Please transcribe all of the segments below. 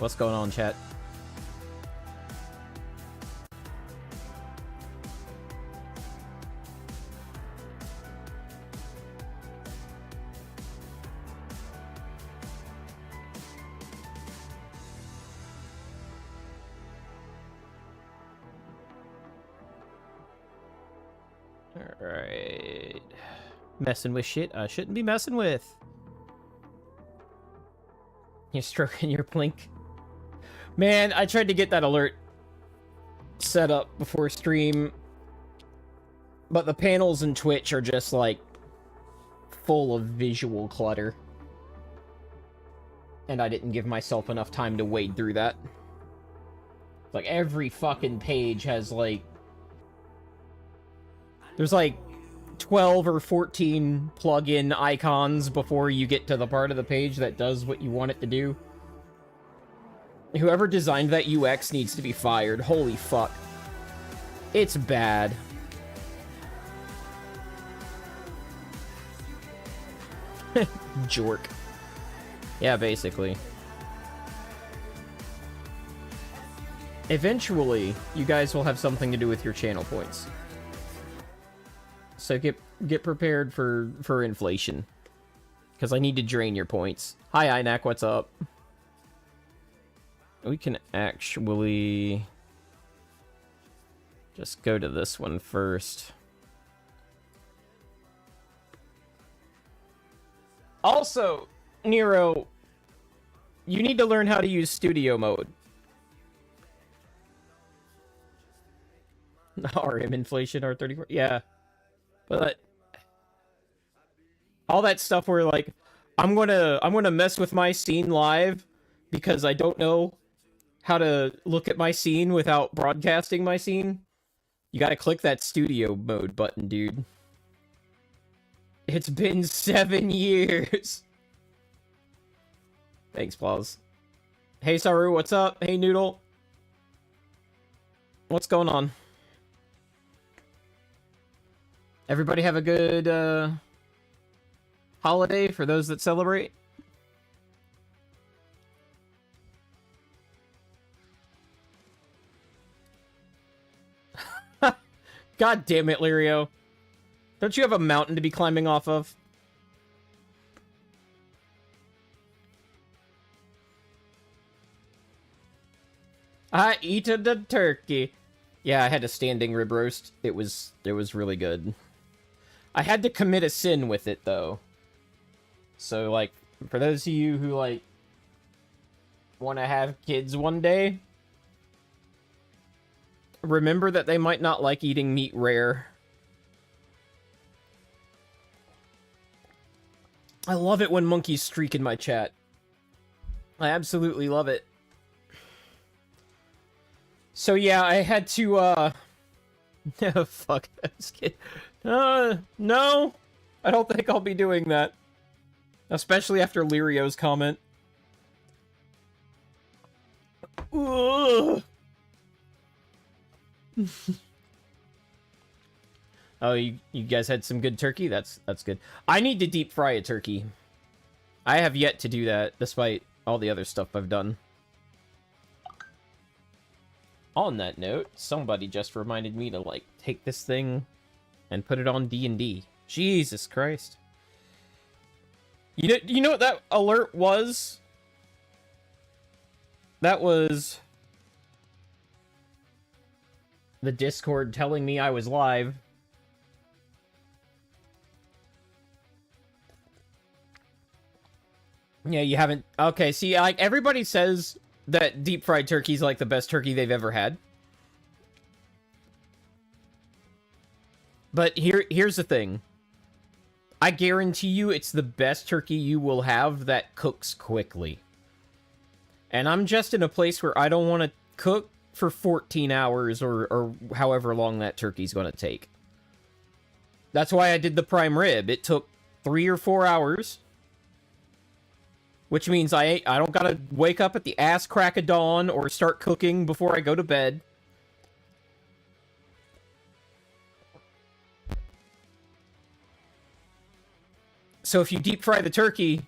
What's going on, chat? Alright. Messing with shit I shouldn't be messing with. You're stroking your blink. Man, I tried to get that alert set up before stream, but the panels in Twitch are just, like, full of visual clutter. And I didn't give myself enough time to wade through that. Like, every fucking page has, like... There's, like, 12 or 14 plug-in icons before you get to the part of the page that does what you want it to do. Whoever designed that UX needs to be fired. Holy fuck. It's bad. Jork. Yeah, basically. Eventually, you guys will have something to do with your channel points. So get prepared for inflation. Because I need to drain your points. Hi, Inac, what's up? We can actually just go to this one first. Also, Nero, you need to learn how to use studio mode. RM inflation, R34. Yeah. But all that stuff where, like, I'm gonna mess with my scene live because I don't know how to look at my scene without broadcasting my scene. You gotta click that studio mode button, dude. It's been 7 years. Thanks, Plaus. Hey, Saru, what's up? Hey, Noodle. What's going on? Everybody have a good, holiday for those that celebrate? God damn it, Lirio. Don't you have a mountain to be climbing off of? I eat the turkey. Yeah, I had a standing rib roast. It was really good. I had to commit a sin with it, though. So, like, for those of you who, like, want to have kids one day, remember that they might not like eating meat rare. I love it when monkeys streak in my chat. I absolutely love it. So yeah, I had to, oh, fuck, I was kidding. No! I don't think I'll be doing that. Especially after Lirio's comment. Ugh. Oh, you guys had some good turkey? That's good. I need to deep fry a turkey. I have yet to do that, despite all the other stuff I've done. On that note, somebody just reminded me to, like, take this thing and put it on D&D. Jesus Christ. You know what that alert was? That was the Discord telling me I was live. Yeah, you haven't... Okay, see, like, everybody says that deep-fried turkey's, like, the best turkey they've ever had. But here's the thing. I guarantee you it's the best turkey you will have that cooks quickly. And I'm just in a place where I don't want to cook for 14 hours or however long that turkey's going to take. That's why I did the prime rib. It took 3 or 4 hours. Which means I don't gotta wake up at the ass crack of dawn or start cooking before I go to bed. So if you deep fry the turkey,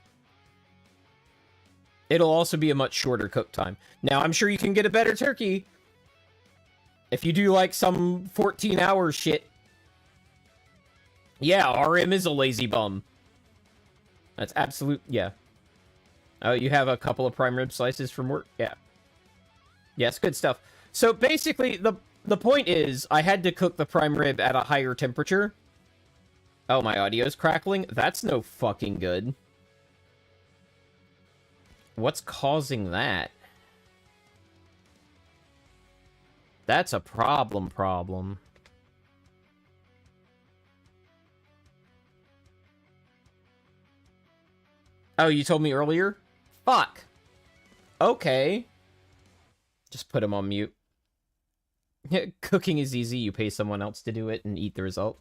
It'll also be a much shorter cook time. Now, I'm sure you can get a better turkey if you do, like, some 14-hour shit. Yeah, RM is a lazy bum. That's absolute... Yeah. Oh, you have a couple of prime rib slices from work? Yeah. Yes, good stuff. So, basically, the point is, I had to cook the prime rib at a higher temperature. Oh, my audio's crackling? That's no fucking good. What's causing that? That's a problem. Oh, you told me earlier? Fuck. Okay. Just put him on mute. Cooking is easy. You pay someone else to do it and eat the result.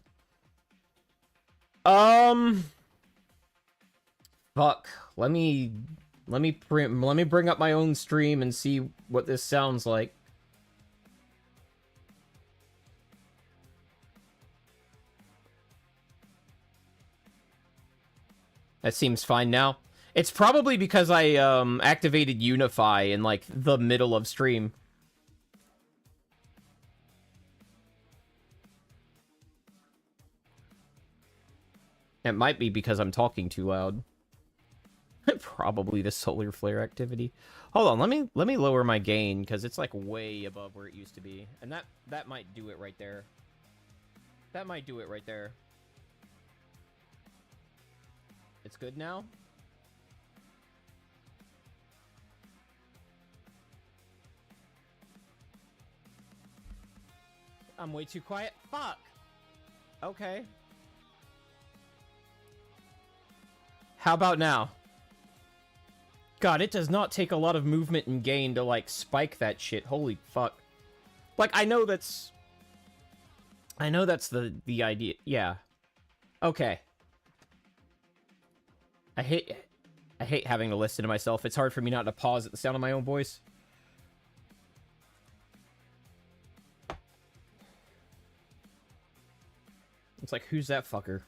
Fuck. Let me bring up my own stream and see what this sounds like. That seems fine now. It's probably because I activated Unify in like the middle of stream. It might be because I'm talking too loud. Probably the solar flare activity. Hold on, let me lower my gain because it's like way above where it used to be, and that might do it right there. That might do it right there. It's good now. I'm way too quiet. Fuck. Okay. How about now? God, it does not take a lot of movement and gain to, like, spike that shit. Holy fuck. Like, I know that's the idea. Yeah. Okay. I hate having to listen to myself. It's hard for me not to pause at the sound of my own voice. It's like, who's that fucker?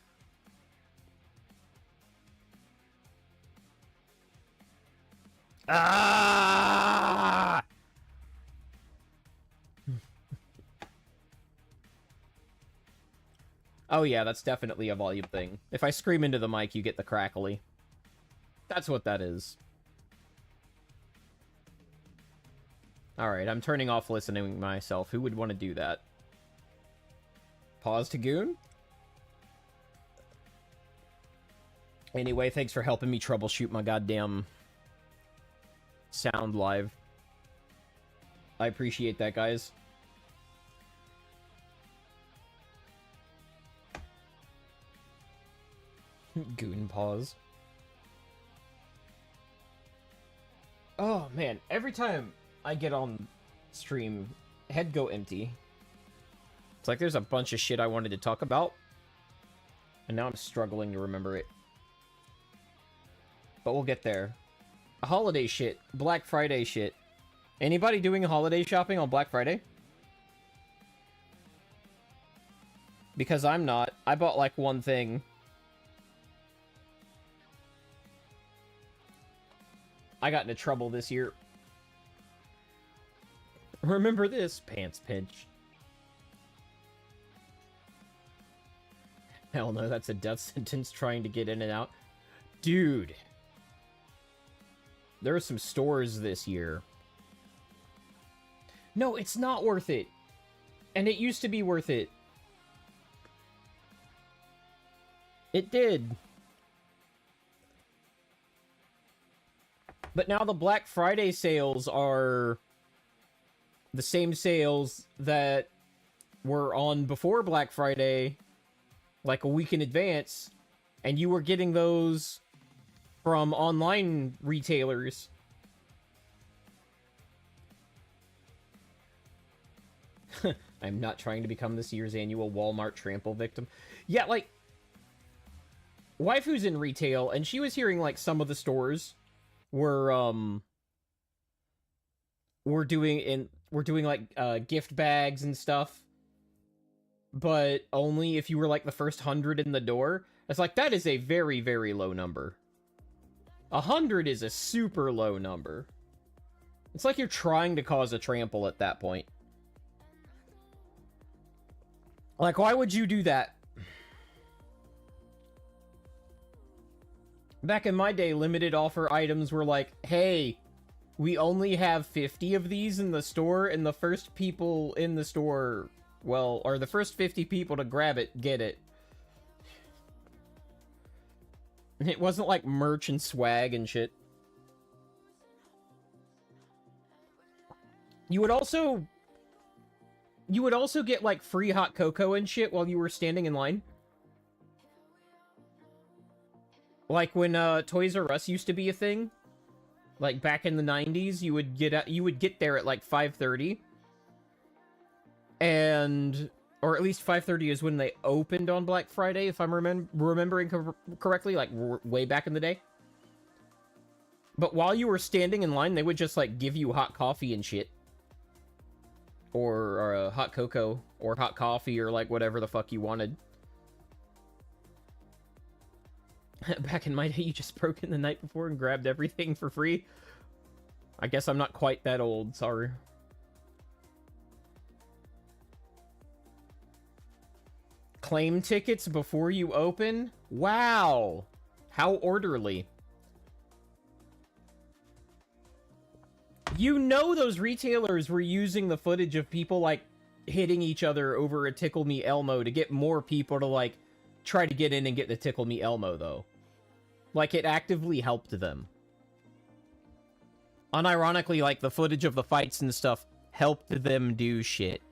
Ah! Oh yeah, that's definitely a volume thing. If I scream into the mic, you get the crackly. That's what that is. Alright, I'm turning off listening myself. Who would want to do that? Pause to goon? Anyway, thanks for helping me troubleshoot my goddamn sound live. I appreciate that, guys. Goon pause. Oh, man. Every time I get on stream, head go empty. It's like there's a bunch of shit I wanted to talk about, and now I'm struggling to remember it. But we'll get there. Holiday shit. Black Friday shit. Anybody doing holiday shopping on Black Friday? Because I'm not. I bought like one thing. I got into trouble this year. Remember this? Pants pinch. Hell no, that's a death sentence trying to get in and out. Dude. There are some stores this year. No, it's not worth it. And it used to be worth it. It did. But now the Black Friday sales are the same sales that were on before Black Friday, like a week in advance, and you were getting those from online retailers. I'm not trying to become this year's annual Walmart trample victim. Yeah, like, Waifu's in retail, and she was hearing, like, some of the stores were doing like, gift bags and stuff, but only if you were, like, the first 100 in the door. It's like, that is a very, very low number. 100 is a super low number. It's like you're trying to cause a trample at that point. Like, why would you do that? Back in my day, limited offer items were like, hey, we only have 50 of these in the store, and the first people in the store, well, or the first 50 people to grab it, get it. It wasn't like merch and swag and shit. You would also get, like, free hot cocoa and shit while you were standing in line. Like when Toys R Us used to be a thing, like back in the 90s, you would get there at like 5:30, and or at least 5:30 is when they opened on Black Friday, if I'm remembering correctly, like way back in the day. But while you were standing in line, they would just like give you hot coffee and shit, or hot cocoa, or hot coffee, or like whatever the fuck you wanted. Back in my day, you just broke in the night before and grabbed everything for free. I guess I'm not quite that old, sorry. Claim tickets before you open? Wow! How orderly. You know those retailers were using the footage of people, like, hitting each other over a Tickle Me Elmo to get more people to, like, try to get in and get the Tickle Me Elmo, though. Like, it actively helped them. Unironically, like, the footage of the fights and stuff helped them do shit.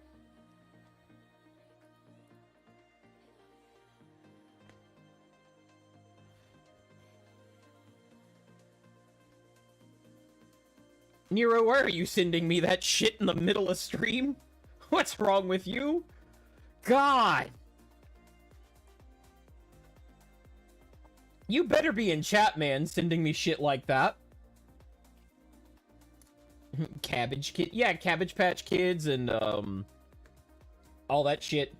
Nero, why are you sending me that shit in the middle of stream? What's wrong with you? God! You better be in chat, man, sending me shit like that. Cabbage Kid. Yeah, Cabbage Patch Kids and, all that shit.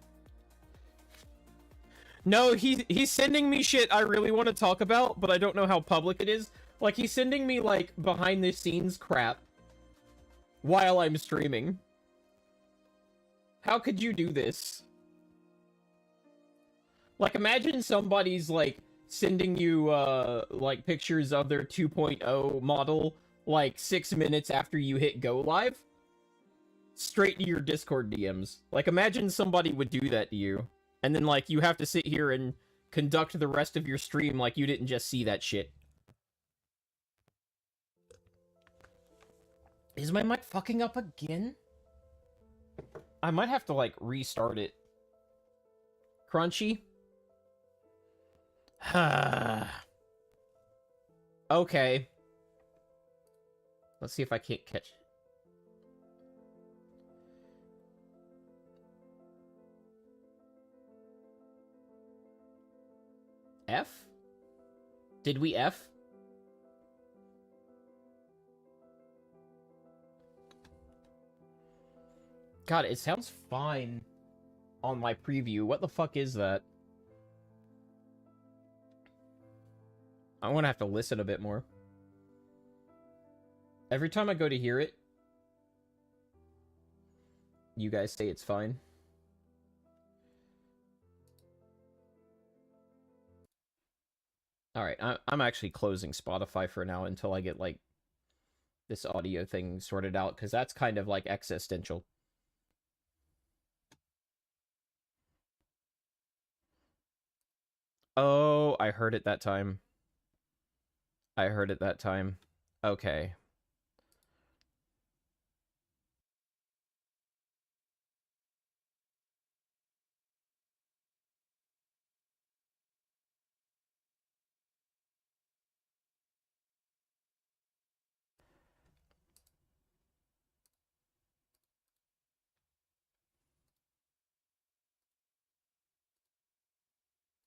No, he's sending me shit I really want to talk about, but I don't know how public it is. Like, he's sending me, like, behind-the-scenes crap while I'm streaming. How could you do this? Like, imagine somebody's, like, sending you, like, pictures of their 2.0 model, like, 6 minutes after you hit go live. Straight to your Discord DMs. Like, imagine somebody would do that to you. And then, like, you have to sit here and conduct the rest of your stream like you didn't just see that shit. Is my mic fucking up again? I might have to, like, restart it. Crunchy? Okay. Let's see if I can't catch it. F? Did we F? God, it sounds fine on my preview. What the fuck is that? I'm gonna have to listen a bit more. Every time I go to hear it, you guys say it's fine. Alright, I'm actually closing Spotify for now until I get, like, this audio thing sorted out, because that's kind of, like, existential. Oh, I heard it that time. I heard it that time. Okay.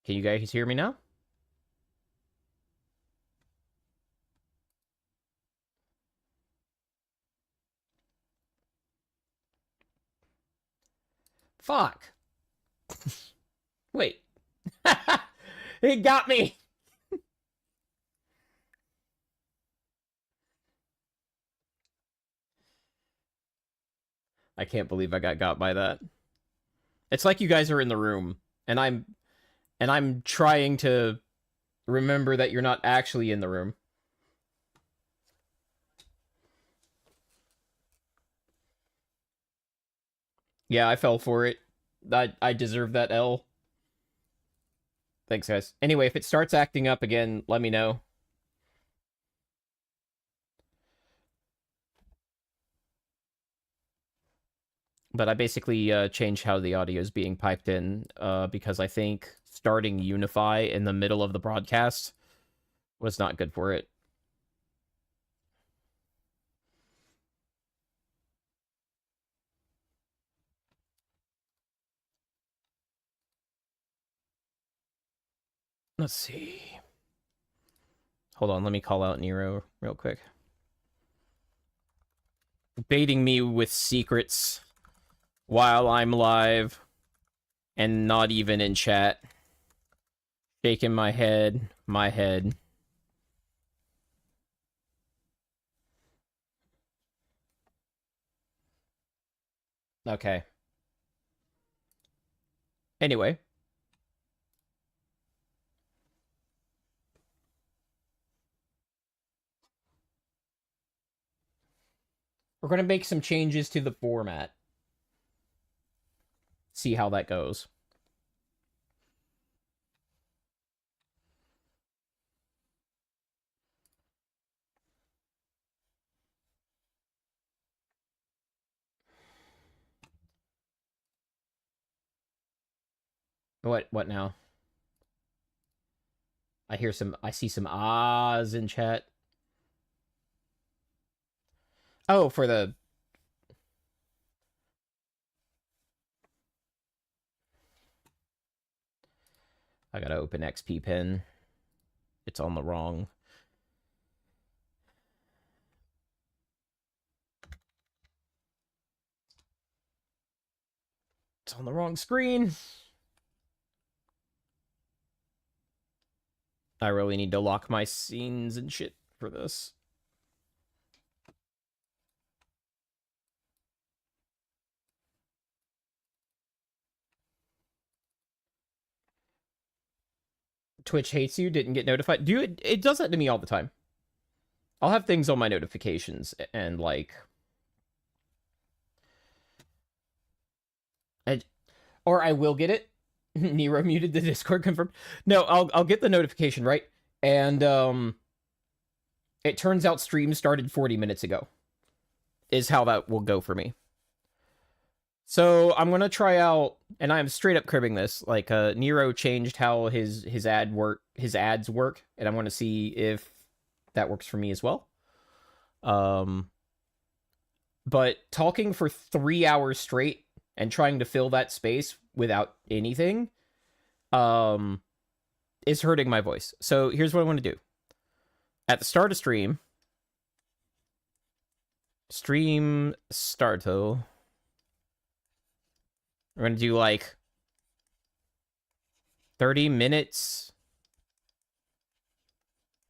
Can you guys hear me now? Fuck. Wait. It got me. I can't believe I got by that. It's like you guys are in the room, and I'm trying to remember that you're not actually in the room. Yeah, I fell for it. I deserve that L. Thanks, guys. Anyway, if it starts acting up again, let me know. But I basically changed how the audio is being piped in because I think starting Unify in the middle of the broadcast was not good for it. Let's see. Hold on, let me call out Nero real quick. Baiting me with secrets while I'm live and not even in chat. Shaking my head, my head. Okay. Anyway. We're going to make some changes to the format. See how that goes. What now? I see some ahs in chat. Oh, for the I gotta open XP pen. It's on the wrong. It's on the wrong screen. I really need to lock my scenes and shit for this. Twitch hates you, didn't get notified. Dude, it does that to me all the time. I'll have things on my notifications and like or I will get it. Nero muted the Discord confirmed. No, I'll get the notification, right? And it turns out stream started 40 minutes ago. Is how that will go for me. So I'm gonna try out, and I'm straight up cribbing this. Like, Nero changed how his ads work, and I'm gonna see if that works for me as well. But talking for 3 hours straight and trying to fill that space without anything, is hurting my voice. So here's what I want to do. At the start of stream starto. We're going to do like 30 minutes,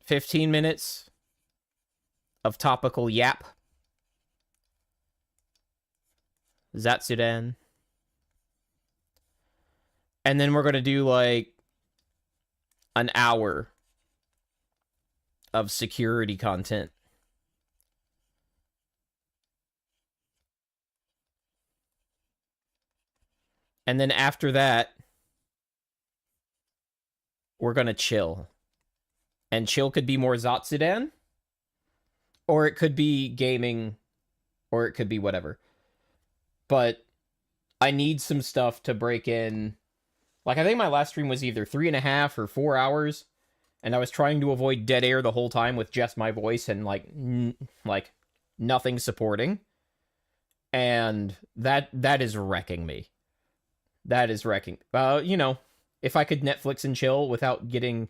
15 minutes of topical yap. Zatsudan. And then we're going to do like an hour of security content. And then after that, we're going to chill. And chill could be more Zatsudan, or it could be gaming, or it could be whatever. But I need some stuff to break in. Like, I think my last stream was either 3.5 or 4 hours, and I was trying to avoid dead air the whole time with just my voice and, like nothing supporting. And that is wrecking me. That is wrecking. You know, if I could Netflix and chill without getting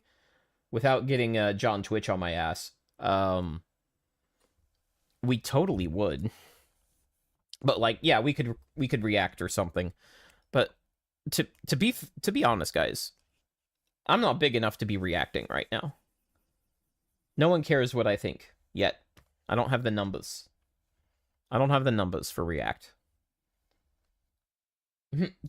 John Twitch on my ass, we totally would. But like, yeah, we could react or something. But to be honest, guys, I'm not big enough to be reacting right now. No one cares what I think yet. I don't have the numbers. I don't have the numbers for react.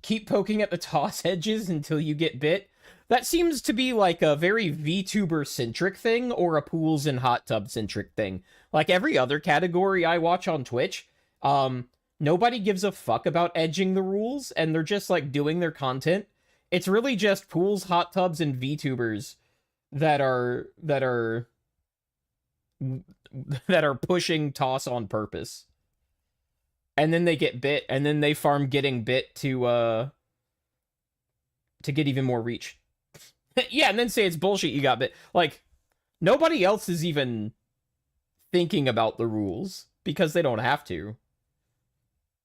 Keep poking at the toss edges until you get bit. That seems to be like a very VTuber-centric thing or a pools and hot tub-centric thing. Like every other category I watch on Twitch, nobody gives a fuck about edging the rules, and they're just like doing their content. It's really just pools, hot tubs, and VTubers that are that are pushing toss on purpose. And then they get bit, and then they farm getting bit to get even more reach. Yeah, and then say it's bullshit you got bit. Like, nobody else is even thinking about the rules because they don't have to.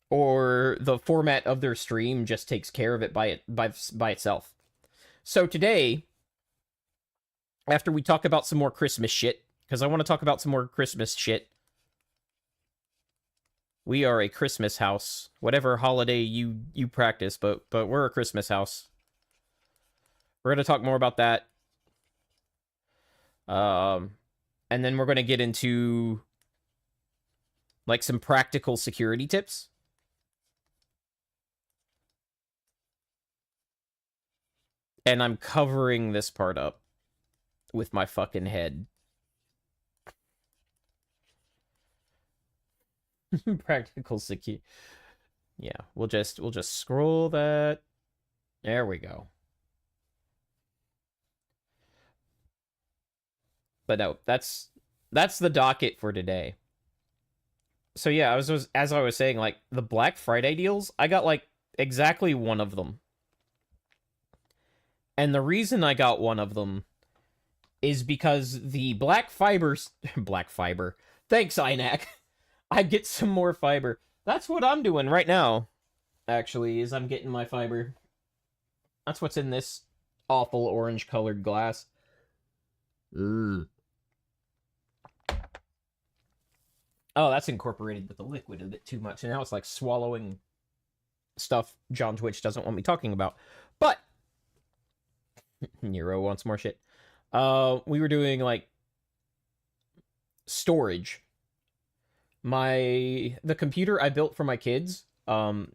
Or the format of their stream just takes care of it by itself. So today, after we talk about some more Christmas shit, because I want to talk about some more Christmas shit. We are a Christmas house. Whatever holiday you practice, but we're a Christmas house. We're going to talk more about that. And then we're going to get into like some practical security tips. And I'm covering this part up with my fucking head. Practical security. Yeah, we'll just scroll that. There we go. But no, that's the docket for today. So yeah, as I was saying, like the Black Friday deals, I got like exactly one of them. And the reason I got one of them is because the black fiber. Thanks, INAC. I get some more fiber. That's what I'm doing right now, actually, is I'm getting my fiber. That's what's in this awful orange-colored glass. Ugh. Oh, that's incorporated with the liquid a bit too much, and now it's like swallowing stuff John Twitch doesn't want me talking about. But Nero wants more shit. We were doing like storage. The computer I built for my kids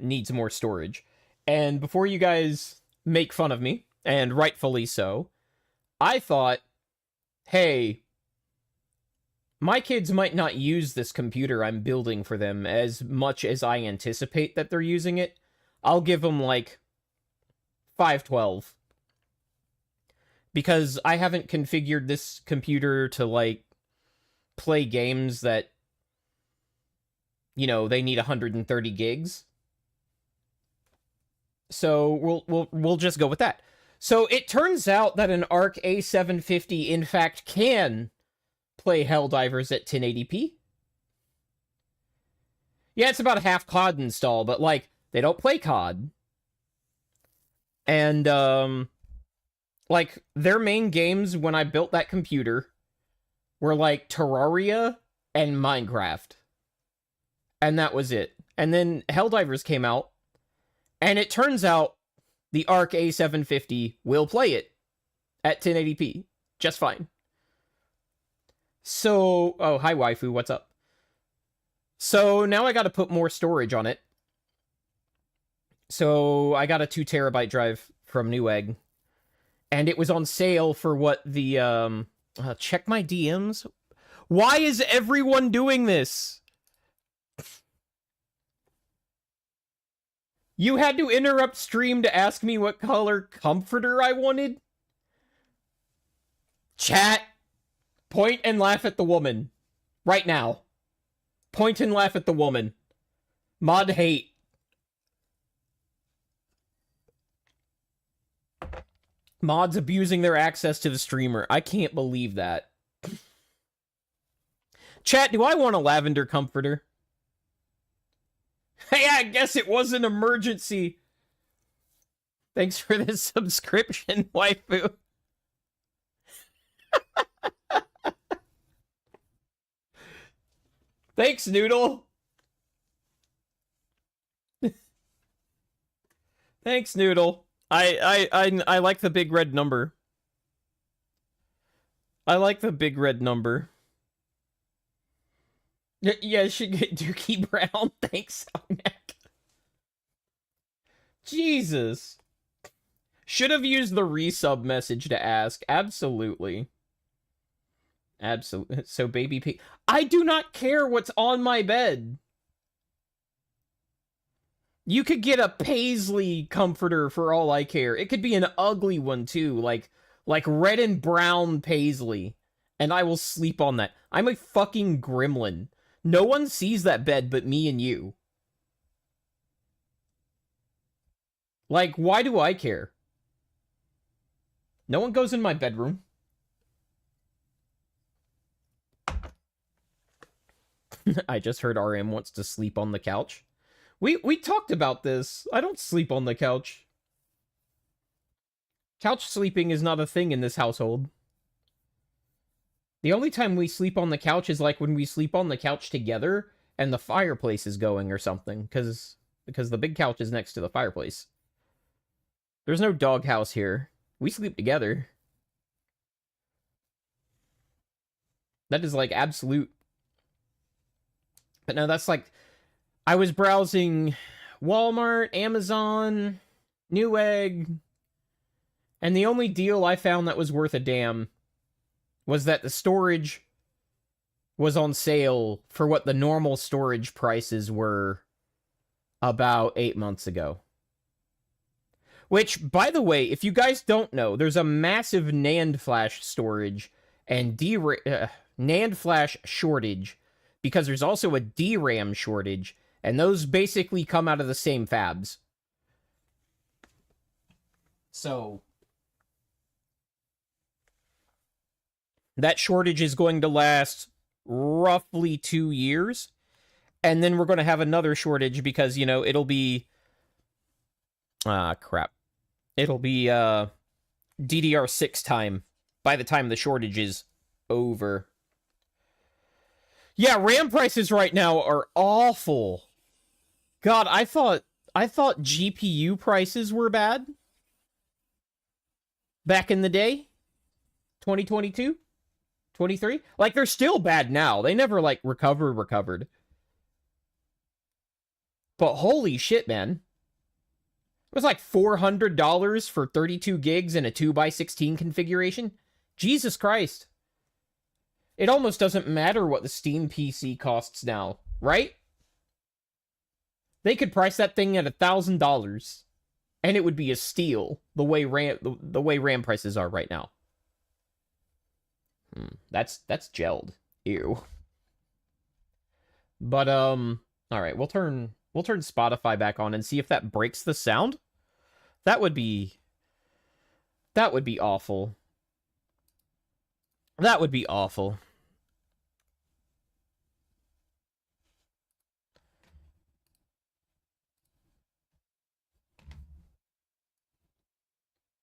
needs more storage. And before you guys make fun of me, and rightfully so, I thought, hey, my kids might not use this computer I'm building for them as much as I anticipate that they're using it. I'll give them like 512. Because I haven't configured this computer to like play games that, you know, they need 130 gigs. So we'll just go with that. So it turns out that an ARC A750 in fact can play Helldivers at 1080p. Yeah, it's about a half COD install, but like they don't play COD. And like their main games when I built that computer were like Terraria and Minecraft. And that was it. And then Helldivers came out, and it turns out the ARC A750 will play it at 1080p just fine. So, oh, hi waifu, what's up? So now I got to put more storage on it. So I got a 2 terabyte drive from Newegg, and it was on sale for what the check my DMs. Why is everyone doing this? You had to interrupt stream to ask me what color comforter I wanted? Chat, point and laugh at the woman. Right now. Point and laugh at the woman. Mod hate. Mods abusing their access to the streamer. I can't believe that. Chat, do I want a lavender comforter? Hey, I guess it was an emergency. Thanks for the subscription, waifu. Thanks, Noodle. Thanks, Noodle. I like the big red number. I like the big red number. Yeah, she get Dookie Brown. Thanks, Sonek. Jesus. Should have used the resub message to ask. Absolutely. Absolutely. So, baby P. I do not care what's on my bed. You could get a paisley comforter for all I care. It could be an ugly one, too. Like red and brown paisley. And I will sleep on that. I'm a fucking gremlin. No one sees that bed but me and you. Like, why do I care? No one goes in my bedroom. I just heard RM wants to sleep on the couch. We talked about this. I don't sleep on the couch. Couch sleeping is not a thing in this household. The only time we sleep on the couch is like when we sleep on the couch together and the fireplace is going or something, because the big couch is next to the fireplace. There's no doghouse here. We sleep together. That is like absolute. But no, that's like, I was browsing Walmart, Amazon, Newegg, and the only deal I found that was worth a damn was that the storage was on sale for what the normal storage prices were about 8 months ago. Which, by the way, if you guys don't know, there's a massive NAND flash storage and NAND flash shortage, because there's also a DRAM shortage, and those basically come out of the same fabs. So that shortage is going to last roughly 2 years, and then we're going to have another shortage because, you know, it'll be... crap. It'll be DDR6 time by the time the shortage is over. Yeah, RAM prices right now are awful. God, I thought GPU prices were bad back in the day. 2022? 23? Like, they're still bad now. They never, like, recovered. But holy shit, man. It was like $400 for 32 gigs in a 2x16 configuration. Jesus Christ. It almost doesn't matter what the Steam PC costs now, right? They could price that thing at $1,000, and it would be a steal the way RAM prices are right now. That's gelled. Ew. But all right, we'll turn Spotify back on and see if that breaks the sound. That would be awful. That would be awful.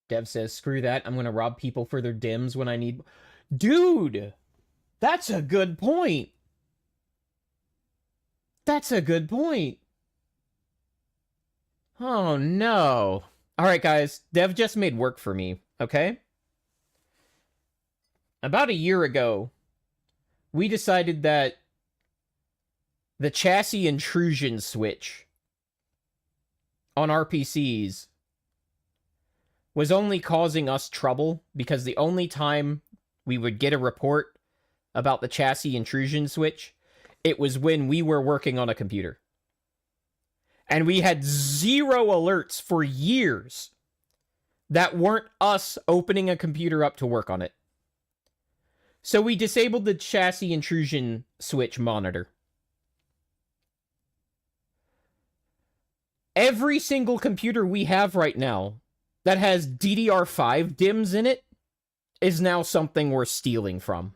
Dev says, screw that. I'm going to rob people for their dims when I need... Dude! That's a good point. That's a good point. Oh, no. All right, guys. Dev just made work for me, okay? About a year ago, we decided that the chassis intrusion switch on our PCs was only causing us trouble because the only time we would get a report about the chassis intrusion switch, it was when we were working on a computer. And we had 0 alerts for years that weren't us opening a computer up to work on it. So we disabled the chassis intrusion switch monitor. Every single computer we have right now that has DDR5 DIMMs in it is now something we're stealing from.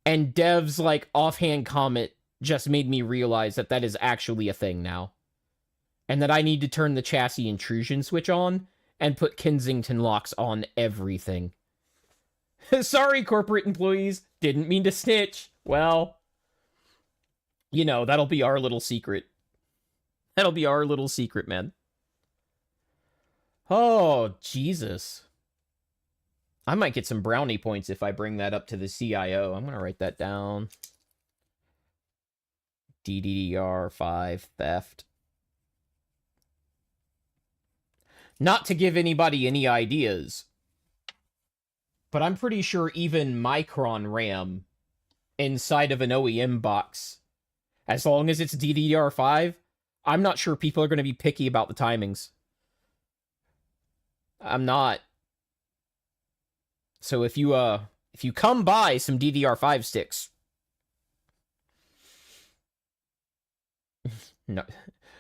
And Dev's, like, offhand comment just made me realize that that is actually a thing now. And that I need to turn the chassis intrusion switch on and put Kensington locks on everything. Sorry, corporate employees. Didn't mean to snitch. Well, you know, that'll be our little secret. That'll be our little secret, man. Oh, Jesus. I might get some brownie points if I bring that up to the CIO. I'm going to write that down. DDR5 theft. Not to give anybody any ideas, but I'm pretty sure even Micron RAM inside of an OEM box, as long as it's DDR5, I'm not sure people are going to be picky about the timings. I'm not. So if you come by some DDR5 sticks, no,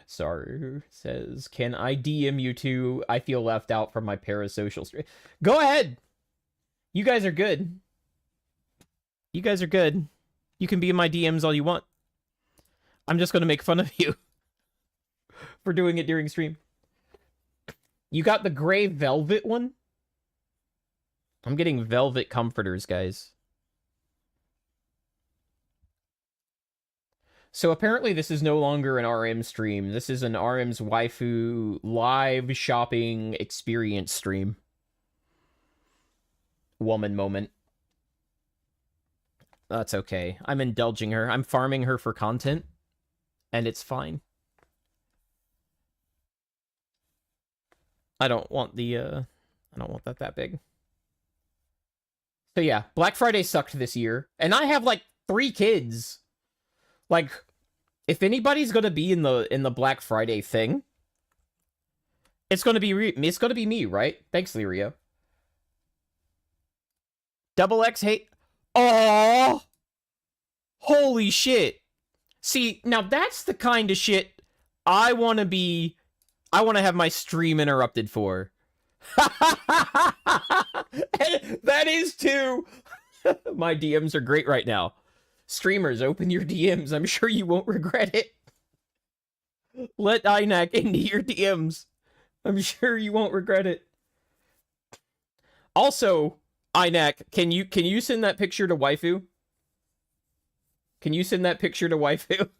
sorry, says, can I DM you too? I feel left out from my parasocial stream. Go ahead. You guys are good. You guys are good. You can be in my DMs all you want. I'm just going to make fun of you for doing it during stream. You got the gray velvet one? I'm getting velvet comforters, guys. So apparently this is no longer an RM stream. This is an RM's waifu live shopping experience stream. Woman moment. That's okay. I'm indulging her. I'm farming her for content. And it's fine. I don't want the, I don't want that big. So yeah, Black Friday sucked this year. And I have, like, 3 kids. Like, if anybody's gonna be in the Black Friday thing, it's gonna be me, right? Thanks, Lirio. Double X hate. Oh, holy shit! See, now that's the kind of shit I want to have my stream interrupted for. That is too. My DMs are great right now. Streamers, open your DMs. I'm sure you won't regret it. Let INAC into your DMs. I'm sure you won't regret it. Also, INAC, can you send that picture to waifu? Can you send that picture to waifu?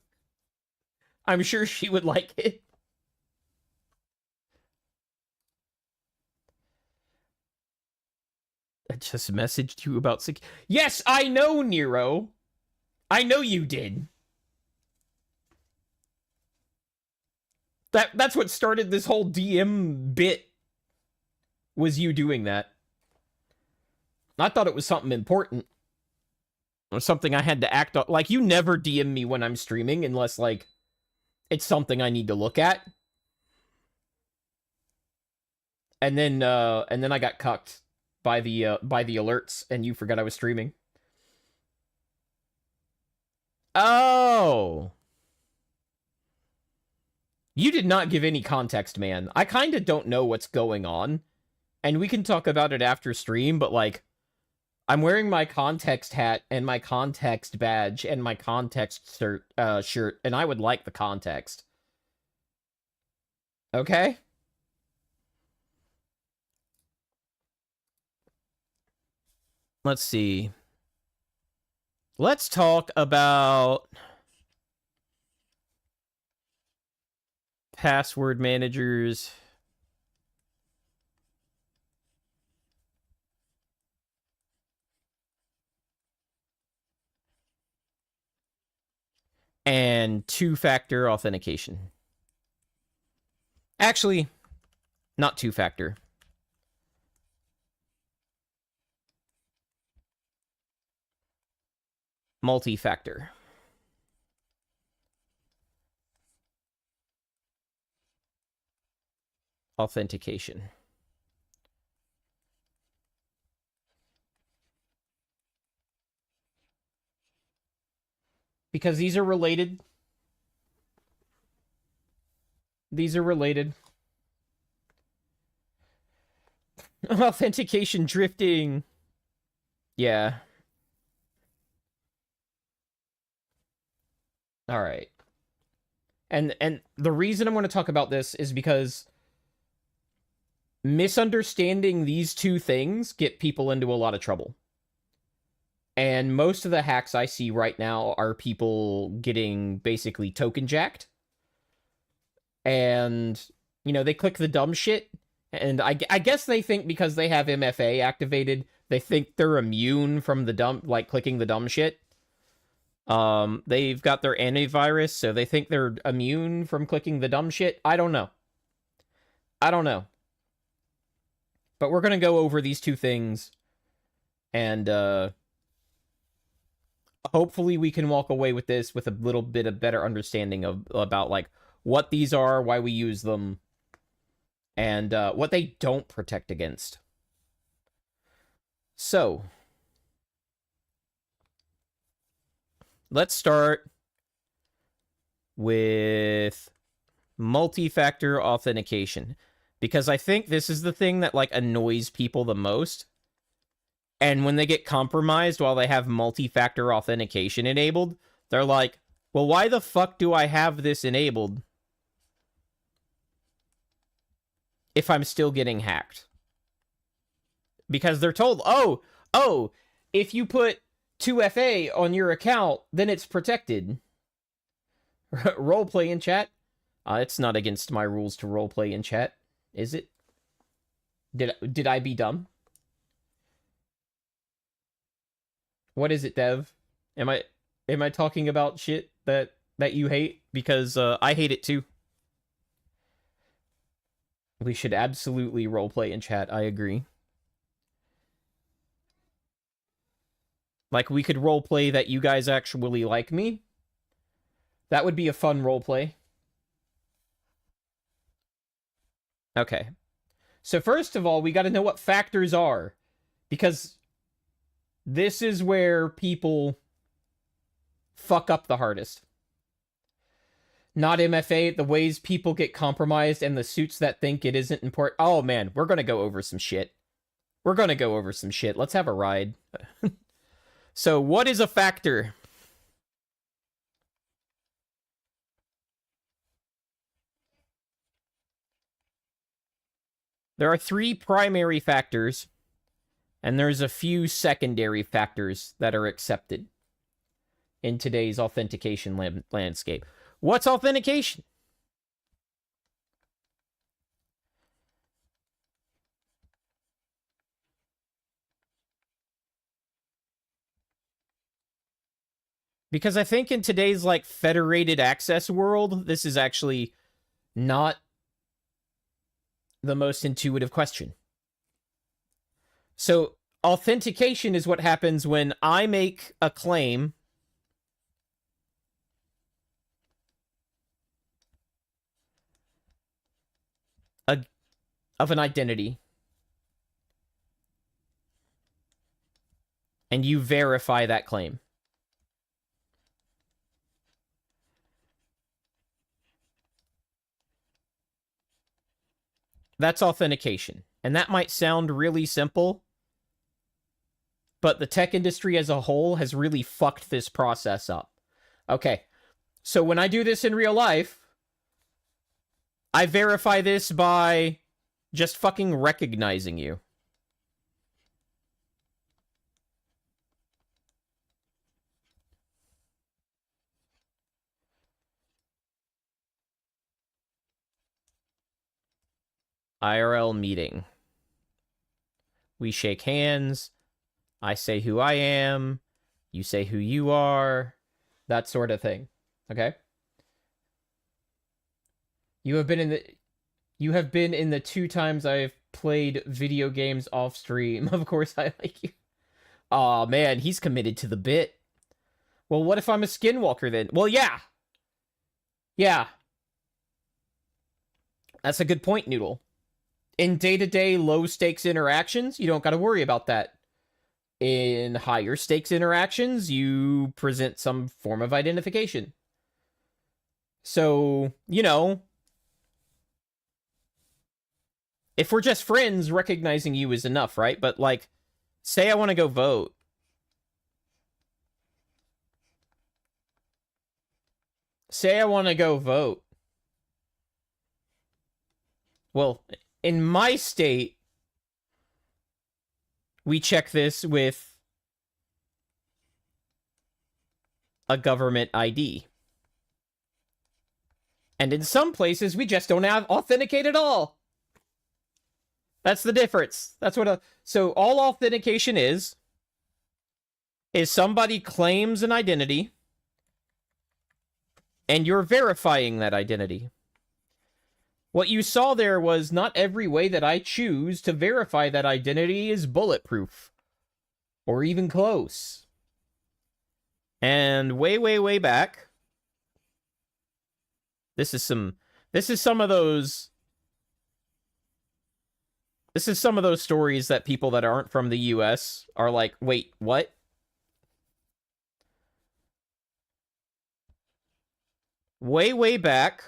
I'm sure she would like it. I just messaged you about Yes, I know, Nero. I know you did. That's what started this whole DM bit. Was you doing that. I thought it was something important. Or something I had to act on. Like, you never DM me when I'm streaming unless, like, it's something I need to look at. And then I got cucked by the alerts, and you forgot I was streaming. Oh. You did not give any context, man. I kind of don't know what's going on. And we can talk about it after stream, but, like, I'm wearing my context hat and my context badge and my context shirt, and I would like the context. Okay? Let's see. Let's talk about password managers. And two-factor authentication. Actually, not two-factor. Multi-factor. Authentication. Because these are related. These are related. Authentication drifting. Yeah. All right. And the reason I'm going to talk about this is because misunderstanding these two things get people into a lot of trouble. And most of the hacks I see right now are people getting basically token jacked. And, you know, they click the dumb shit. And I guess they think because they have MFA activated, they think they're immune from the dumb, like, clicking the dumb shit. They've got their antivirus, so they think they're immune from clicking the dumb shit. I don't know. But we're going to go over these two things, and hopefully we can walk away with this with a little bit of better understanding about like what these are, why we use them, and what they don't protect against. So, let's start with multi-factor authentication, because I think this is the thing that like annoys people the most. And when they get compromised while they have multi-factor authentication enabled, they're like, well, why the fuck do I have this enabled if I'm still getting hacked? Because they're told, oh, if you put 2FA on your account, then it's protected. Roleplay in chat? It's not against my rules to roleplay in chat, is it? Did I be dumb? What is it, Dev? Am I talking about shit that you hate? Because I hate it too. We should absolutely roleplay in chat, I agree. Like, we could roleplay that you guys actually like me. That would be a fun roleplay. Okay. So first of all, we gotta know what factors are. Because this is where people fuck up the hardest. Not MFA, the ways people get compromised and the suits that think it isn't important. Oh man, we're gonna go over some shit. Let's have a ride. So, what is a factor? There are 3 primary factors, and there's a few secondary factors that are accepted in today's authentication landscape. What's authentication? Because I think in today's, like, federated access world, this is actually not the most intuitive question. So, authentication is what happens when I make a claim of an identity, and you verify that claim. That's authentication. And that might sound really simple, but the tech industry as a whole has really fucked this process up. Okay, so when I do this in real life, I verify this by just fucking recognizing you. IRL meeting. We shake hands. I say who I am. You say who you are. That sort of thing. Okay? You have been in the 2 times I've played video games off stream. Of course I like you. Aw, man, he's committed to the bit. Well, what if I'm a skinwalker then? Well, yeah. Yeah. That's a good point, Noodle. In day-to-day low-stakes interactions, you don't got to worry about that. In higher-stakes interactions, you present some form of identification. So, you know, if we're just friends, recognizing you is enough, right? But, like, say I want to go vote. Well, in my state, we check this with a government ID. And in some places, we just don't have authenticate at all. That's the difference. That's what so all authentication is somebody claims an identity, and you're verifying that identity. What you saw there was not every way that I choose to verify that identity is bulletproof. Or even close. And way back, this is some of those stories that people that aren't from the US are like, wait, what? Way back,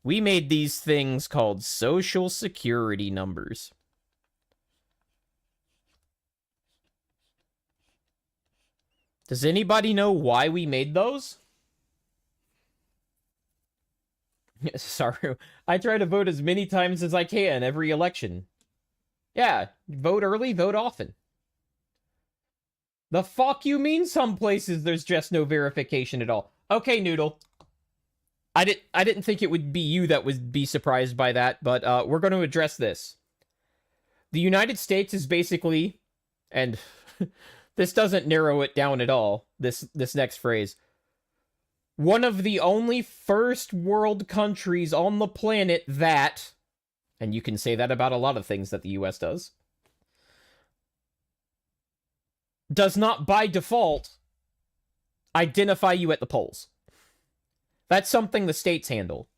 we made these things called social security numbers. Does anybody know why we made those? Sorry, I try to vote as many times as I can every election. Yeah, vote early, vote often. The fuck you mean some places there's just no verification at all? Okay, Noodle. I didn't think it would be you that would be surprised by that, but we're going to address this. The United States is basically, and this doesn't narrow it down at all, this next phrase, one of the only first world countries on the planet that, and you can say that about a lot of things that the US does not by default identify you at the polls. That's something the states handle.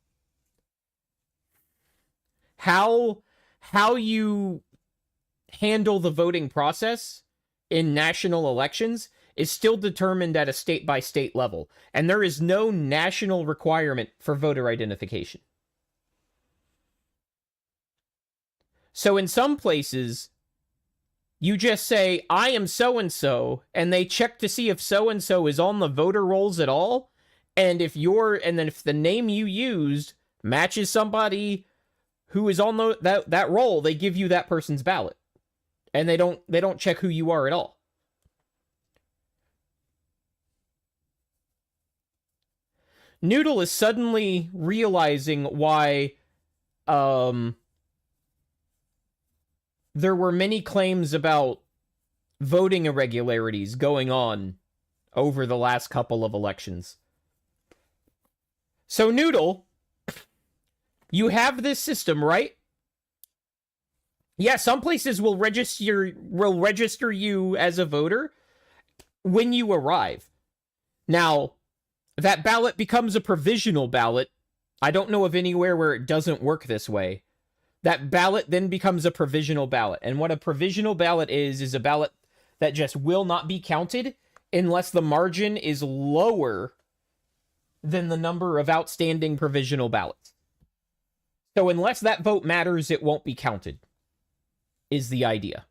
How you handle the voting process in national elections is still determined at a state-by-state level, and there is no national requirement for voter identification. So in some places, you just say, I am so-and-so, and they check to see if so-and-so is on the voter rolls at all, and if the name you used matches somebody who is on that roll, they give you that person's ballot. And they don't check who you are at all. Noodle is suddenly realizing why there were many claims about voting irregularities going on over the last couple of elections. So, Noodle, you have this system, right? Yeah, some places will register you as a voter when you arrive. Now, that ballot becomes a provisional ballot. I don't know of anywhere where it doesn't work this way. That ballot then becomes a provisional ballot. And what a provisional ballot is a ballot that just will not be counted unless the margin is lower than the number of outstanding provisional ballots. So unless that vote matters, it won't be counted, is the idea.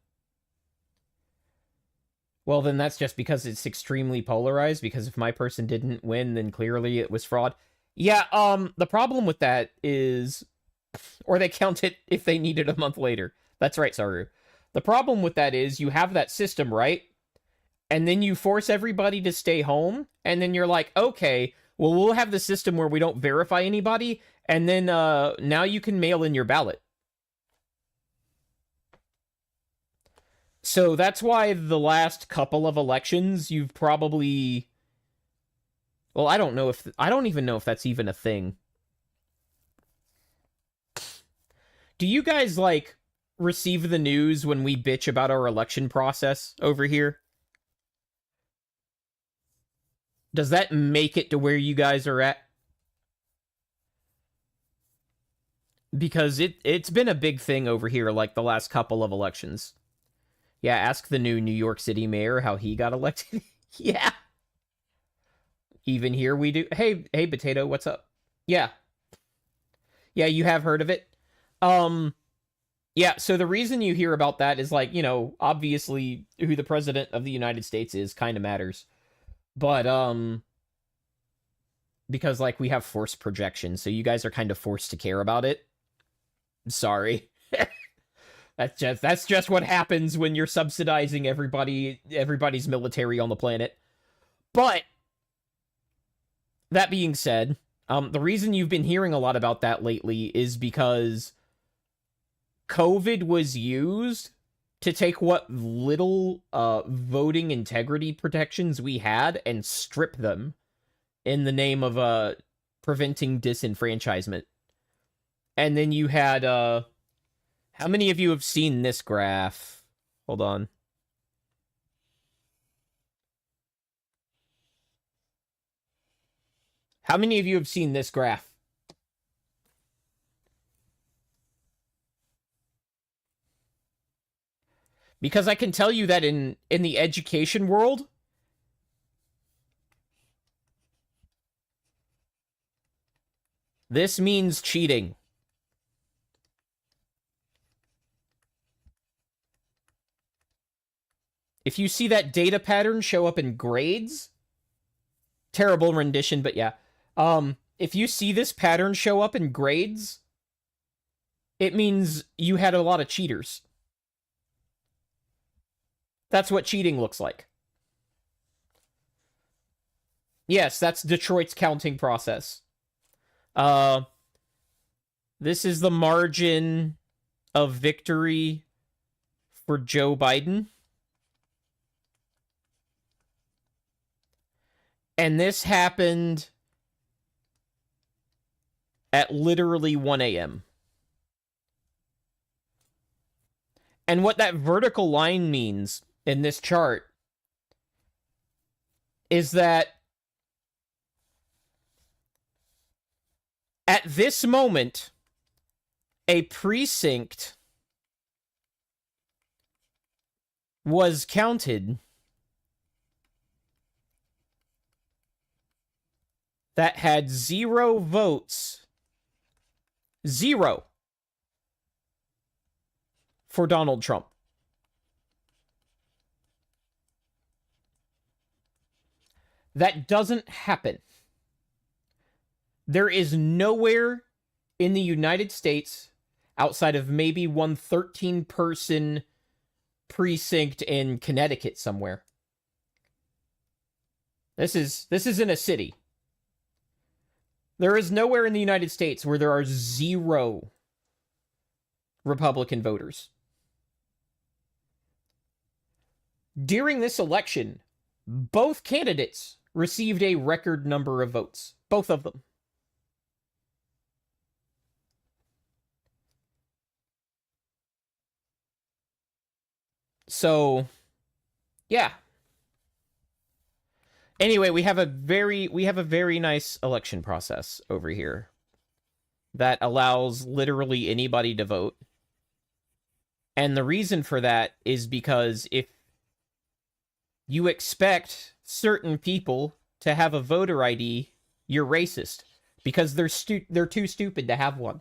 Well, then that's just because it's extremely polarized, because if my person didn't win, then clearly it was fraud. Yeah, the problem with that is, or they count it if they need it a month later. That's right, Saru. The problem with that is you have that system, right? And then you force everybody to stay home, and then you're like, okay, well, we'll have the system where we don't verify anybody, and then now you can mail in your ballot. So that's why the last couple of elections, you've probably... Well, I don't even know if that's even a thing. Do you guys, like, receive the news when we bitch about our election process over here? Does that make it to where you guys are at? Because it's been a big thing over here, like, the last couple of elections. Yeah, ask the new New York City mayor how he got elected. Yeah. Even here we do. Hey, Potato, what's up? Yeah. Yeah, you have heard of it? Yeah, so the reason you hear about that is, like, you know, obviously who the president of the United States is kind of matters. But, because, like, we have forced projection, so you guys are kind of forced to care about it. Sorry. That's just what happens when you're subsidizing everybody's military on the planet. But that being said, the reason you've been hearing a lot about that lately is because COVID was used to take what little voting integrity protections we had and strip them in the name of preventing disenfranchisement. And then you had, how many of you have seen this graph? Hold on. How many of you have seen this graph? Because I can tell you that in the education world, this means cheating. If you see that data pattern show up in grades, terrible rendition, but yeah. If you see this pattern show up in grades, it means you had a lot of cheaters. That's what cheating looks like. Yes, that's Detroit's counting process. This is the margin of victory for Joe Biden. And this happened at literally 1 a.m. And what that vertical line means in this chart is that at this moment, a precinct was counted that had 0 votes, 0, for Donald Trump. That doesn't happen. There is nowhere in the United States, outside of maybe one 13-person precinct in Connecticut somewhere. This is in a city. There is nowhere in the United States where there are 0 Republican voters. During this election, both candidates received a record number of votes. Both of them. So, yeah. Anyway, we have a very nice election process over here that allows literally anybody to vote. And the reason for that is because if you expect certain people to have a voter ID, you're racist. Because they're too stupid to have one.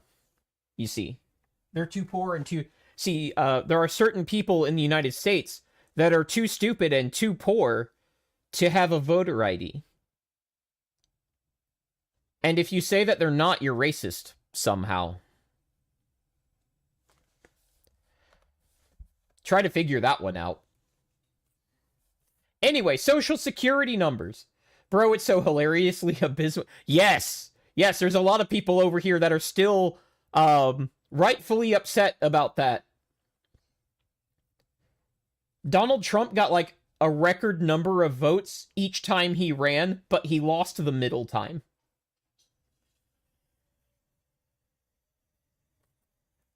You see. They're too poor and too... See, there are certain people in the United States that are too stupid and too poor to have a voter ID. And if you say that they're not, you're racist somehow. Try to figure that one out. Anyway, social security numbers. Bro, it's so hilariously abysmal. Yes, there's a lot of people over here that are still rightfully upset about that. Donald Trump got like a record number of votes each time he ran, but he lost the middle time.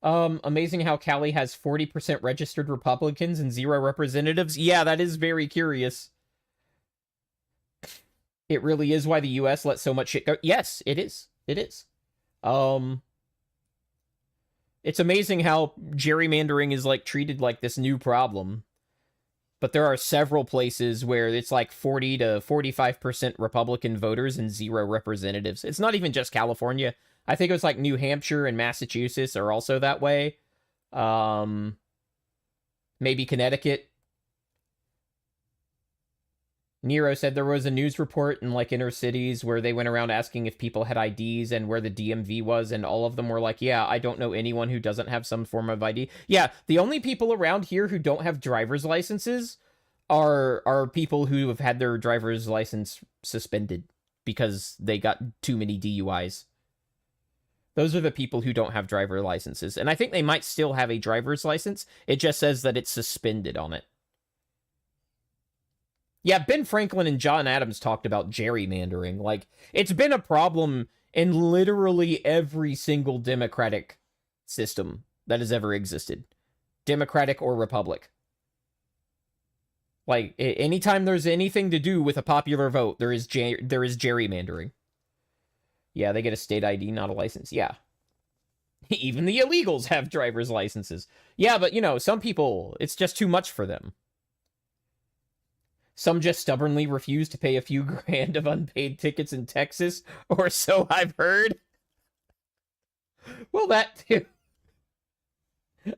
Amazing how Cali has 40% registered Republicans and 0 representatives. Yeah, that is very curious. It really is why the US let so much shit go. Yes, it is. It is. It's amazing how gerrymandering is like treated like this new problem. But there are several places where it's like 40 to 45% Republican voters and 0 representatives. It's not even just California. I think it was like New Hampshire and Massachusetts are also that way. Maybe Connecticut. Nero said there was a news report in like inner cities where they went around asking if people had IDs and where the DMV was, and all of them were like, yeah, I don't know anyone who doesn't have some form of ID. Yeah, the only people around here who don't have driver's licenses are people who have had their driver's license suspended because they got too many DUIs. Those are the people who don't have driver licenses. And I think they might still have a driver's license. It just says that it's suspended on it. Yeah, Ben Franklin and John Adams talked about gerrymandering. Like, it's been a problem in literally every single democratic system that has ever existed, democratic or republic. Like, anytime there's anything to do with a popular vote, there is gerrymandering. Yeah, they get a state ID, not a license. Yeah. Even the illegals have driver's licenses. Yeah, but, some people, it's just too much for them. Some just stubbornly refuse to pay a few grand of unpaid tickets in Texas, or so I've heard. Well, that too.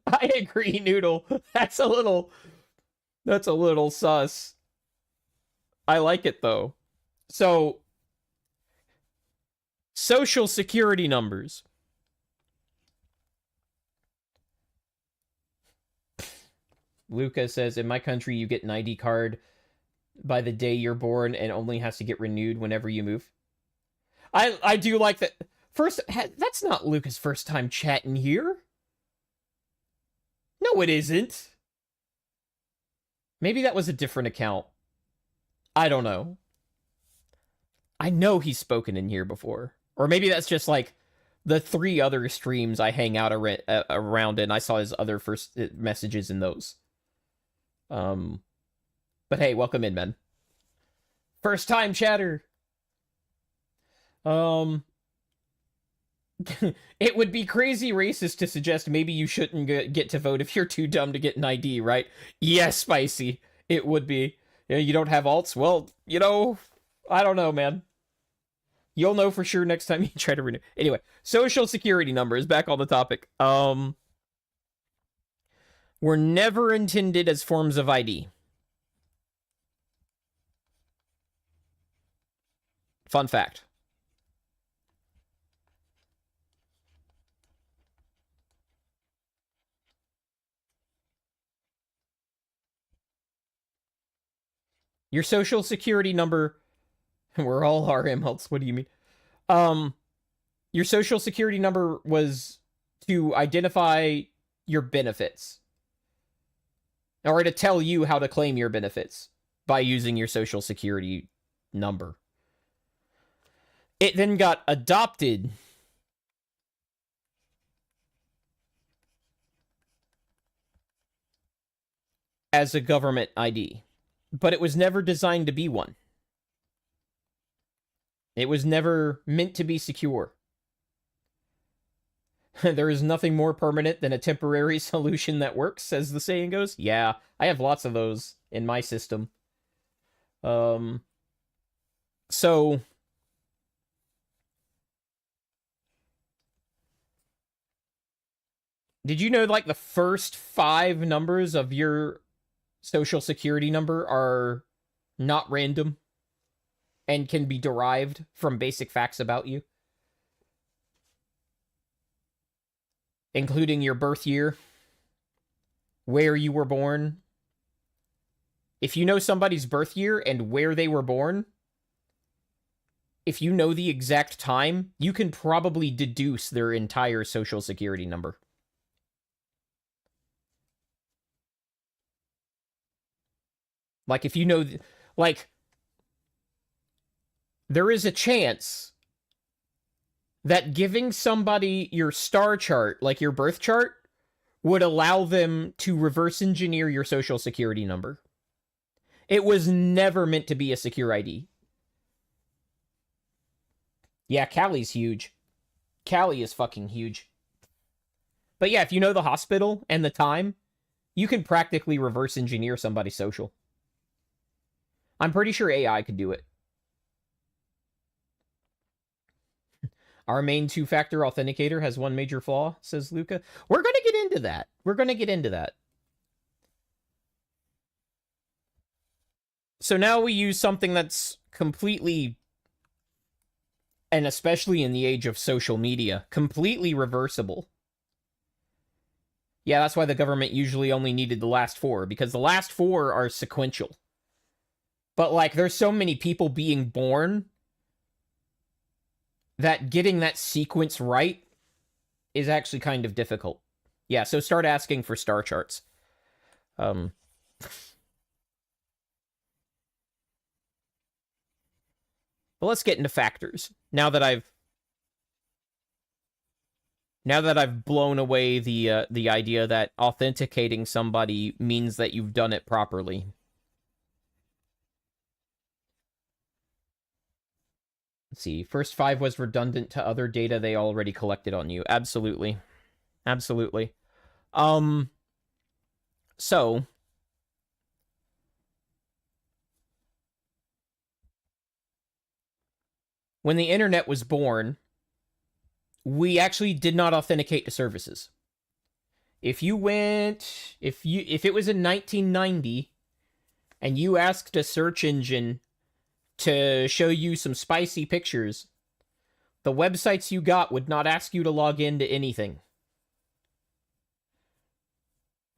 I agree, Noodle. That's a little sus. I like it, though. So, social security numbers. Luca says, in my country, you get an ID card by the day you're born and only has to get renewed whenever you move. I do like that. First, that's not Luca's first time chatting here. No, it isn't. Maybe that was a different account. I don't know. I know he's spoken in here before. Or maybe that's just like the 3 other streams I hang out around and I saw his other first messages in those. But hey, welcome in, man. First time chatter. It would be crazy racist to suggest maybe you shouldn't get to vote if you're too dumb to get an ID, right? Yes, Spicy. It would be. You don't have alts? Well, I don't know, man. You'll know for sure next time you try to renew. Anyway, social security numbers, back on the topic. Were never intended as forms of ID. Fun fact. Your social security number, we're all RM helps. What do you mean? Your social security number was to identify your benefits, or to tell you how to claim your benefits by using your social security number. It then got adopted as a government ID, but it was never designed to be one. It was never meant to be secure. There is nothing more permanent than a temporary solution that works, as the saying goes. Yeah, I have lots of those in my system. So did you know, like, the first 5 numbers of your social security number are not random and can be derived from basic facts about you, including your birth year, where you were born? If you know somebody's birth year and where they were born, if you know the exact time, you can probably deduce their entire social security number. Like, if you know, like, there is a chance that giving somebody your star chart, like your birth chart, would allow them to reverse engineer your social security number. It was never meant to be a secure ID. Yeah, Cali's huge. Cali is fucking huge. But yeah, if you know the hospital and the time, you can practically reverse engineer somebody's social. I'm pretty sure AI could do it. Our main 2-factor authenticator has one major flaw, says Luca. We're going to get into that. So now we use something that's completely, and especially in the age of social media, completely reversible. Yeah, that's why the government usually only needed the last 4, because the last 4 are sequential. But, like, there's so many people being born that getting that sequence right is actually kind of difficult. Yeah, so start asking for star charts. But let's get into factors. Now that I've Now that I've blown away the idea that authenticating somebody means that you've done it properly. Let's see. First 5 was redundant to other data they already collected on you. Absolutely. Absolutely. So when the internet was born, we actually did not authenticate to services. If it was in 1990 and you asked a search engine to show you some spicy pictures, the websites you got would not ask you to log into anything.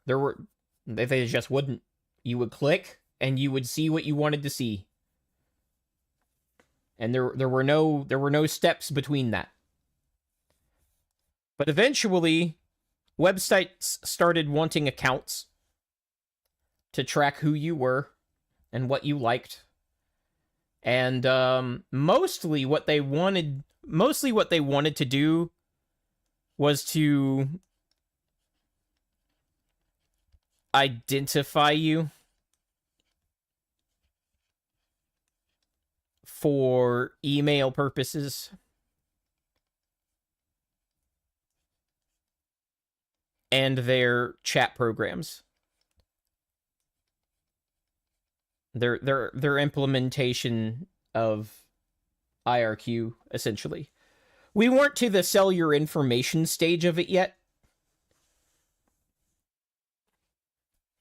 They just wouldn't. You would click and you would see what you wanted to see. And there were no steps between that. But eventually, websites started wanting accounts to track who you were and what you liked. And mostly what they wanted to do was to identify you for email purposes. And their chat programs. Their implementation of IRQ, essentially. We weren't to the sell your information stage of it yet.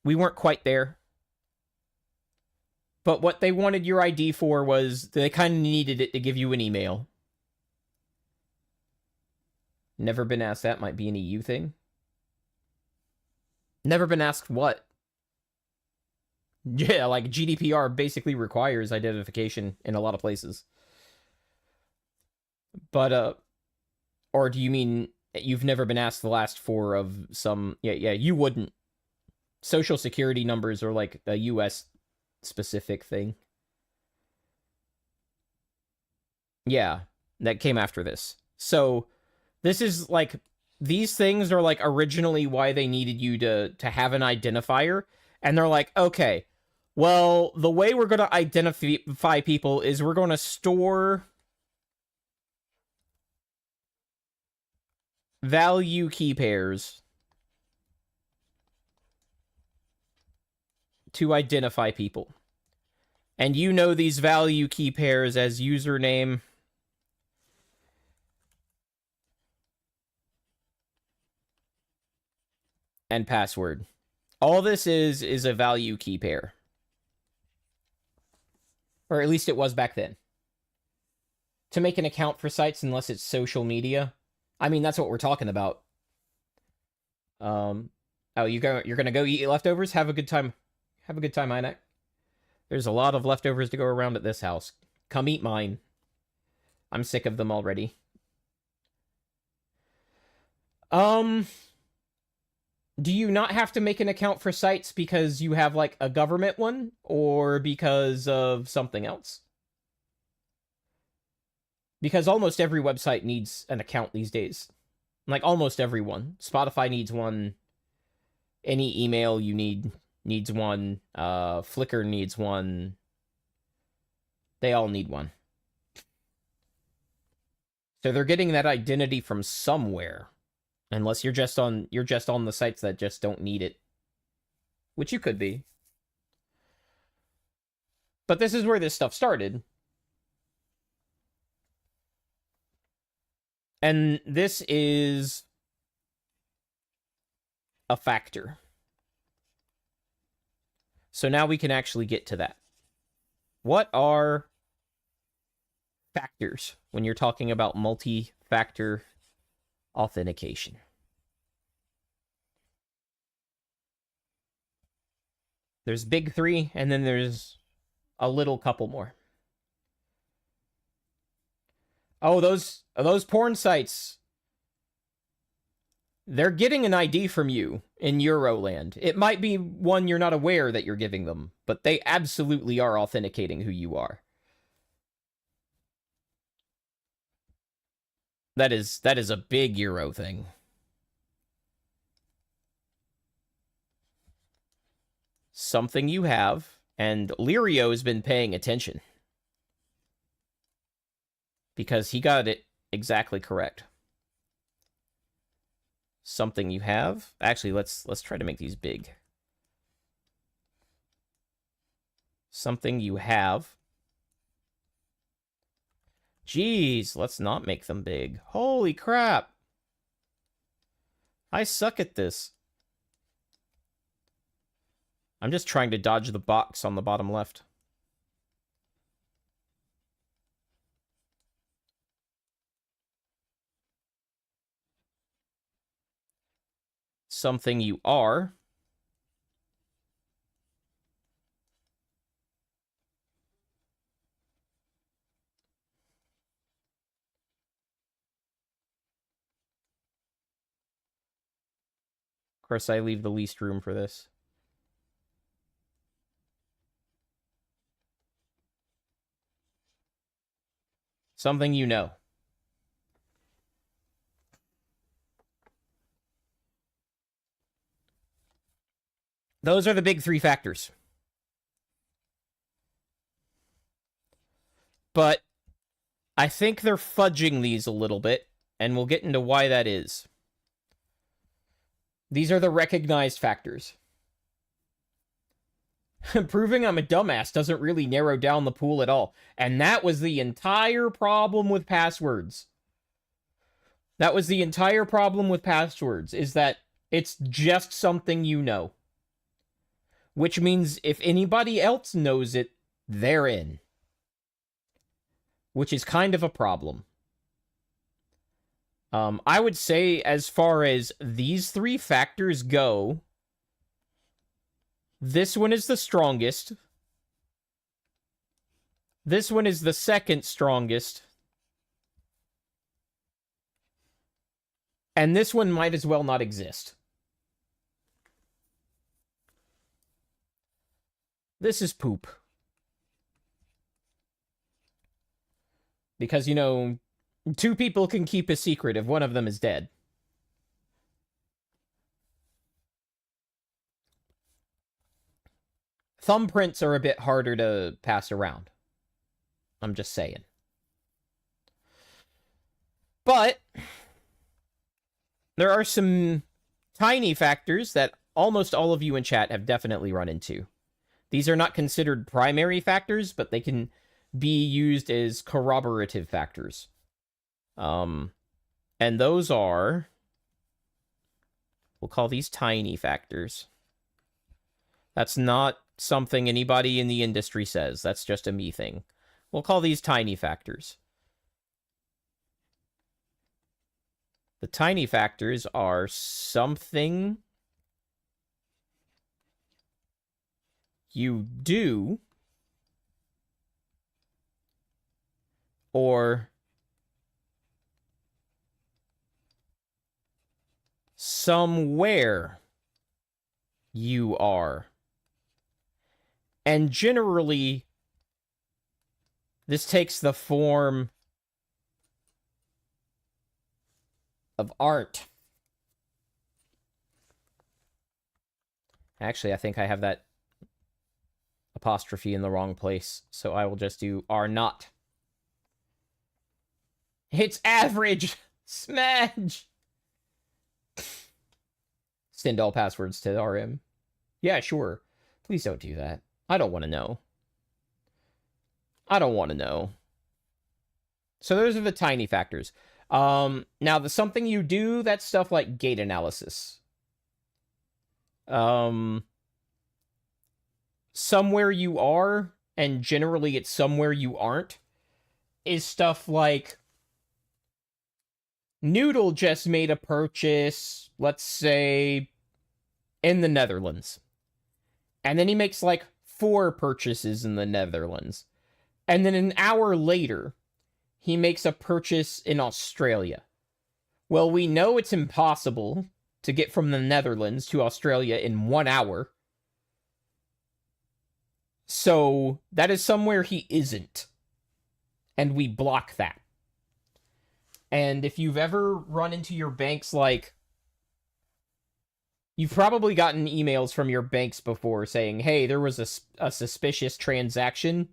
We weren't quite there. But what they wanted your ID for was they kind of needed it to give you an email. Never been asked. That might be an EU thing. Never been asked what? Yeah, like GDPR basically requires identification in a lot of places. But, or do you mean you've never been asked the last 4 of some... Yeah, you wouldn't. Social security numbers are like a US specific thing. Yeah, that came after this. So, this is like... These things are like originally why they needed you to have an identifier. And they're like, okay, well, the way we're going to identify people is we're going to store value key pairs to identify people. And you know these value key pairs as username and password. All this is a value key pair. Or at least it was back then. To make an account for sites, unless it's social media. I mean, that's what we're talking about. Oh, you're gonna go eat leftovers? Have a good time. Have a good time, Inek. There's a lot of leftovers to go around at this house. Come eat mine. I'm sick of them already. Do you not have to make an account for sites because you have, like, a government one? Or because of something else? Because almost every website needs an account these days. Like, almost everyone. Spotify needs one. Any email you need needs one. Flickr needs one. They all need one. So they're getting that identity from somewhere. Unless you're just on the sites that just don't need it. Which you could be. But this is where this stuff started. And this is a factor. So now we can actually get to that. What are factors when you're talking about multi-factor authentication? There's big 3, and then there's a little couple more. Oh, those porn sites. They're getting an ID from you in Euroland. It might be one you're not aware that you're giving them, but they absolutely are authenticating who you are. That is a big Euro thing. Something you have, and Lirio has been paying attention. Because he got it exactly correct. Something you have. Actually, let's try to make these big. Something you have. Jeez, let's not make them big. Holy crap. I suck at this. I'm just trying to dodge the box on the bottom left. Something you are. Of course, I leave the least room for this. Something you know. Those are the big three factors. But I think they're fudging these a little bit, and we'll get into why that is. These are the recognized factors. Proving I'm a dumbass doesn't really narrow down the pool at all. And that was the entire problem with passwords. That was the entire problem with passwords, is that it's just something you know. Which means if anybody else knows it, they're in. Which is kind of a problem. I would say as far as these three factors go, this one is the strongest. This one is the second strongest. And this one might as well not exist. This is poop. Because, you know, two people can keep a secret if one of them is dead. Thumbprints are a bit harder to pass around. I'm just saying. But there are some tiny factors that almost all of you in chat have definitely run into. These are not considered primary factors, but they can be used as corroborative factors. And those are... We'll call these tiny factors. That's not something anybody in the industry says. That's just a me thing. We'll call these tiny factors. The tiny factors are something you do or somewhere you are. And generally, this takes the form of art. Actually, I think I have that apostrophe in the wrong place, so I will just do are not. It's average! Smedge! Send all passwords to RM. Yeah, sure. Please don't do that. I don't want to know. I don't want to know. So those are the tiny factors. Now, the something you do, that's stuff like gate analysis. Somewhere you are, and generally it's somewhere you aren't, is stuff like Noodle just made a purchase, let's say, in the Netherlands. And then he makes like 4 purchases in the Netherlands. And then an hour later, he makes a purchase in Australia. Well, we know it's impossible to get from the Netherlands to Australia in 1 hour. So that is somewhere he isn't. And we block that. And if you've ever run into your banks, like, you've probably gotten emails from your banks before saying, hey, there was a suspicious transaction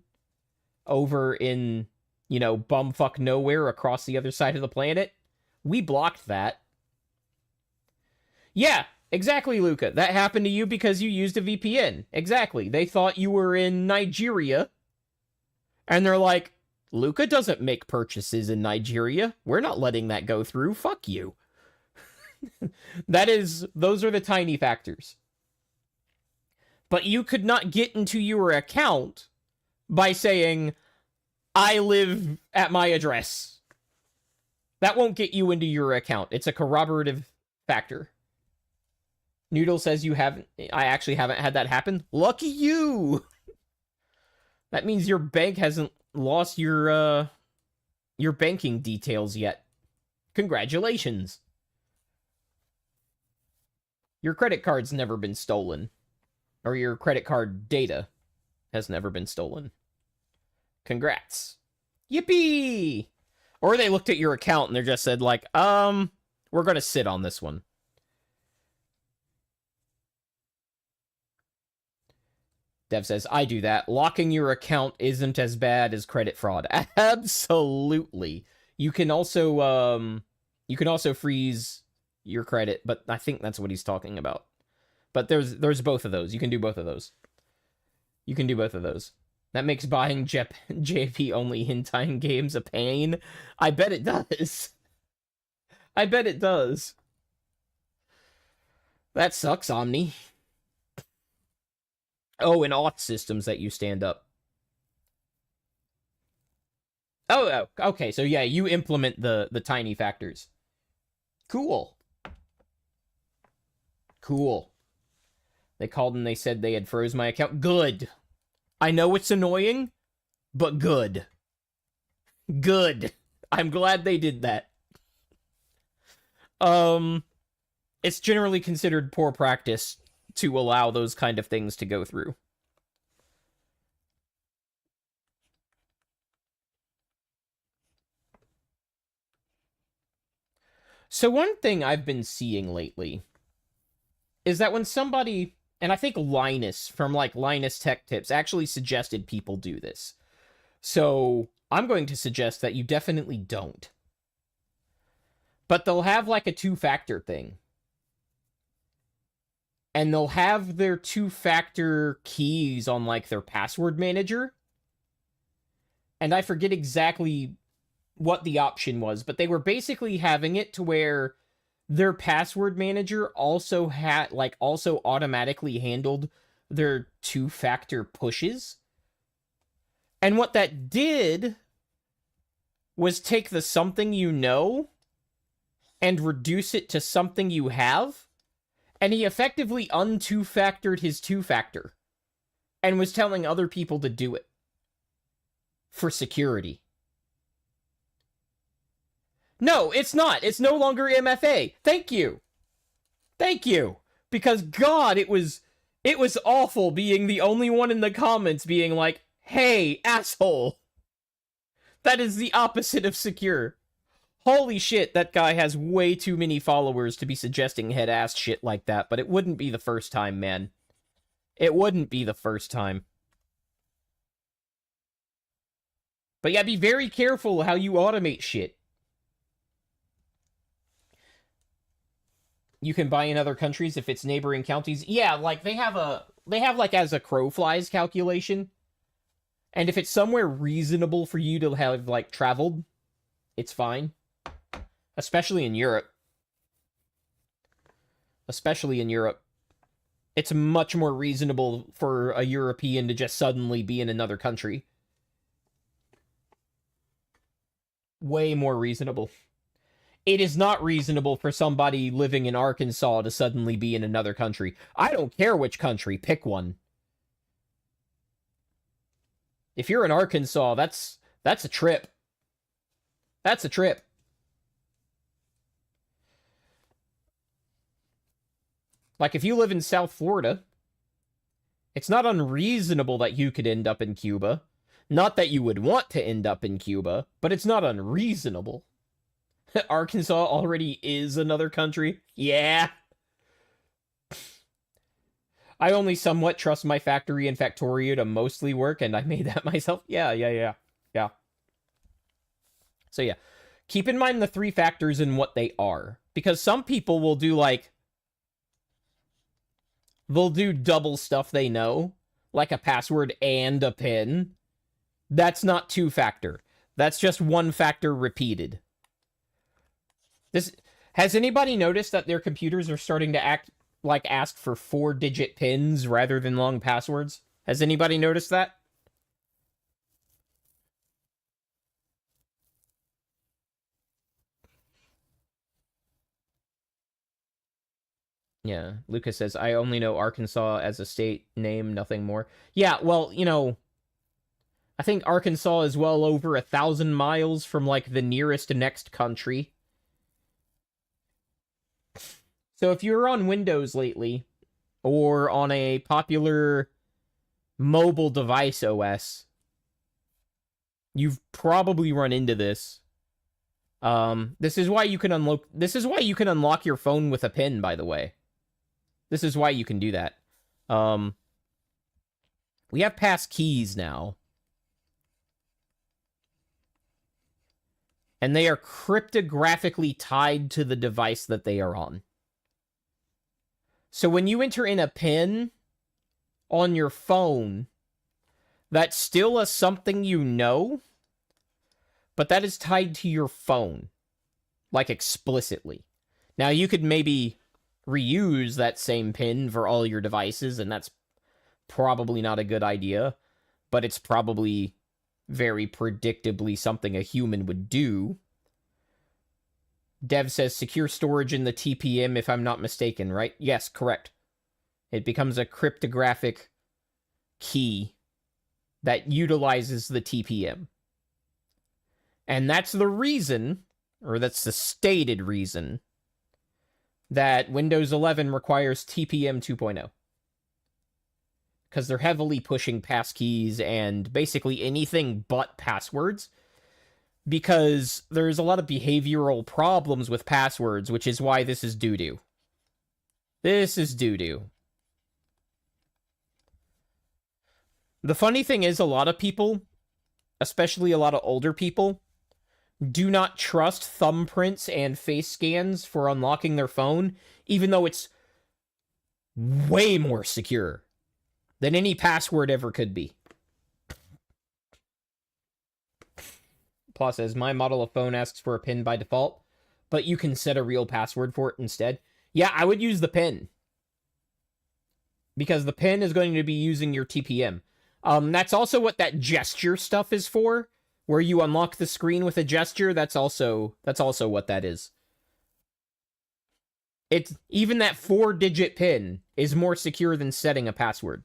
over in, bumfuck nowhere across the other side of the planet. We blocked that. Yeah, exactly, Luca. That happened to you because you used a VPN. Exactly. They thought you were in Nigeria, and they're like, Luca doesn't make purchases in Nigeria. We're not letting that go through. Fuck you. Those are the tiny factors. But you could not get into your account by saying, I live at my address. That won't get you into your account. It's a corroborative factor. Noodle says I actually haven't had that happen. Lucky you! That means your bank hasn't lost your banking details yet. Congratulations. Your credit card's never been stolen. Or your credit card data has never been stolen. Congrats. Yippee! Or they looked at your account and they just said, like, we're gonna sit on this one. Dev says, I do that. Locking your account isn't as bad as credit fraud. Absolutely. You can also freeze your credit, but I think that's what he's talking about. But there's both of those. You can do both of those. That makes buying JP only hentai games a pain. I bet it does. That sucks, Omni. Oh, and auth systems that you stand up. Oh, okay. So yeah, you implement the tiny factors. Cool. They called and they said they had froze my account. Good. I know it's annoying, but good. I'm glad they did that. It's generally considered poor practice to allow those kind of things to go through. So one thing I've been seeing lately is that when somebody, and I think Linus from Linus Tech Tips actually suggested people do this. So I'm going to suggest that you definitely don't. But they'll have a two-factor thing. And they'll have their two-factor keys on their password manager. And I forget exactly what the option was, but they were basically having it to where their password manager also also automatically handled their two-factor pushes. And what that did was take the something you know and reduce it to something you have. And he effectively un-two-factored his two-factor and was telling other people to do it for security. No, it's not. It's no longer MFA. Thank you. Because God, it was awful being the only one in the comments being like, hey, asshole. That is the opposite of secure. Holy shit, that guy has way too many followers to be suggesting head-ass shit like that, but it wouldn't be the first time, man. It wouldn't be the first time. But yeah, be very careful how you automate shit. You can buy in other countries if it's neighboring counties. Yeah, they have as a crow flies calculation. And if it's somewhere reasonable for you to have traveled, it's fine. Especially in Europe. It's much more reasonable for a European to just suddenly be in another country. Way more reasonable. It is not reasonable for somebody living in Arkansas to suddenly be in another country. I don't care which country, pick one. If you're in Arkansas, that's a trip. That's a trip. If you live in South Florida, it's not unreasonable that you could end up in Cuba. Not that you would want to end up in Cuba, but it's not unreasonable. Arkansas already is another country. Yeah. I only somewhat trust my factory and Factorio to mostly work, and I made that myself. Yeah. So yeah, keep in mind the three factors and what they are. Because some people will do they'll do double stuff they know, like a password and a PIN. That's not two-factor. That's just one factor repeated. This has anybody noticed that their computers are starting to ask for 4-digit pins rather than long passwords? Has anybody noticed that? Yeah, Lucas says, I only know Arkansas as a state name, nothing more. Yeah, well, I think Arkansas is well over 1,000 miles from, the nearest next country. So if you're on Windows lately, or on a popular mobile device OS, you've probably run into this. This is why you can unlock your phone with a PIN, by the way. This is why you can do that. We have pass keys now. And they are cryptographically tied to the device that they are on. So when you enter in a PIN on your phone, that's still a something you know, but that is tied to your phone, explicitly. Now, you could maybe reuse that same PIN for all your devices, and that's probably not a good idea, but it's probably very predictably something a human would do. Dev says secure storage in the TPM, if I'm not mistaken, right? Yes, correct. It becomes a cryptographic key that utilizes the TPM. And that's the reason, or that's the stated reason, that Windows 11 requires TPM 2.0. Because they're heavily pushing passkeys and basically anything but passwords. Because there's a lot of behavioral problems with passwords, which is why this is doo-doo. This is doo-doo. The funny thing is, a lot of people, especially a lot of older people, do not trust thumbprints and face scans for unlocking their phone, even though it's way more secure than any password ever could be. Paul says, my model of phone asks for a PIN by default, but you can set a real password for it instead. Yeah, I would use the PIN. Because the PIN is going to be using your TPM. That's also what that gesture stuff is for, where you unlock the screen with a gesture. That's also what that is. It's even that 4-digit PIN is more secure than setting a password.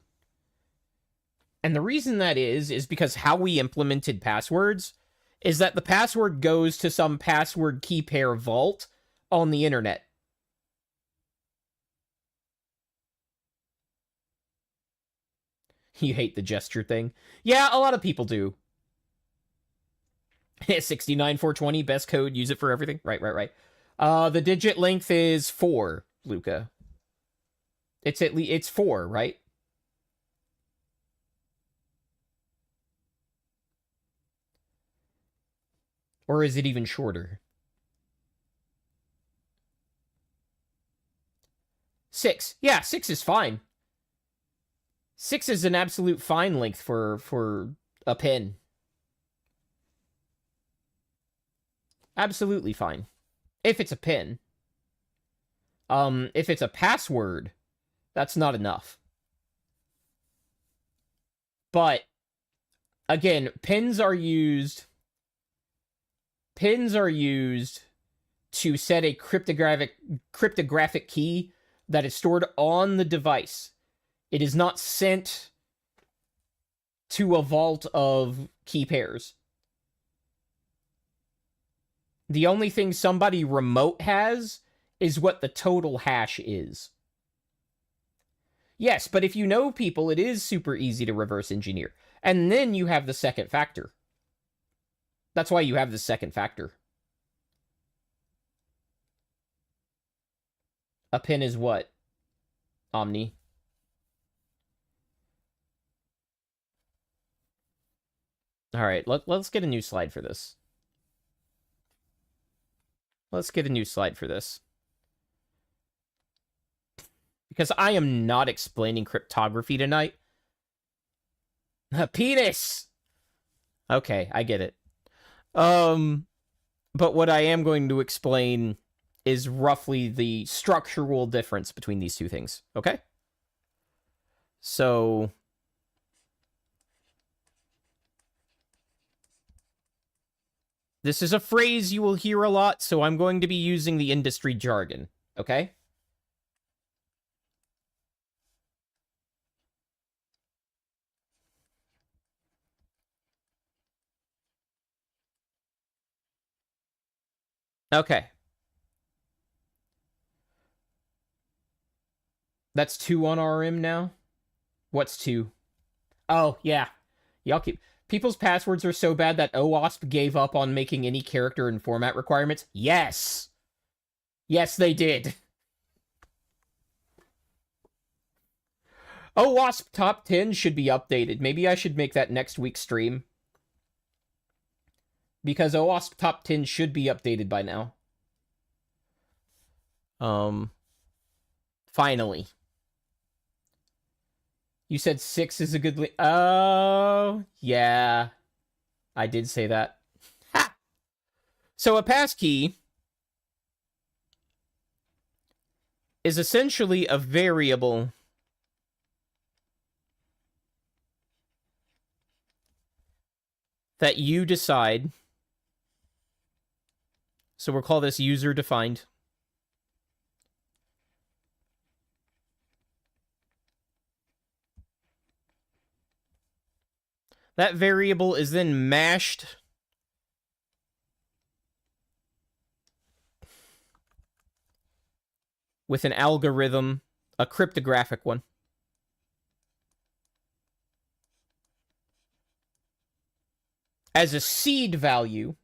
And the reason that is because how we implemented passwords is that the password goes to some password key pair vault on the internet. You hate the gesture thing. Yeah, a lot of people do. 69420, best code, use it for everything. Right. The digit length is 4, Luca. It's 4, right? Or is it even shorter? 6. Yeah, 6 is fine. 6 is an absolute fine length for a PIN. Absolutely fine. If it's a PIN. If it's a password, that's not enough. But, again, pins are used to set a cryptographic key that is stored on the device. It is not sent to a vault of key pairs. The only thing somebody remote has is what the total hash is. Yes, but if you know people, it is super easy to reverse engineer. And then you have the second factor. That's why you have the second factor. A pin is what, Omni? All right, let's get a new slide for this. Let's get a new slide for this. Because I am not explaining cryptography tonight. A penis! Okay, I get it. But what I am going to explain is roughly the structural difference between these two things, okay? So... this is a phrase you will hear a lot, so I'm going to be using the industry jargon, okay? Okay. That's 2 on RM now? What's 2? Oh, yeah. Y'all keep... people's passwords are so bad that OWASP gave up on making any character and format requirements? Yes! Yes, they did. OWASP top 10 should be updated. Maybe I should make that next week's stream. Because OWASP top 10 should be updated by now. Finally. You said 6 is a good... oh, yeah. I did say that. Ha! So a passkey is essentially a variable that you decide. So we'll call this user-defined. That variable is then mashed with an algorithm, a cryptographic one. As a seed value.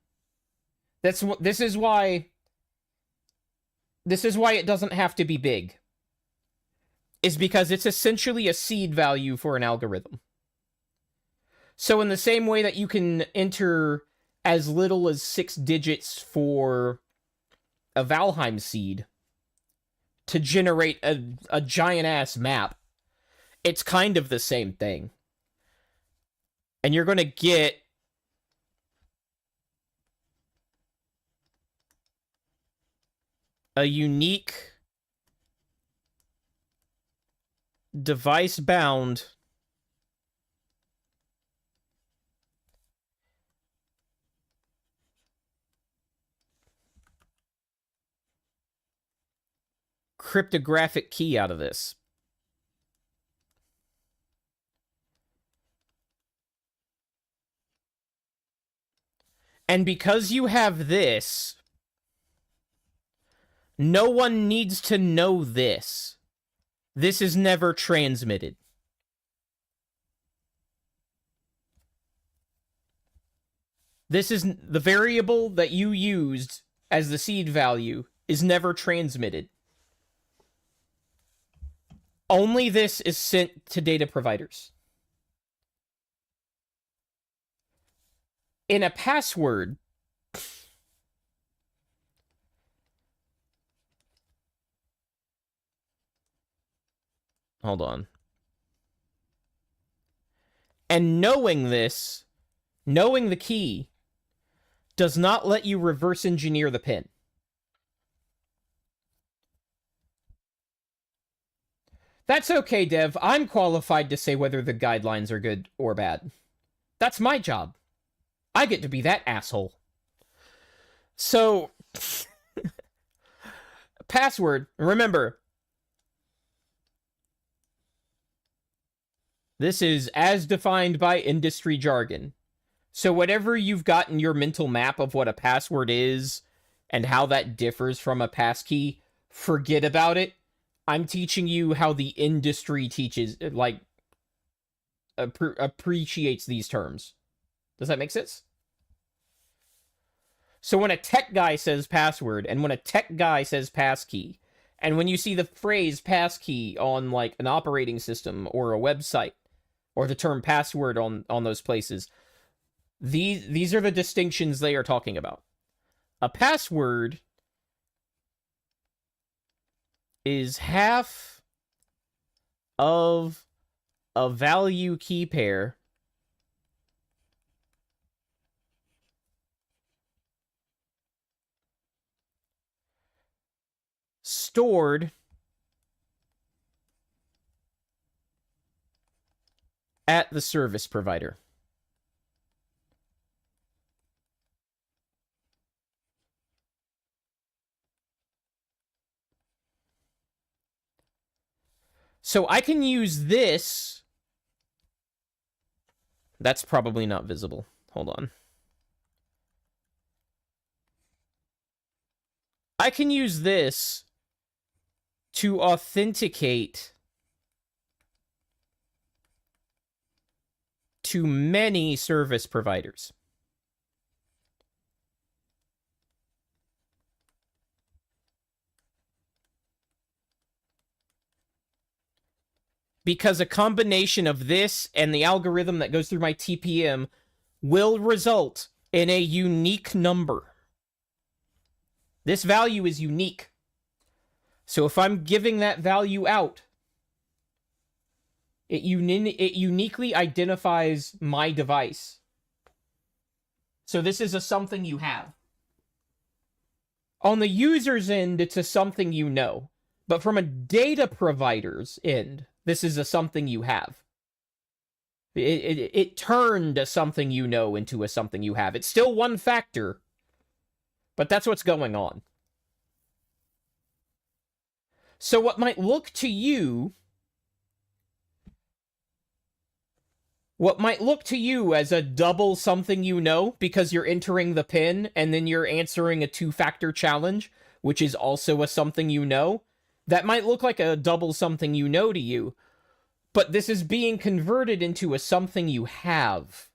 This is why it doesn't have to be big. Is because it's essentially a seed value for an algorithm. So in the same way that you can enter as little as 6 digits for a Valheim seed to generate a giant-ass map, it's kind of the same thing. And you're going to get a unique device-bound cryptographic key out of this. And because you have this, no one needs to know this. This is never transmitted. This is the variable that you used as the seed value is never transmitted. Only this is sent to data providers. In a password, hold on. And knowing this, knowing the key, does not let you reverse engineer the pin. That's okay, Dev. I'm qualified to say whether the guidelines are good or bad. That's my job. I get to be that asshole. So, password, remember, this is as defined by industry jargon. So whatever you've got in your mental map of what a password is and how that differs from a passkey, forget about it. I'm teaching you how the industry teaches, like, appreciates these terms. Does that make sense? So when a tech guy says password and when a tech guy says passkey, And when you see the phrase passkey on like an operating system or a website, or the term password on those places, these are the distinctions they are talking about. A password is half of a value key pair stored at the service provider. So I can use this. That's probably not visible. Hold on. I can use this to authenticate to many service providers. Because a combination of this and the algorithm that goes through my TPM will result in a unique number. This value is unique. So if I'm giving that value out, it uniquely identifies my device. So this is a something you have. On the user's end, it's a something you know. But from a data provider's end, this is a something you have. It turned a something you know into a something you have. It's still one factor, but that's what's going on. So what might look to you as a double something you know because you're entering the PIN and then you're answering a two-factor challenge, which is also a something you know, that might look like a double something you know to you, but this is being converted into a something you have.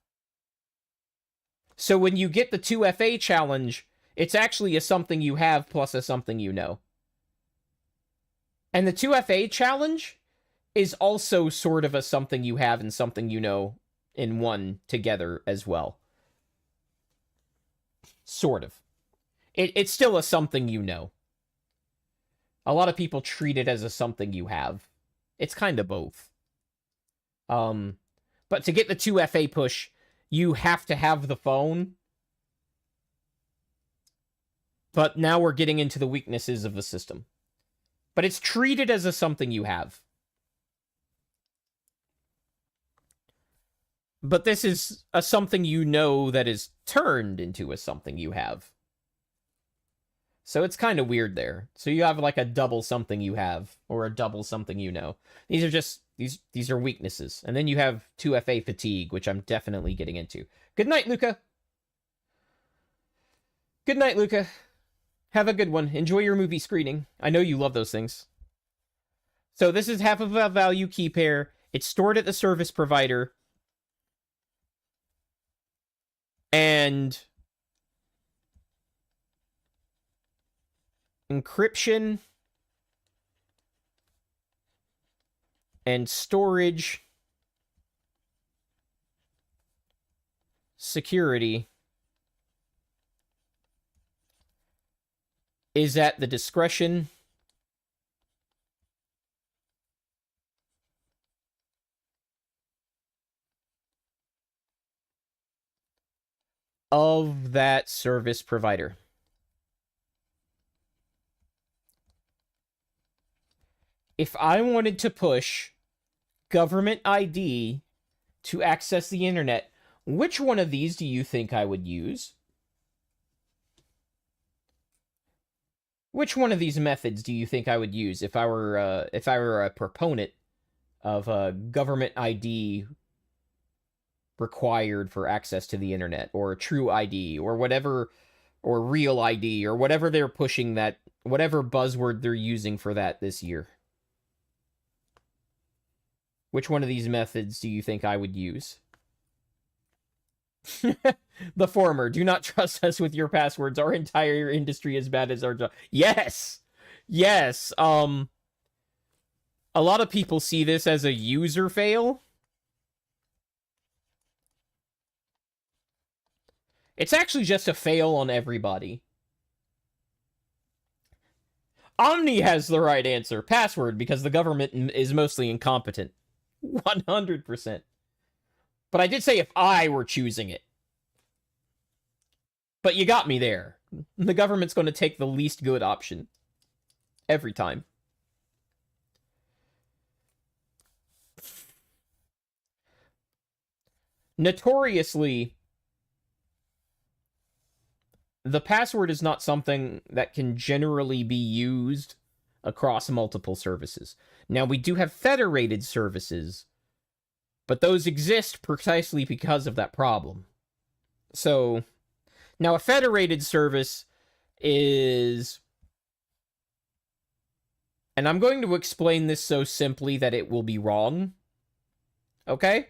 So when you get the 2FA challenge, it's actually a something you have plus a something you know. And the 2FA challenge is also sort of a something you have and something you know in one together as well. Sort of. It's still a something you know. A lot of people treat it as a something you have. It's kind of both. But to get the 2FA push, you have to have the phone. But now we're getting into the weaknesses of the system. But it's treated as a something you have. But this is a something you know that is turned into a something you have. So it's kind of weird there. So you have like a double something you have, or a double something you know. These are just, these are weaknesses. And then you have 2FA fatigue, which I'm definitely getting into. Good night, Luca. Good night, Luca. Have a good one. Enjoy your movie screening. I know you love those things. So this is half of a value key pair. It's stored at the service provider. And encryption and storage security is at the discretion of that service provider. If I wanted to push government ID to access the internet, which one of these do you think I would use? Which one of these methods do you think I would use if I were a proponent of government ID required for access to the internet, or a true ID, or whatever, or real ID, or whatever they're pushing, that whatever buzzword they're using for that this year? Which one of these methods do you think I would use? The former. Do not trust us with your passwords. Our entire industry is bad as our job. Yes! Yes, a lot of people see this as a user fail. It's actually just a fail on everybody. Omni has the right answer. Password, because the government is mostly incompetent. 100%. But I did say if I were choosing it. But you got me there. The government's going to take the least good option. Every time. Notoriously, the password is not something that can generally be used across multiple services. Now, we do have federated services, but those exist precisely because of that problem. So, now a federated service is... And I'm going to explain this so simply that it will be wrong. Okay?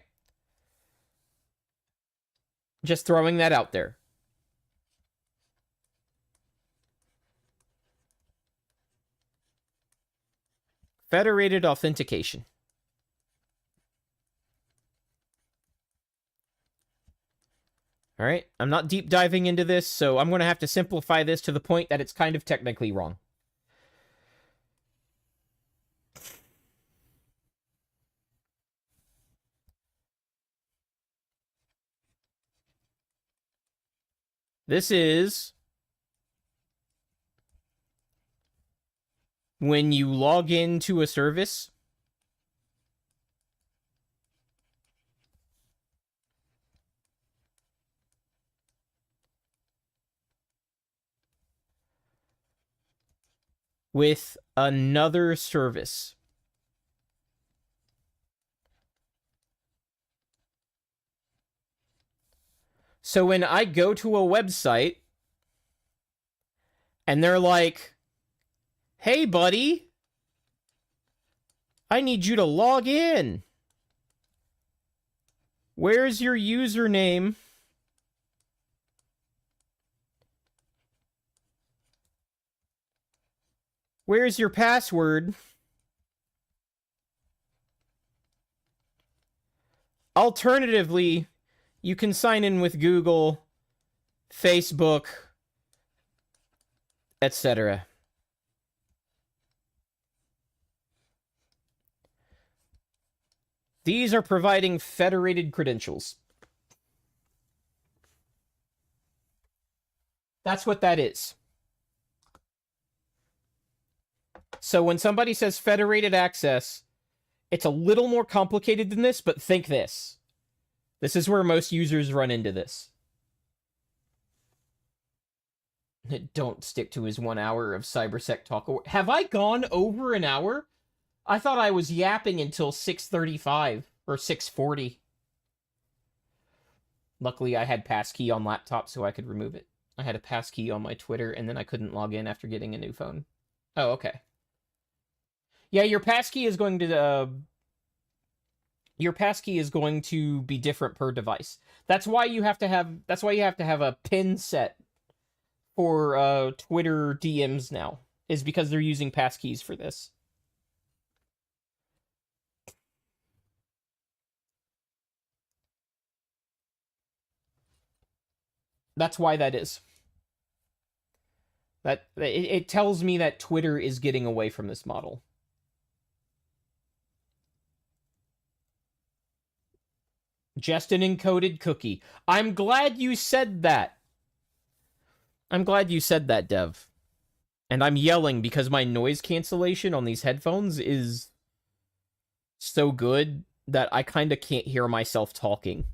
Just throwing that out there. Federated authentication. All right, I'm not deep diving into this, so I'm going to have to simplify this to the point that it's kind of technically wrong. This is when you log into a service with another service. So when I go to a website and they're like, hey, buddy, I need you to log in. Where's your username? Where's your password? Alternatively, you can sign in with Google, Facebook, etc. These are providing federated credentials. That's what that is. So when somebody says federated access, it's a little more complicated than this, but think this. This is where most users run into this. Don't stick to his 1 hour of cybersec talk. Have I gone over an hour? I thought I was yapping until 6:35 or 6:40. Luckily, I had passkey on laptop so I could remove it. I had a passkey on my Twitter, and then I couldn't log in after getting a new phone. Oh, okay. Yeah, your passkey is going to be different per device. That's why you have to have a pin set for Twitter DMs now, is because they're using passkeys for this. That's why that is. It tells me that Twitter is getting away from this model. Just an encoded cookie. I'm glad you said that. I'm glad you said that, Dev. And I'm yelling because my noise cancellation on these headphones is so good that I kind of can't hear myself talking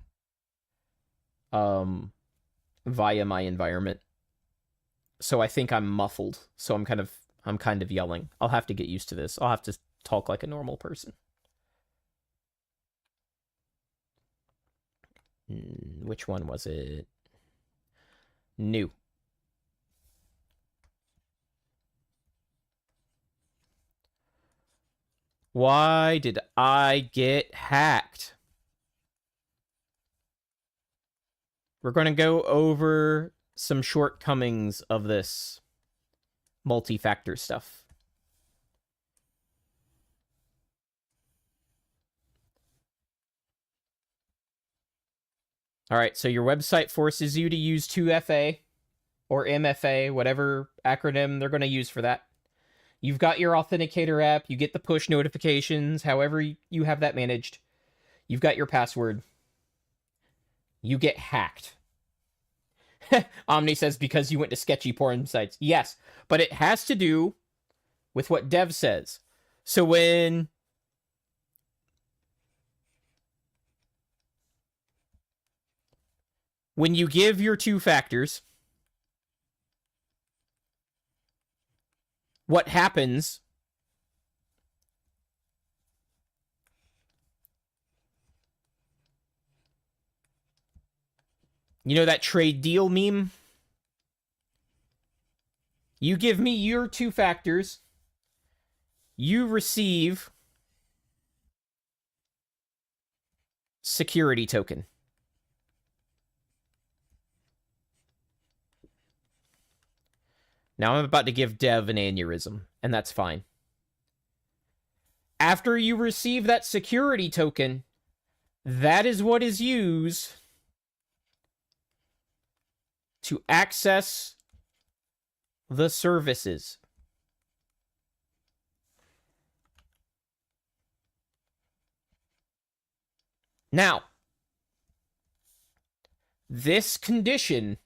via my environment. So I think I'm muffled. So I'm kind of yelling. I'll have to get used to this. I'll have to talk like a normal person. Which one was it? New. Why did I get hacked? We're going to go over some shortcomings of this multi-factor stuff. All right, so your website forces you to use 2FA or MFA, whatever acronym they're going to use for that. You've got your authenticator app, you get the push notifications, however you have that managed. You've got your password. You get hacked. Omni says because you went to sketchy porn sites. Yes, but it has to do with what Dev says. So when you give your 2 factors, what happens you know that trade deal meme? You give me your 2 factors, you receive security token. Now I'm about to give Dev an aneurysm, and that's fine. After you receive that security token, that is what is used to access the services. Now, this condition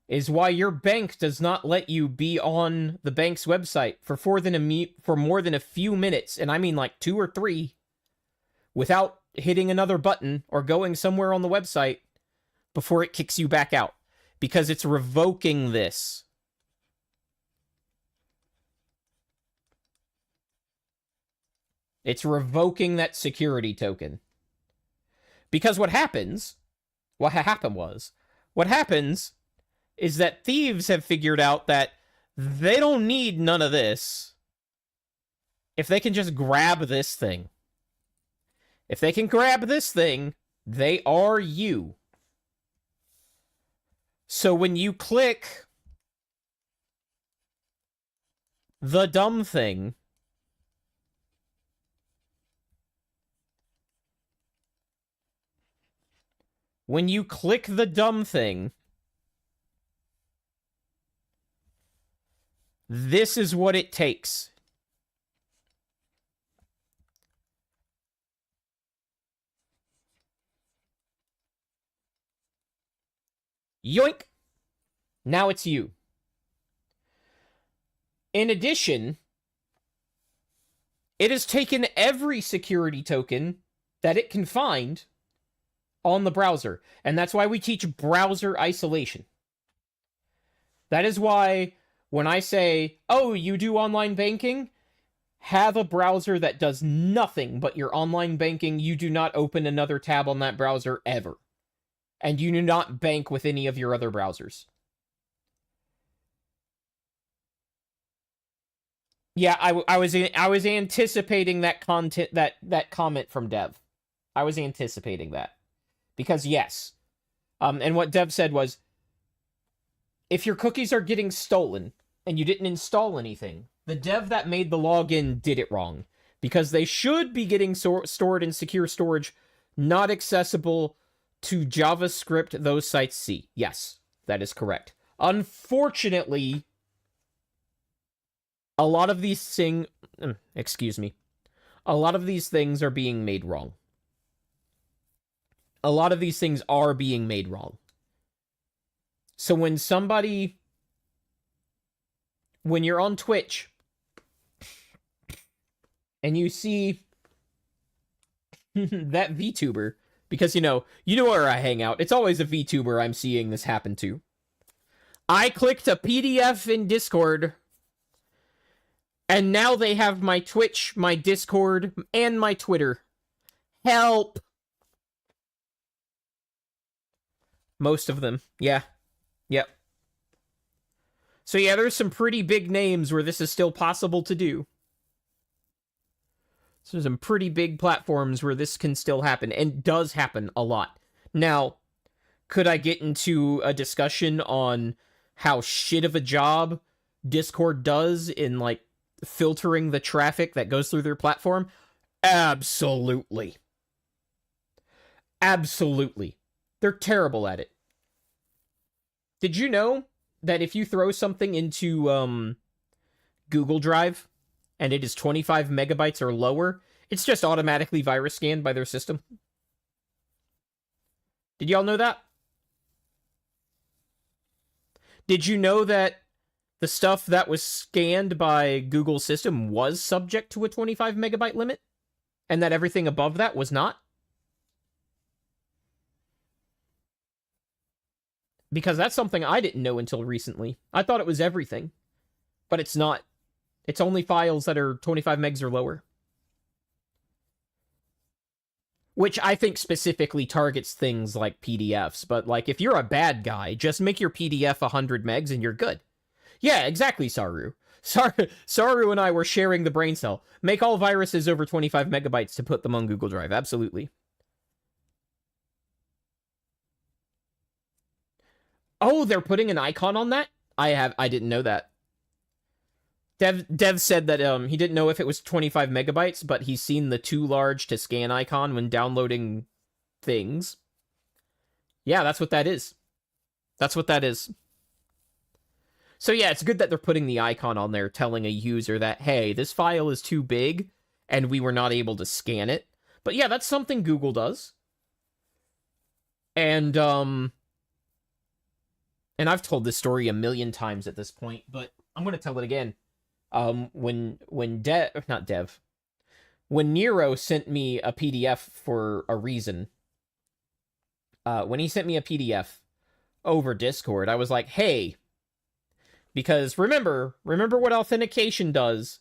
is why your bank does not let you be on the bank's website for more than a few minutes, and I mean like 2 or 3, without hitting another button or going somewhere on the website before it kicks you back out, because it's revoking this. It's revoking that security token. Because what happens is that thieves have figured out that they don't need none of this if they can just grab this thing. If they can grab this thing, they are you. So when you click the dumb thing, this is what it takes. Yoink! Now it's you. In addition, it has taken every security token that it can find on the browser. And that's why we teach browser isolation. That is why when I say, oh, you do online banking, have a browser that does nothing but your online banking. You do not open another tab on that browser ever. And you do not bank with any of your other browsers. Yeah, I was anticipating that comment from Dev. I was anticipating that. Because yes. And what Dev said was, if your cookies are getting stolen and you didn't install anything, the dev that made the login did it wrong. Because they should be getting stored in secure storage, not accessible to JavaScript those sites see. Yes, that is correct. Unfortunately, a lot of these things... A lot of these things are being made wrong. A lot of these things are being made wrong. So when you're on Twitch and you see that VTuber, because you know where I hang out, it's always a VTuber I'm seeing this happen to. I clicked a PDF in Discord, and now they have my Twitch, my Discord, and my Twitter. Help! Most of them, yeah. Yep. So yeah, there's some pretty big names where this is still possible to do. So there's some pretty big platforms where this can still happen, and does happen a lot. Now, could I get into a discussion on how shit of a job Discord does in, like, filtering the traffic that goes through their platform? Absolutely. Absolutely. They're terrible at it. Did you know that if you throw something into Google Drive and it is 25 megabytes or lower, it's just automatically virus scanned by their system? Did y'all know that? Did you know that the stuff that was scanned by Google's system was subject to a 25 megabyte limit? And that everything above that was not? Because that's something I didn't know until recently. I thought it was everything. But it's not. It's only files that are 25 megs or lower. Which I think specifically targets things like PDFs. But, like, if you're a bad guy, just make your PDF 100 megs and you're good. Yeah, exactly, Saru. Saru and I were sharing the brain cell. Make all viruses over 25 megabytes to put them on Google Drive. Absolutely. Oh, they're putting an icon on that? I didn't know that. Dev said that he didn't know if it was 25 megabytes, but he's seen the too large to scan icon when downloading things. Yeah, that's what that is. That's what that is. So yeah, it's good that they're putting the icon on there telling a user that, hey, this file is too big and we were not able to scan it. But yeah, that's something Google does. And I've told this story a million times at this point, but I'm going to tell it again. When Nero sent me a PDF for a reason, when he sent me a PDF over Discord, I was like, hey, because remember what authentication does.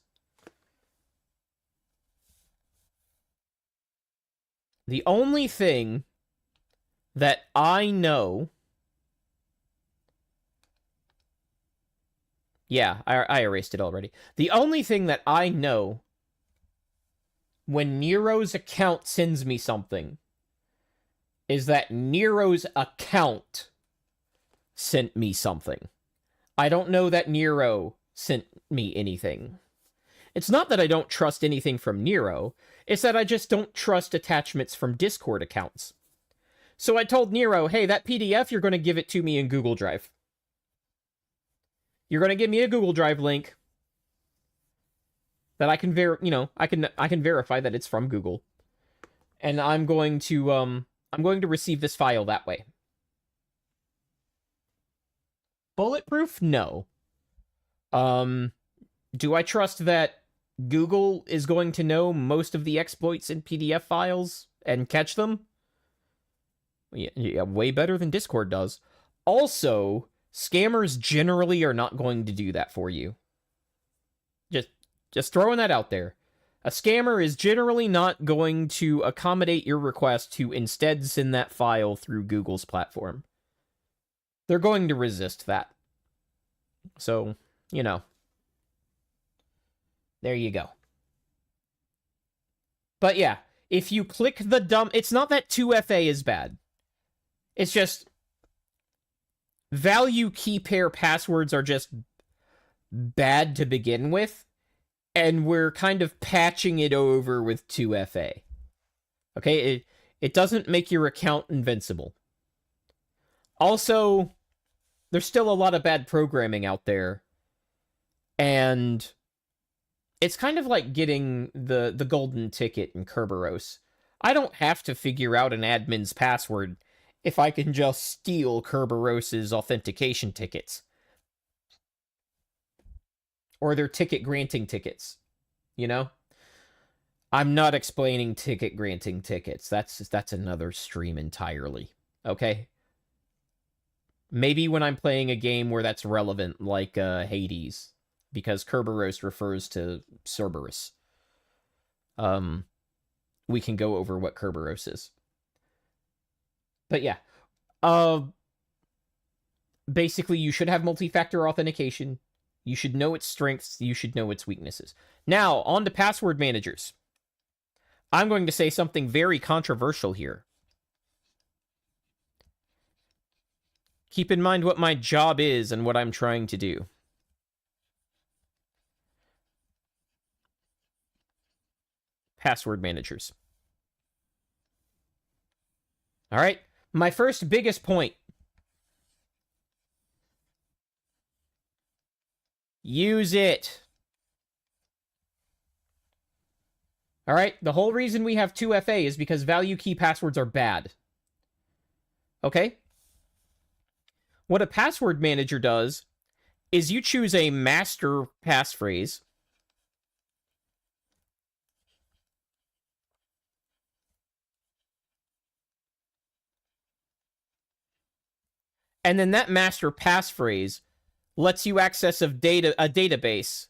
The only thing that I know... Yeah, I erased it already. The only thing that I know when Nero's account sends me something is that Nero's account sent me something. I don't know that Nero sent me anything. It's not that I don't trust anything from Nero. It's that I just don't trust attachments from Discord accounts. So I told Nero, hey, that PDF, you're going to give it to me in Google Drive. You're going to give me a Google Drive link that I can I can verify that it's from Google. And I'm going to receive this file that way. Bulletproof? No. Do I trust that Google is going to know most of the exploits in PDF files and catch them? Yeah, way better than Discord does. Also, scammers generally are not going to do that for you. Just throwing that out there. A scammer is generally not going to accommodate your request to instead send that file through Google's platform. They're going to resist that. So, there you go. But yeah, if you click the dumb... It's not that 2FA is bad. It's just... value key pair passwords are just bad to begin with. And we're kind of patching it over with 2FA. Okay? It doesn't make your account invincible. Also, there's still a lot of bad programming out there. And it's kind of like getting the golden ticket in Kerberos. I don't have to figure out an admin's password if I can just steal Kerberos's authentication tickets. Or their ticket granting tickets. I'm not explaining ticket granting tickets. That's another stream entirely. Okay? Maybe when I'm playing a game where that's relevant, like Hades, because Kerberos refers to Cerberus. We can go over what Kerberos is. But yeah. Basically, you should have multi-factor authentication. You should know its strengths. You should know its weaknesses. Now, on to password managers. I'm going to say something very controversial here. Keep in mind what my job is and what I'm trying to do. Password managers. All right? My first biggest point. Use it. Alright, the whole reason we have 2FA is because value key passwords are bad. Okay? What a password manager does is you choose a master passphrase. And then that master passphrase lets you access a database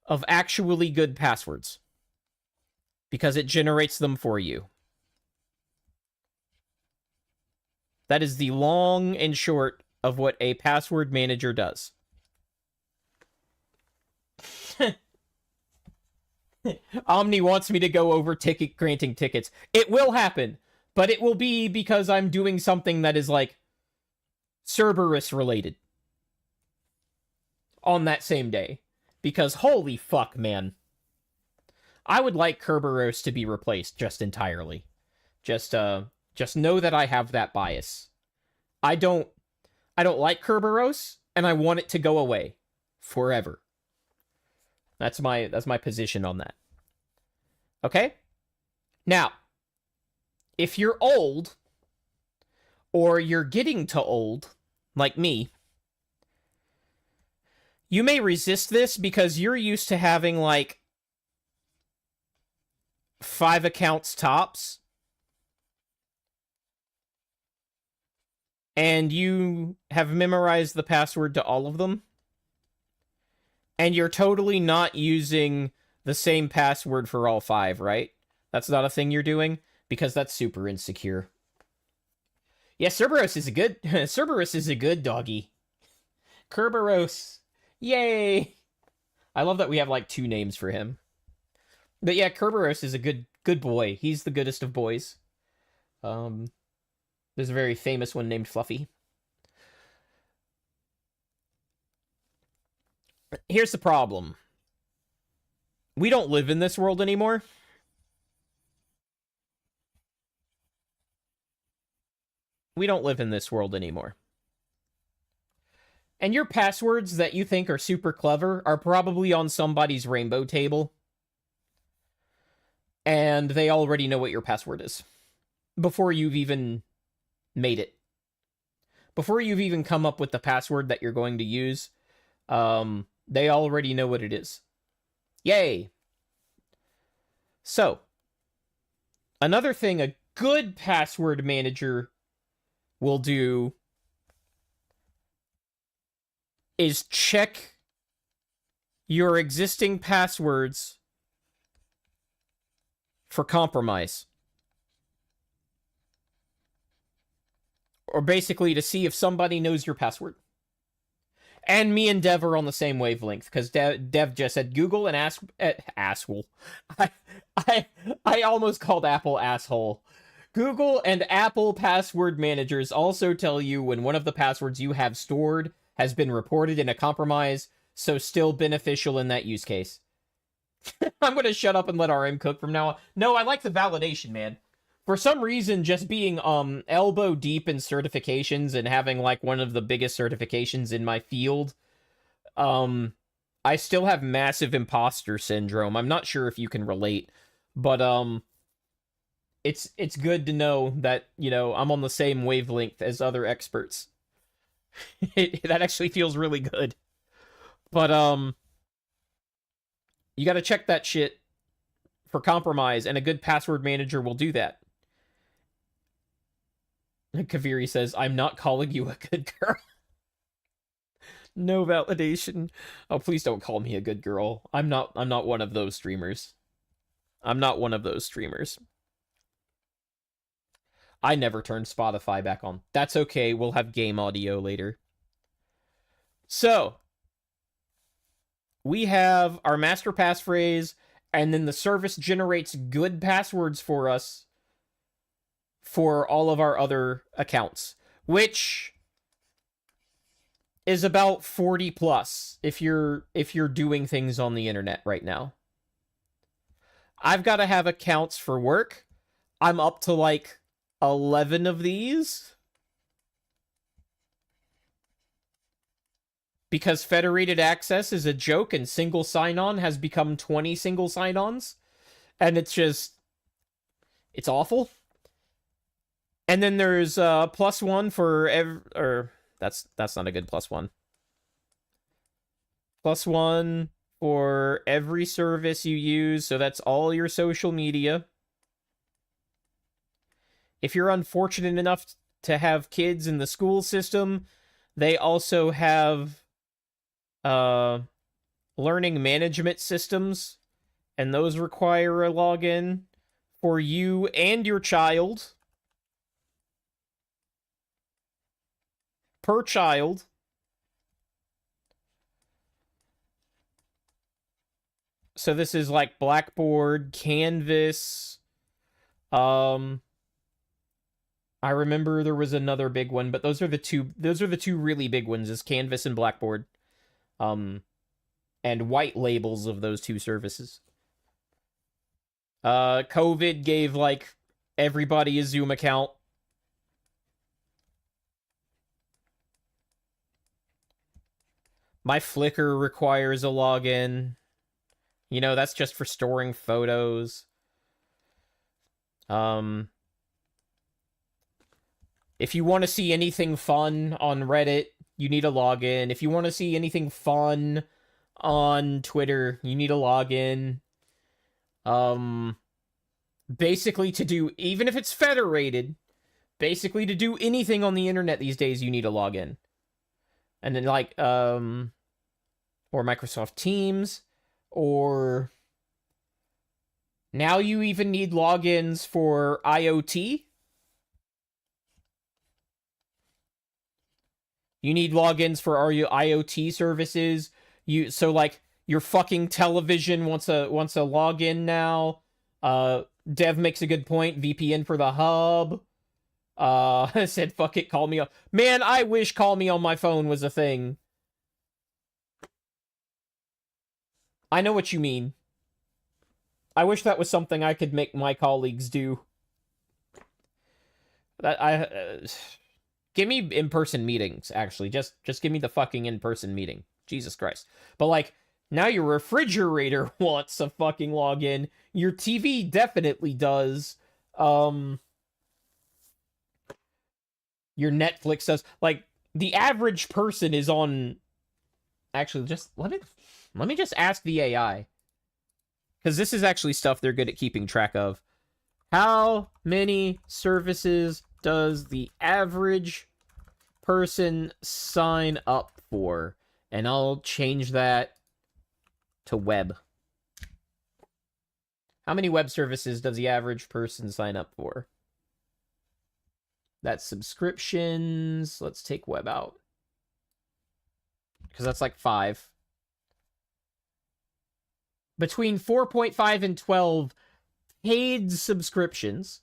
of actually good passwords. Because it generates them for you. That is the long and short of what a password manager does. Omni wants me to go over granting tickets. It will happen, but it will be because I'm doing something that is like Cerberus related on that same day. Because holy fuck, man. I would like Kerberos to be replaced just entirely. Just know that I have that bias. I don't like Kerberos, and I want it to go away forever. That's my position on that. Okay? Now, if you're old, or you're getting to old, like me, you may resist this because you're used to having, like, 5 accounts tops. And you have memorized the password to all of them. And you're totally not using the same password for all 5, right? That's not a thing you're doing? Because that's super insecure. Yeah, Cerberus is a good... Cerberus is a good doggy. Kerberos. Yay! I love that we have, like, 2 names for him. But yeah, Kerberos is a good boy. He's the goodest of boys. There's a very famous one named Fluffy. Here's the problem. We don't live in this world anymore. We don't live in this world anymore. And your passwords that you think are super clever are probably on somebody's rainbow table. And they already know what your password is. Before you've even made it. Before you've even come up with the password that you're going to use, they already know what it is. Yay! So, another thing a good password manager will do is check your existing passwords for compromise. Or basically to see if somebody knows your password. And me and Dev are on the same wavelength, because Dev just said Google and asshole. I almost called Apple asshole. Google and Apple password managers also tell you when one of the passwords you have stored has been reported in a compromise, so still beneficial in that use case. I'm going to shut up and let RM cook from now on. No, I like the validation, man. For some reason, just being elbow deep in certifications and having like one of the biggest certifications in my field, I still have massive imposter syndrome. I'm not sure if you can relate, but it's good to know that, you know, I'm on the same wavelength as other experts. That actually feels really good. But you got to check that shit for compromise, and a good password manager will do that. Kaviri says, I'm not calling you a good girl. No validation. Oh, please don't call me a good girl. I'm not one of those streamers. I'm not one of those streamers. I never turned Spotify back on. That's okay. We'll have game audio later. So, we have our master passphrase, and then the service generates good passwords for us for all of our other accounts, which is about 40 plus if you're doing things on the internet right now. I've got to have accounts for work. I'm up to like 11 of these. Because federated access is a joke and single sign-on has become 20 single sign-ons. And it's just... it's awful. And then there's +1 for that's not a good +1. +1 for every service you use, so that's all your social media. If you're unfortunate enough to have kids in the school system, they also have learning management systems, and those require a login for you and your child. Per child. So this is like Blackboard, Canvas. I remember there was another big one, but those are the two really big ones, is Canvas and Blackboard. And white labels of those two services. COVID gave like everybody a Zoom account. My Flickr requires a login. You know, that's just for storing photos. If you want to see anything fun on Reddit, you need a login. If you want to see anything fun on Twitter, you need a login. Basically to do, even if it's federated, basically to do anything on the internet these days, you need a login. And then like, or Microsoft Teams, or now you even need logins for IoT. You need logins for our IoT services. So like your fucking television wants a login now. Dev makes a good point. VPN for the hub. Said fuck it, call me up. Man, I wish call me on my phone was a thing. I know what you mean. I wish that was something I could make my colleagues do. Give me in-person meetings, actually. Just give me the fucking in-person meeting. Jesus Christ. But, like, now your refrigerator wants a fucking login. Your TV definitely does. Your Netflix does. Like, the average person is on... Actually, just let me just ask the AI. Because this is actually stuff they're good at keeping track of. How many services does the average person sign up for? And I'll change that to web. How many web services does the average person sign up for? That's subscriptions. Let's take web out. Because that's like 5. Between 4.5 and 12 paid subscriptions.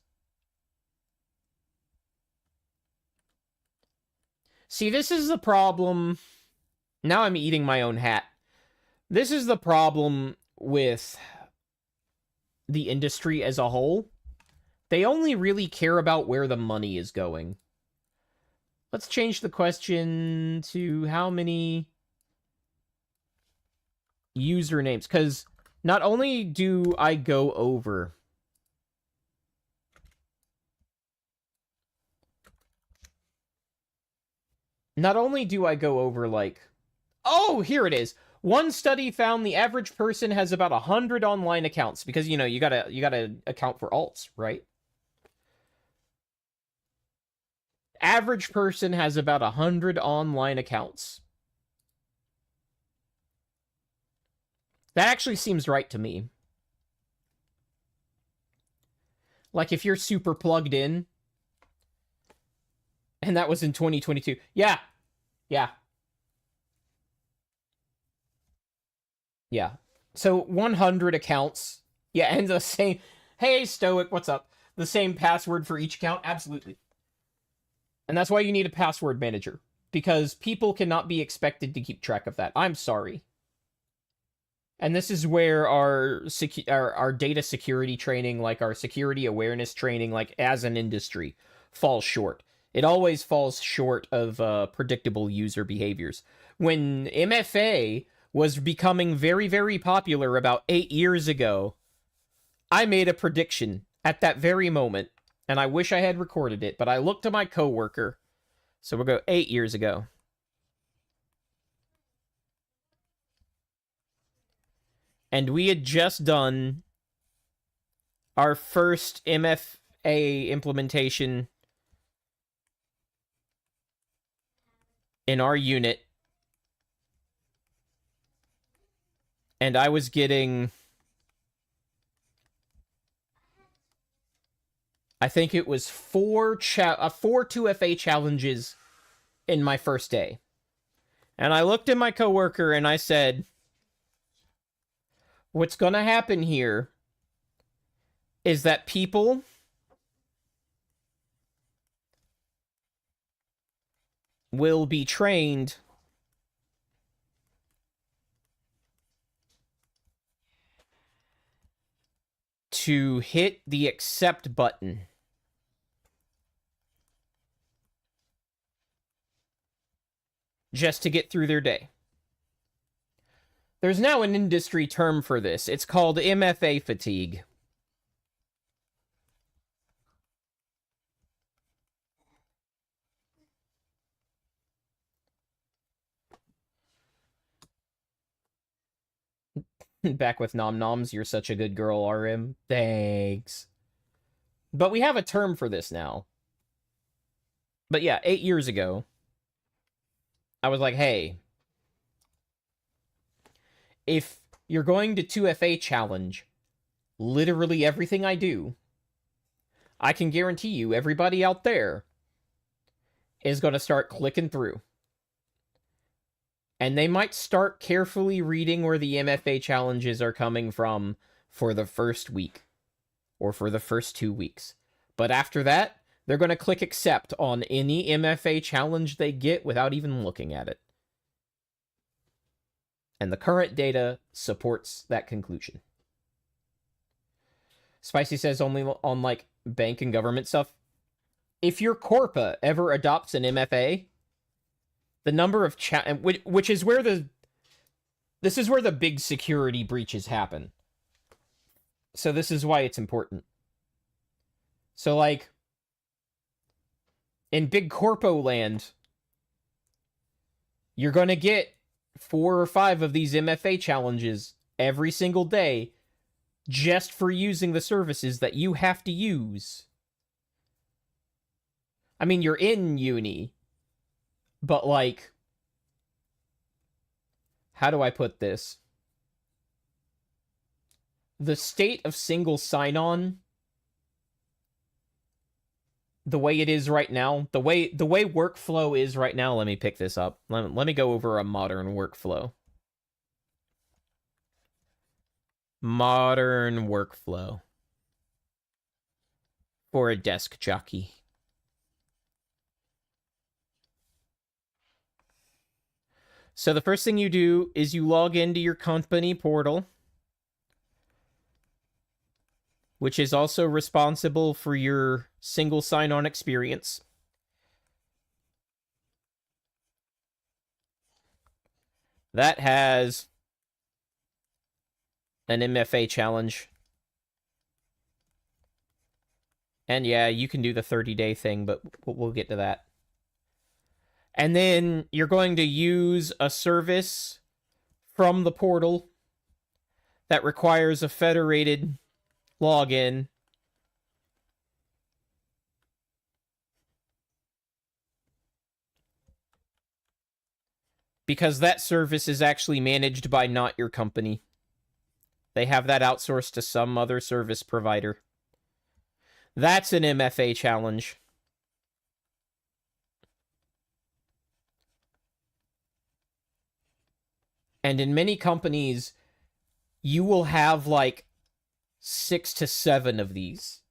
See, this is the problem. Now I'm eating my own hat. This is the problem with the industry as a whole. They only really care about where the money is going. Let's change the question to how many usernames, because not only do I go over like, oh, here it is. One study found the average person has about 100 online accounts, because, you know, you gotta account for alts, right? Average person has about 100 online accounts. That actually seems right to me. Like, if you're super plugged in, and that was in 2022. Yeah. Yeah. Yeah. So 100 accounts. Yeah, and the same... Hey, Stoic, what's up? The same password for each account? Absolutely. And that's why you need a password manager. Because people cannot be expected to keep track of that. I'm sorry. And this is where our data security training, like our security awareness training, like as an industry, falls short. It always falls short of predictable user behaviors. When MFA was becoming very, very popular about 8 years ago, I made a prediction at that very moment, and I wish I had recorded it, but I looked to my coworker. So we'll go 8 years ago. And we had just done our first MFA implementation in our unit. And I was getting, I think it was four 2FA challenges in my first day. And I looked at my coworker and I said, what's going to happen here is that people will be trained to hit the accept button just to get through their day. There's now an industry term for this. It's called MFA fatigue. Back with nom noms, you're such a good girl, RM. Thanks. But we have a term for this now. But yeah, 8 years ago, I was like, hey, if you're going to 2FA challenge literally everything I do, I can guarantee you everybody out there is going to start clicking through. And they might start carefully reading where the MFA challenges are coming from for the first week or for the first 2 weeks. But after that, they're going to click accept on any MFA challenge they get without even looking at it. And the current data supports that conclusion. Spicy says only on like bank and government stuff. If your Corpa ever adopts an MFA, the number of which is where this is where the big security breaches happen. So this is why it's important. So like in big corpo land, you're going to get 4 or 5 of these MFA challenges every single day just for using the services that you have to use. I mean, you're in uni, but like, how do I put this? The state of single sign-on, the way it is right now, the way workflow is right now, let me pick this up. Let me go over a modern workflow. Modern workflow for a desk jockey. So the first thing you do is you log into your company portal, which is also responsible for your single sign-on experience. That has an MFA challenge. And yeah, you can do the 30-day thing, but we'll get to that. And then you're going to use a service from the portal that requires a federated login. Because that service is actually managed by not your company. They have that outsourced to some other service provider. That's an MFA challenge. And in many companies, you will have like 6 to 7 of these.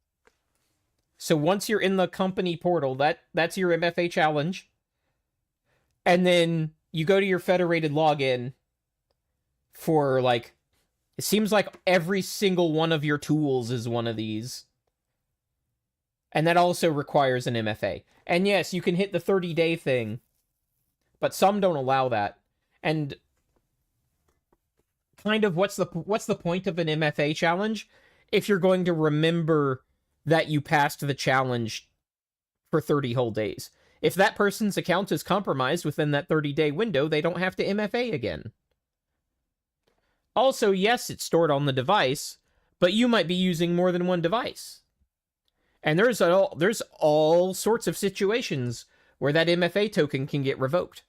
So once you're in the company portal, that's your MFA challenge. And then you go to your federated login for like It seems like every single one of your tools is one of these. And that also requires an MFA. And yes, you can hit the 30-day thing, but some don't allow that. And kind of what's the point of an MFA challenge if you're going to remember that you passed the challenge for 30 whole days? If that person's account is compromised within that 30-day window, they don't have to MFA again. Also, yes, it's stored on the device, but you might be using more than one device. And there's all sorts of situations where that MFA token can get revoked.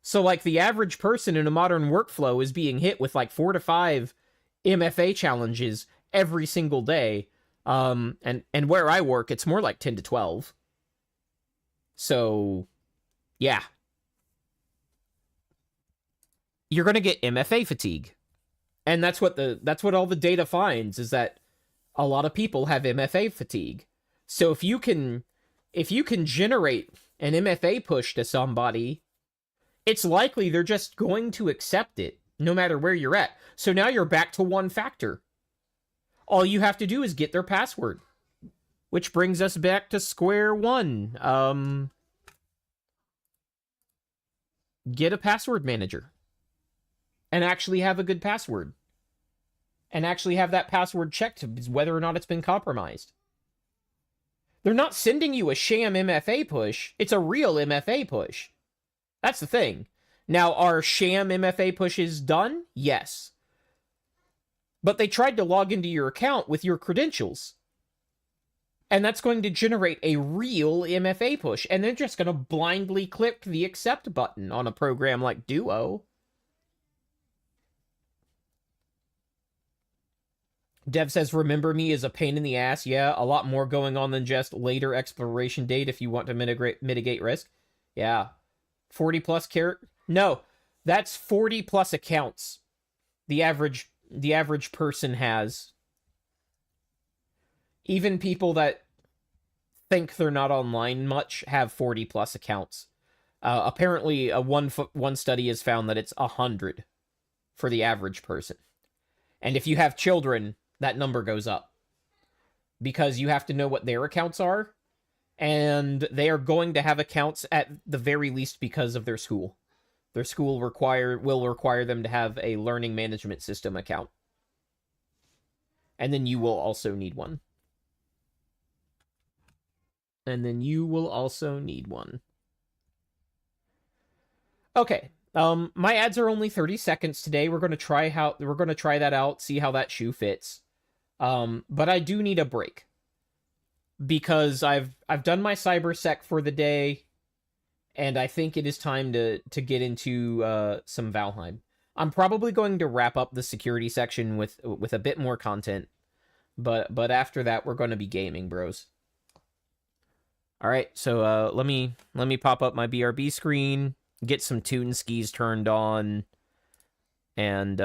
So, like, the average person in a modern workflow is being hit with, like, 4 to 5 MFA challenges every single day. And where I work, it's more like 10 to 12. So, yeah. You're going to get MFA fatigue. And that's what all the data finds, is that a lot of people have MFA fatigue. So if you can generate an MFA push to somebody, it's likely they're just going to accept it no matter where you're at. So now you're back to one factor. All you have to do is get their password, which brings us back to square one. Get a password manager and actually have a good password. And actually have that password checked whether or not it's been compromised. They're not sending you a sham MFA push. It's a real MFA push. That's the thing. Now, are sham MFA pushes done? Yes. But they tried to log into your account with your credentials. And that's going to generate a real MFA push. And they're just going to blindly click the accept button on a program like Duo. Dev says, remember me is a pain in the ass. Yeah, a lot more going on than just later expiration date if you want to mitigate risk. Yeah. 40 plus character. No, that's 40 plus accounts. The average person has. Even people that think they're not online much have 40 plus accounts. Apparently, one study has found that it's 100 for the average person. And if you have children, that number goes up. Because you have to know what their accounts are. And they are going to have accounts at the very least because of their school. Their school will require them to have a learning management system account. And then you will also need one. Okay. My ads are only 30 seconds today. We're gonna try that out, see how that shoe fits. But I do need a break. Because I've done my cybersec for the day, and I think it is time to get into some Valheim. I'm probably going to wrap up the security section with a bit more content, but after that we're going to be gaming, bros. All right, so let me pop up my BRB screen, get some tune skis turned on, and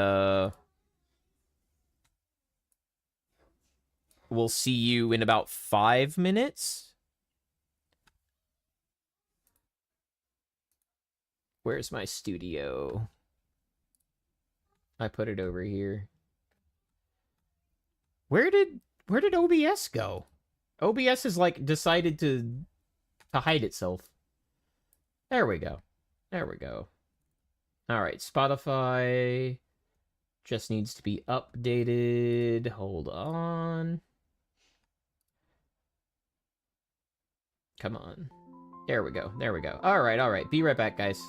we'll see you in about 5 minutes. Where's my studio? I put it over here. Where did OBS go? OBS has like decided to hide itself. There we go. All right, Spotify just needs to be updated. Hold on. Come on. There we go. All right. Be right back, guys.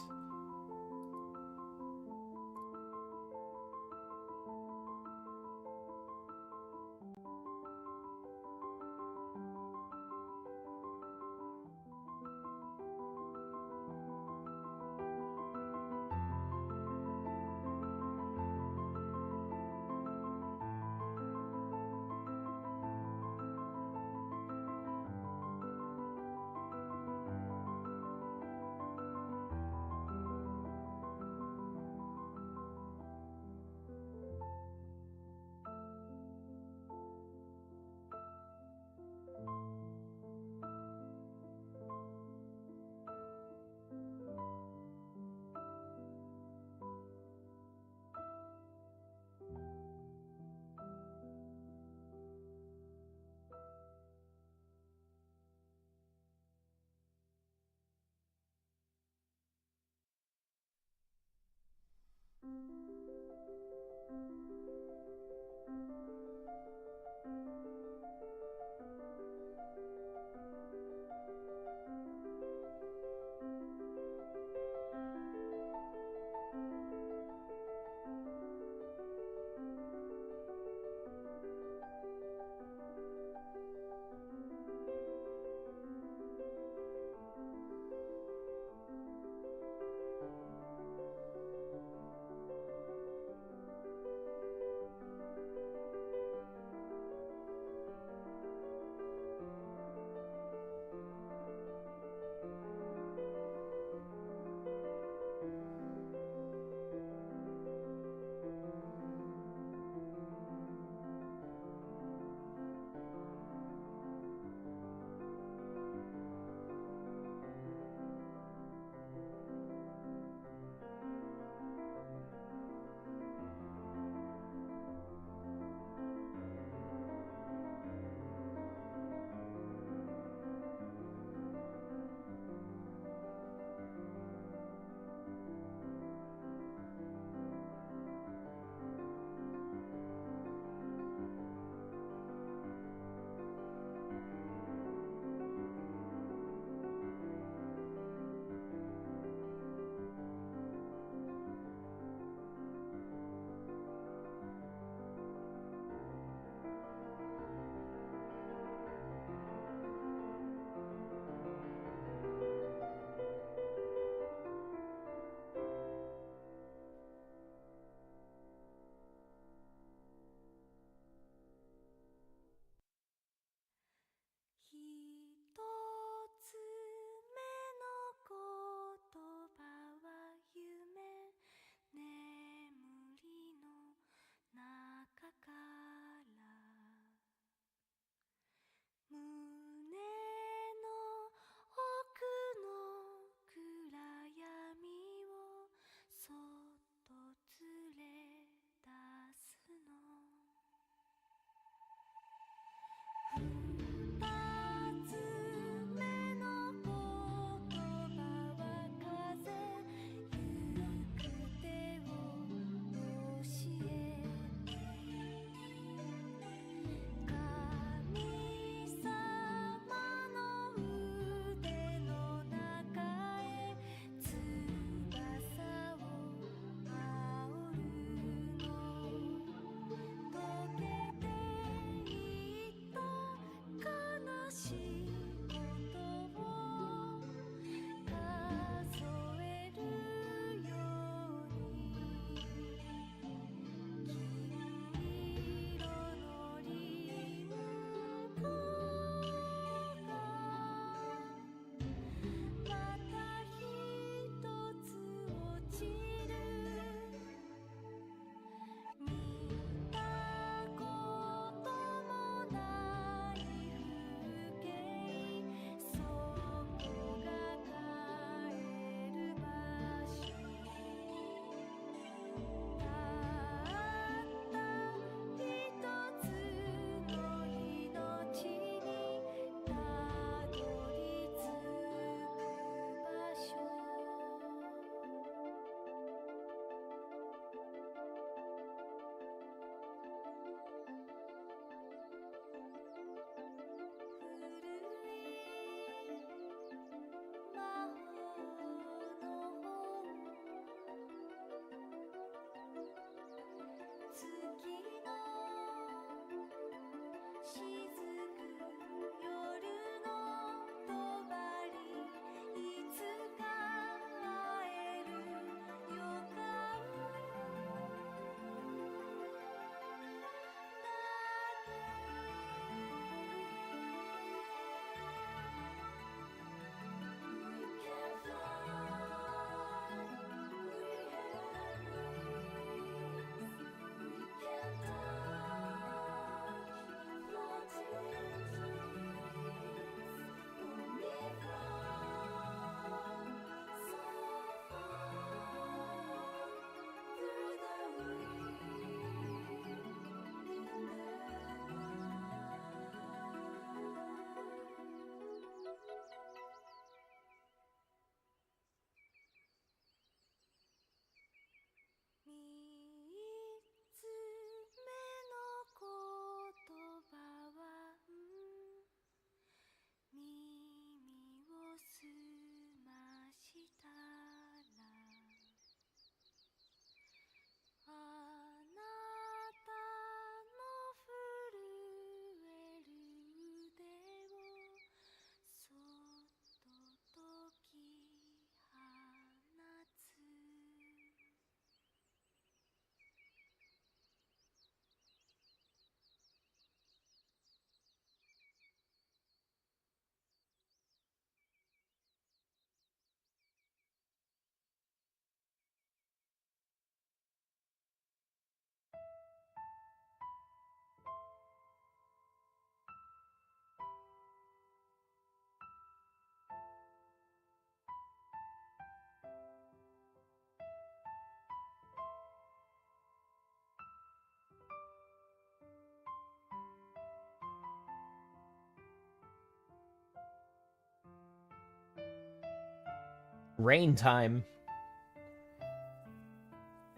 Rain time.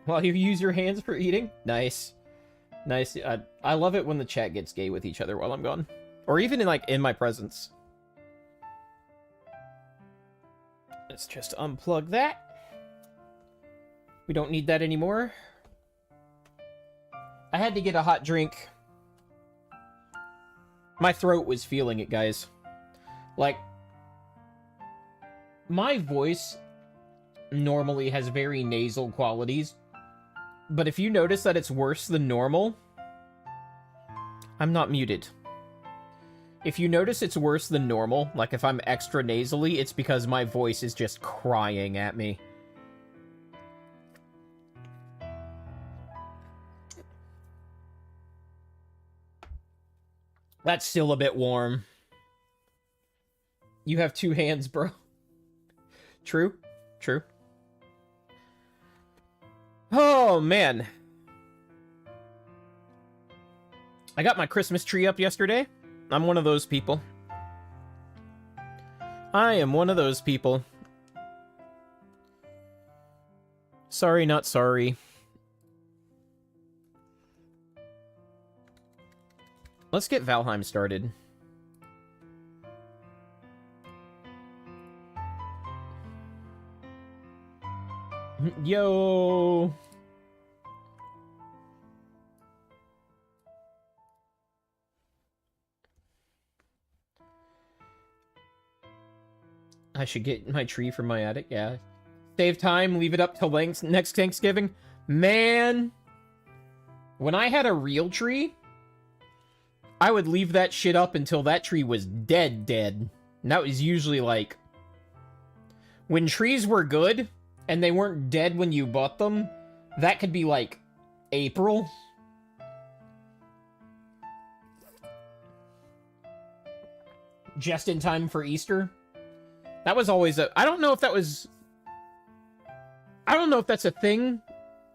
While you use your hands for eating? Nice. Nice. I love it when the chat gets gay with each other while I'm gone. Or even in my presence. Let's just unplug that. We don't need that anymore. I had to get a hot drink. My throat was feeling it, guys. Like, my voice normally has very nasal qualities, but if you notice that it's worse than normal, I'm not muted. If you notice it's worse than normal, like if I'm extra nasally, it's because my voice is just crying at me. That's still a bit warm. You have two hands, bro. True. True. Oh, man. I got my Christmas tree up yesterday. I'm one of those people. I am one of those people. Sorry, not sorry. Let's get Valheim started. Yo! I should get my tree from my attic, yeah. Save time, leave it up till next Thanksgiving. Man! When I had a real tree, I would leave that shit up until that tree was dead. And that was usually like... When trees were good, and they weren't dead when you bought them, that could be like April. Just in time for Easter. That was always a... I don't know if that was... I don't know if that's a thing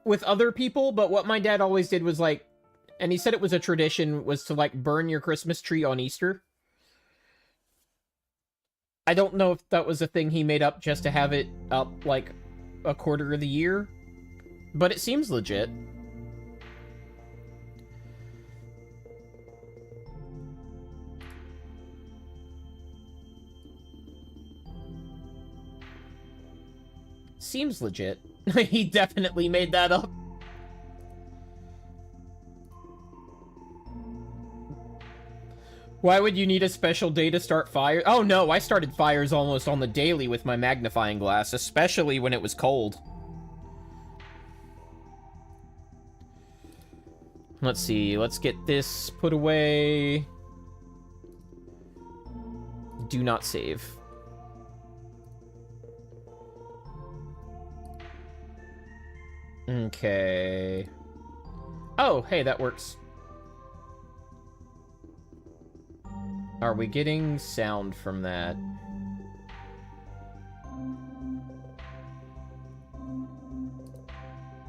with other people, but what my dad always did was like... And he said it was a tradition, was to like burn your Christmas tree on Easter. I don't know if that was a thing he made up just to have it up like a quarter of the year, but it seems legit. Seems legit. He definitely made that up. Why would you need a special day to start fires? Oh no, I started fires almost on the daily with my magnifying glass, especially when it was cold. Let's see, let's get this put away. Do not save. Okay. Oh, hey, that works. Are we getting sound from that?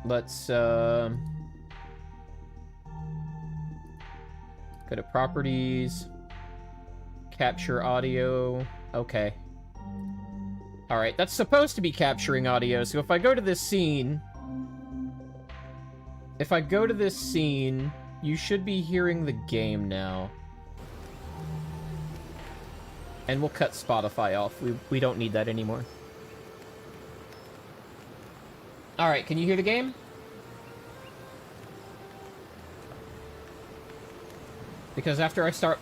Let's, go to properties. Capture audio. Okay. Alright, that's supposed to be capturing audio, so if I go to this scene... If I go to this scene, you should be hearing the game now. And we'll cut Spotify off. We don't need that anymore. Alright, can you hear the game? Because after I start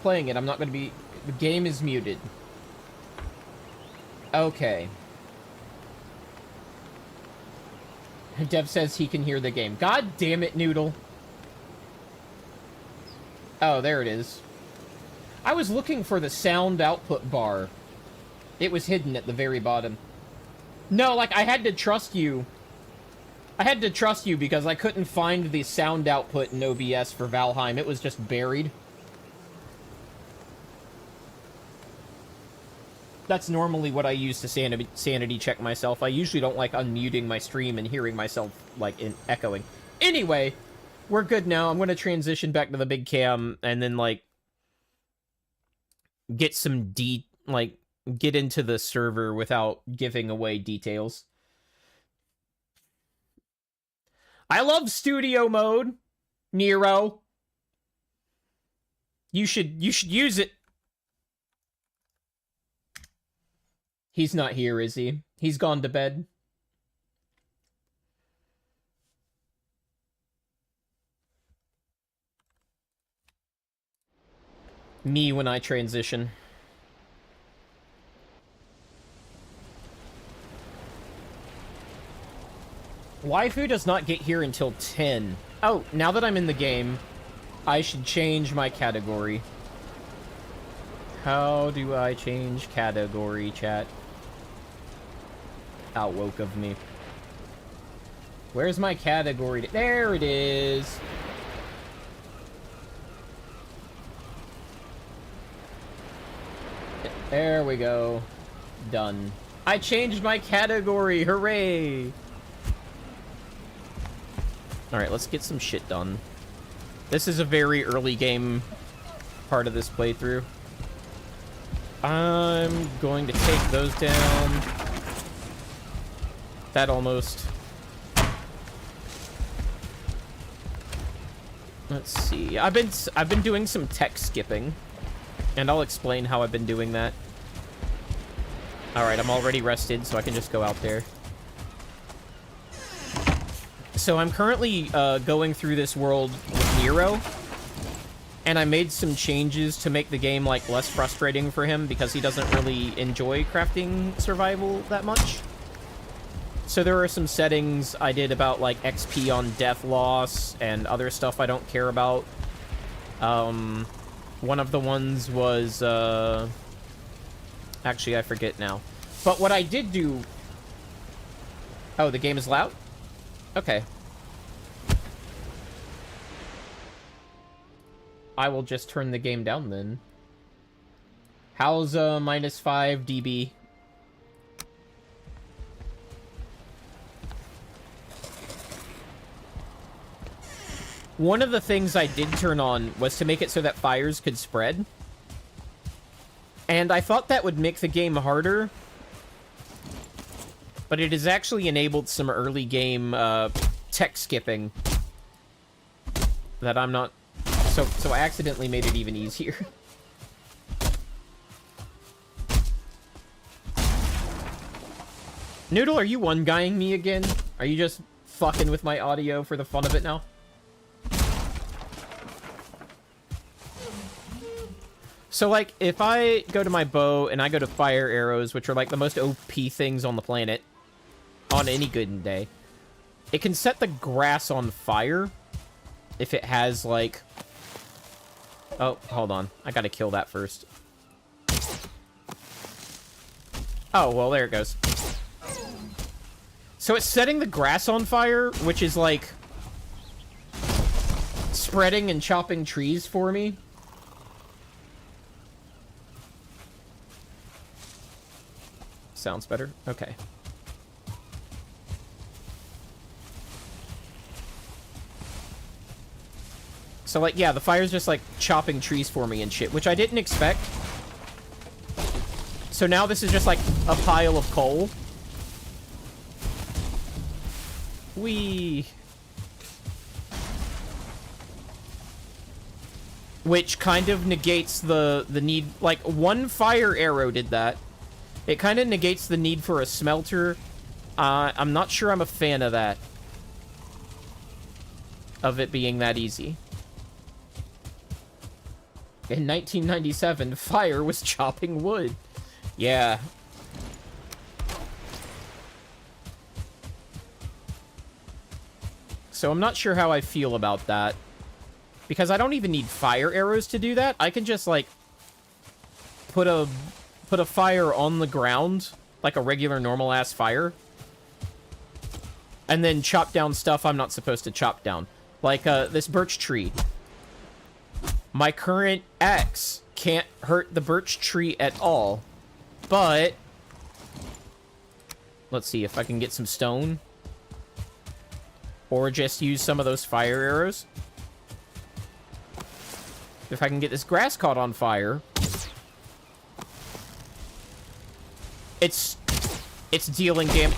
playing it, I'm not going to be... The game is muted. Okay. Dev says he can hear the game. God damn it, Noodle. Oh, there it is. I was looking for the sound output bar. It was hidden at the very bottom. No, like, I had to trust you. I had to trust you because I couldn't find the sound output in OBS for Valheim. It was just buried. That's normally what I use to sanity check myself. I usually don't like unmuting my stream and hearing myself, like, in echoing. Anyway, we're good now. I'm going to transition back to the big cam and then, like, get some get into the server without giving away details. I love studio mode, Nero. You should use it. He's not here, is he? He's gone to bed. Me when I transition. Waifu does not get here until 10. Oh, now that I'm in the game, I should change my category. How do I change category, chat? How woke of me. Where's my category? There it is. There we go. Done. I changed my category. Hooray! Alright, let's get some shit done. This is a very early game part of this playthrough. I'm going to take those down. That almost... Let's see. I've been doing some tech skipping. And I'll explain how I've been doing that. Alright, I'm already rested, so I can just go out there. So I'm currently going through this world with Nero. And I made some changes to make the game, like, less frustrating for him because he doesn't really enjoy crafting survival that much. So there are some settings I did about, like, XP on death loss and other stuff I don't care about. One of the ones was, actually, I forget now. But what I did do... Oh, the game is loud? Okay. I will just turn the game down, then. How's, minus 5 dB? One of the things I did turn on was to make it so that fires could spread. And I thought that would make the game harder. But it has actually enabled some early game tech skipping that I'm not... So I accidentally made it even easier. Noodle, are you one-guying me again? Are you just fucking with my audio for the fun of it now? So, like, if I go to my bow and I go to fire arrows, which are, like, the most OP things on the planet, on any good day, it can set the grass on fire if it has, like... Oh, hold on. I gotta kill that first. Oh, well, there it goes. So it's setting the grass on fire, which is, like, spreading and chopping trees for me. Sounds better? Okay. So, like, yeah, the fire's just, like, chopping trees for me and shit, which I didn't expect. So now this is just, like, a pile of coal. Whee! which kind of negates the need. Like, one fire arrow did that. It kind of negates the need for a smelter. I'm not sure I'm a fan of that. Of it being that easy. In 1997, fire was chopping wood. Yeah. So I'm not sure how I feel about that. Because I don't even need fire arrows to do that. I can just, like, put a fire on the ground, like a regular normal-ass fire, and then chop down stuff I'm not supposed to chop down. Like, this birch tree. My current axe can't hurt the birch tree at all, but let's see if I can get some stone. Or just use some of those fire arrows. If I can get this grass caught on fire. It's dealing damage.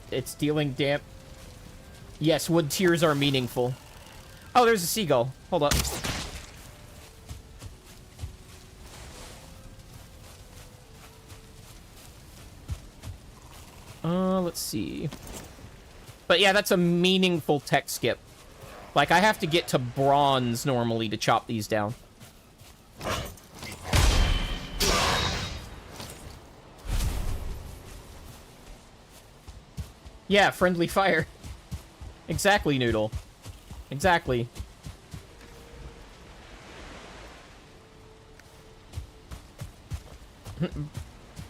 It's dealing damp. Yes, wood tears are meaningful. Oh, there's a seagull. Hold up. Let's see. But yeah, that's a meaningful tech skip. Like, I have to get to bronze normally to chop these down. Yeah, friendly fire. Exactly, Noodle. Exactly.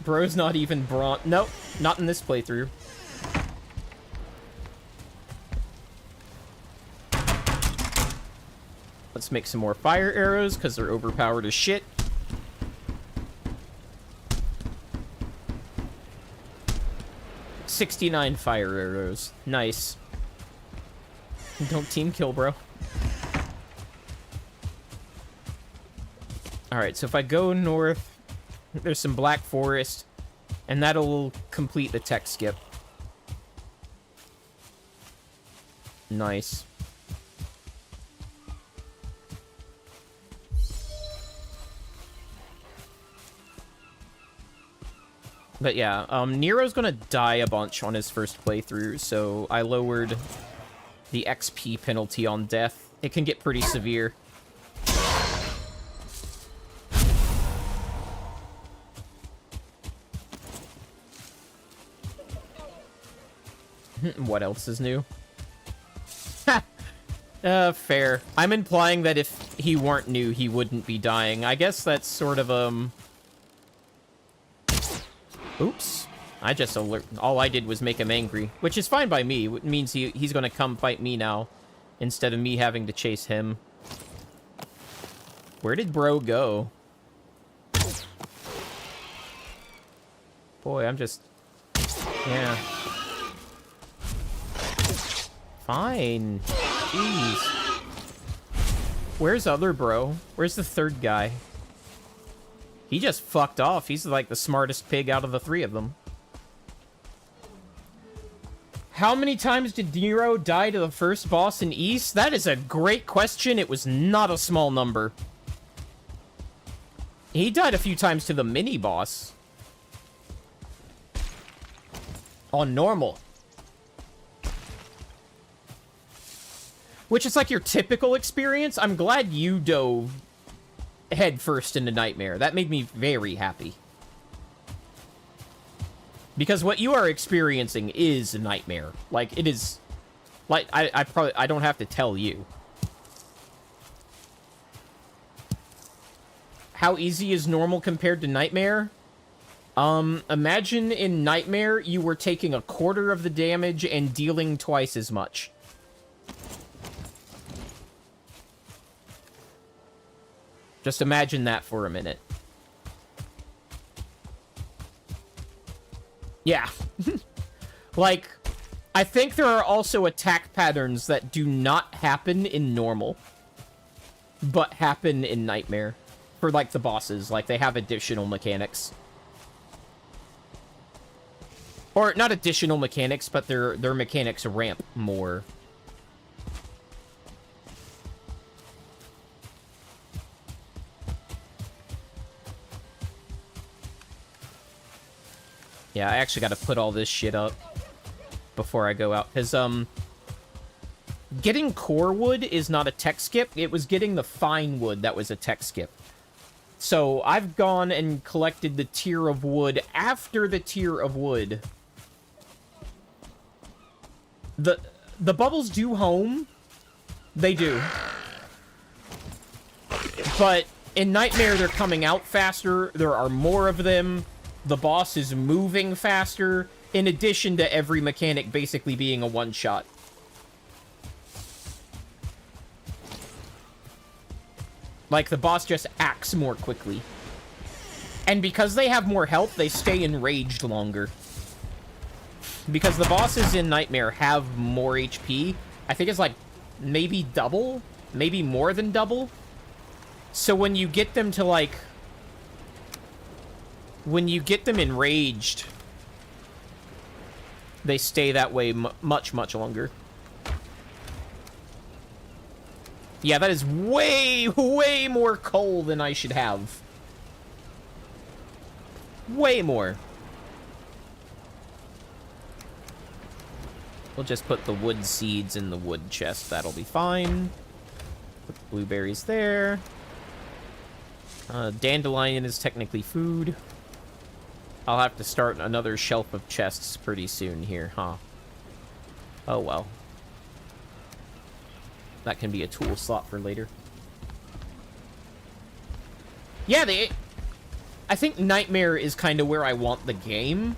Bro's not even bronze. Nope, not in this playthrough. Let's make some more fire arrows, because they're overpowered as shit. "69 fire arrows. Nice. Don't team kill, bro. Alright, so if I go north, there's some black forest, and that'll complete the tech skip. Nice. But yeah, Nero's gonna die a bunch on his first playthrough, so I lowered the XP penalty on death. It can get pretty severe. What else is new? Fair. I'm implying that if he weren't new, he wouldn't be dying. I guess that's sort of, Oops. I just all I did was make him angry, which is fine by me. It means he's gonna come fight me now, instead of me having to chase him. Where did bro go? Boy, I'm just... Yeah. Fine. Jeez. Where's other bro? Where's the third guy? He just fucked off. He's like the smartest pig out of the three of them. How many times did Nero die to the first boss in East? That is a great question. It was not a small number. He died a few times to the mini-boss. On normal. Which is like your typical experience. I'm glad you dove head first into Nightmare. That made me very happy. Because what you are experiencing is a nightmare. Like, it is... Like, I don't have to tell you. How easy is normal compared to Nightmare? Imagine in Nightmare you were taking a quarter of the damage and dealing twice as much. Just imagine that for a minute. Yeah. Like, I think there are also attack patterns that do not happen in normal, but happen in Nightmare. For, like, the bosses. Like, they have additional mechanics. Or not additional mechanics, but their mechanics ramp more. Yeah, I actually got to put all this shit up before I go out. Because, getting core wood is not a tech skip. It was getting the fine wood that was a tech skip. So, I've gone and collected the tier of wood after the tier of wood. The bubbles do home. They do. But in Nightmare, they're coming out faster. There are more of them. The boss is moving faster, in addition to every mechanic basically being a one-shot. Like, the boss just acts more quickly. And because they have more health, they stay enraged longer. Because the bosses in Nightmare have more HP. I think it's like maybe double, maybe more than double. So when you get them to like... When you get them enraged, they stay that way much, much longer. Yeah, that is way, way more coal than I should have. Way more. We'll just put the wood seeds in the wood chest. That'll be fine. Put the blueberries there. Dandelion is technically food. I'll have to start another shelf of chests pretty soon here, huh? Oh, well. That can be a tool slot for later. Yeah, I think Nightmare is kind of where I want the game.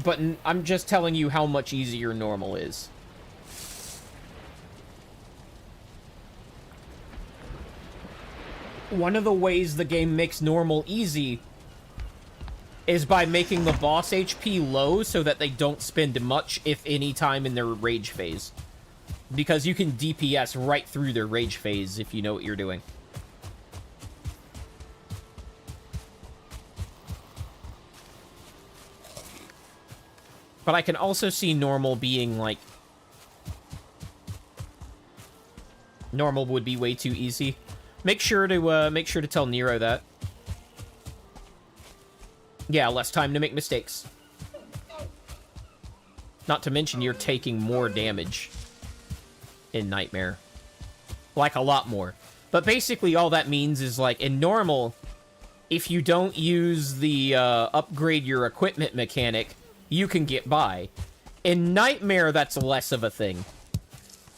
But I'm just telling you how much easier normal is. One of the ways the game makes normal easy is by making the boss HP low so that they don't spend much, if any, time in their rage phase. Because you can DPS right through their rage phase if you know what you're doing. But I can also see normal being, like... Normal would be way too easy. Make sure to tell Nero that. Yeah, less time to make mistakes. Not to mention you're taking more damage in Nightmare. Like, a lot more. But basically all that means is, like, in normal, if you don't use the upgrade your equipment mechanic, you can get by. In Nightmare, that's less of a thing.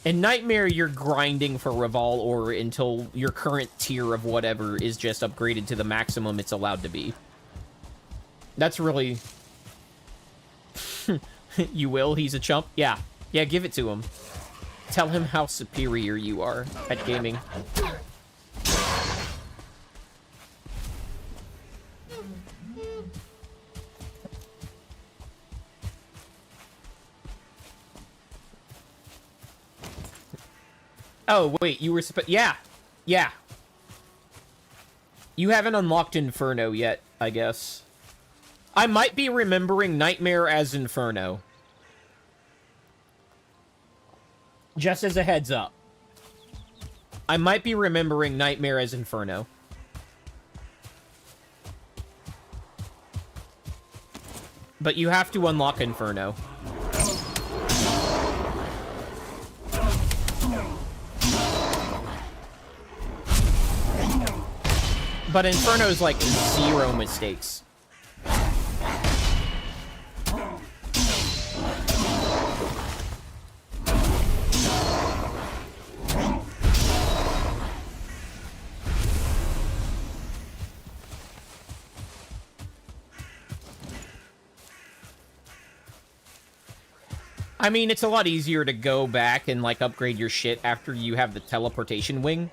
In Nightmare, you're grinding for Reval Ore until your current tier of whatever is just upgraded to the maximum it's allowed to be. That's really... You will? He's a chump? Yeah. Yeah, give it to him. Tell him how superior you are at gaming. Oh, wait, you were yeah. Yeah. You haven't unlocked Inferno yet, I guess. I might be remembering Nightmare as Inferno. Just as a heads up. I might be remembering Nightmare as Inferno. But you have to unlock Inferno. But Inferno's like 0 mistakes. I mean, it's a lot easier to go back and, like, upgrade your shit after you have the teleportation wing.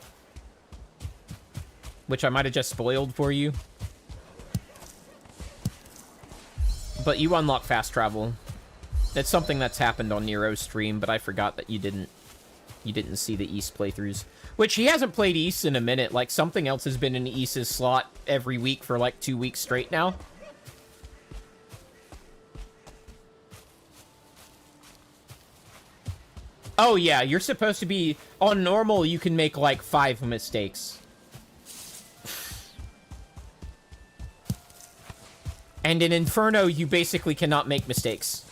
Which I might have just spoiled for you. But you unlock fast travel. It's something that's happened on Nero's stream, but I forgot that you didn't see the East playthroughs. Which, he hasn't played East in a minute. Like, something else has been in East's slot every week for, like, 2 weeks straight now. Oh, yeah, you're supposed to be... On normal, you can make, like, 5 mistakes. And in Inferno, you basically cannot make mistakes.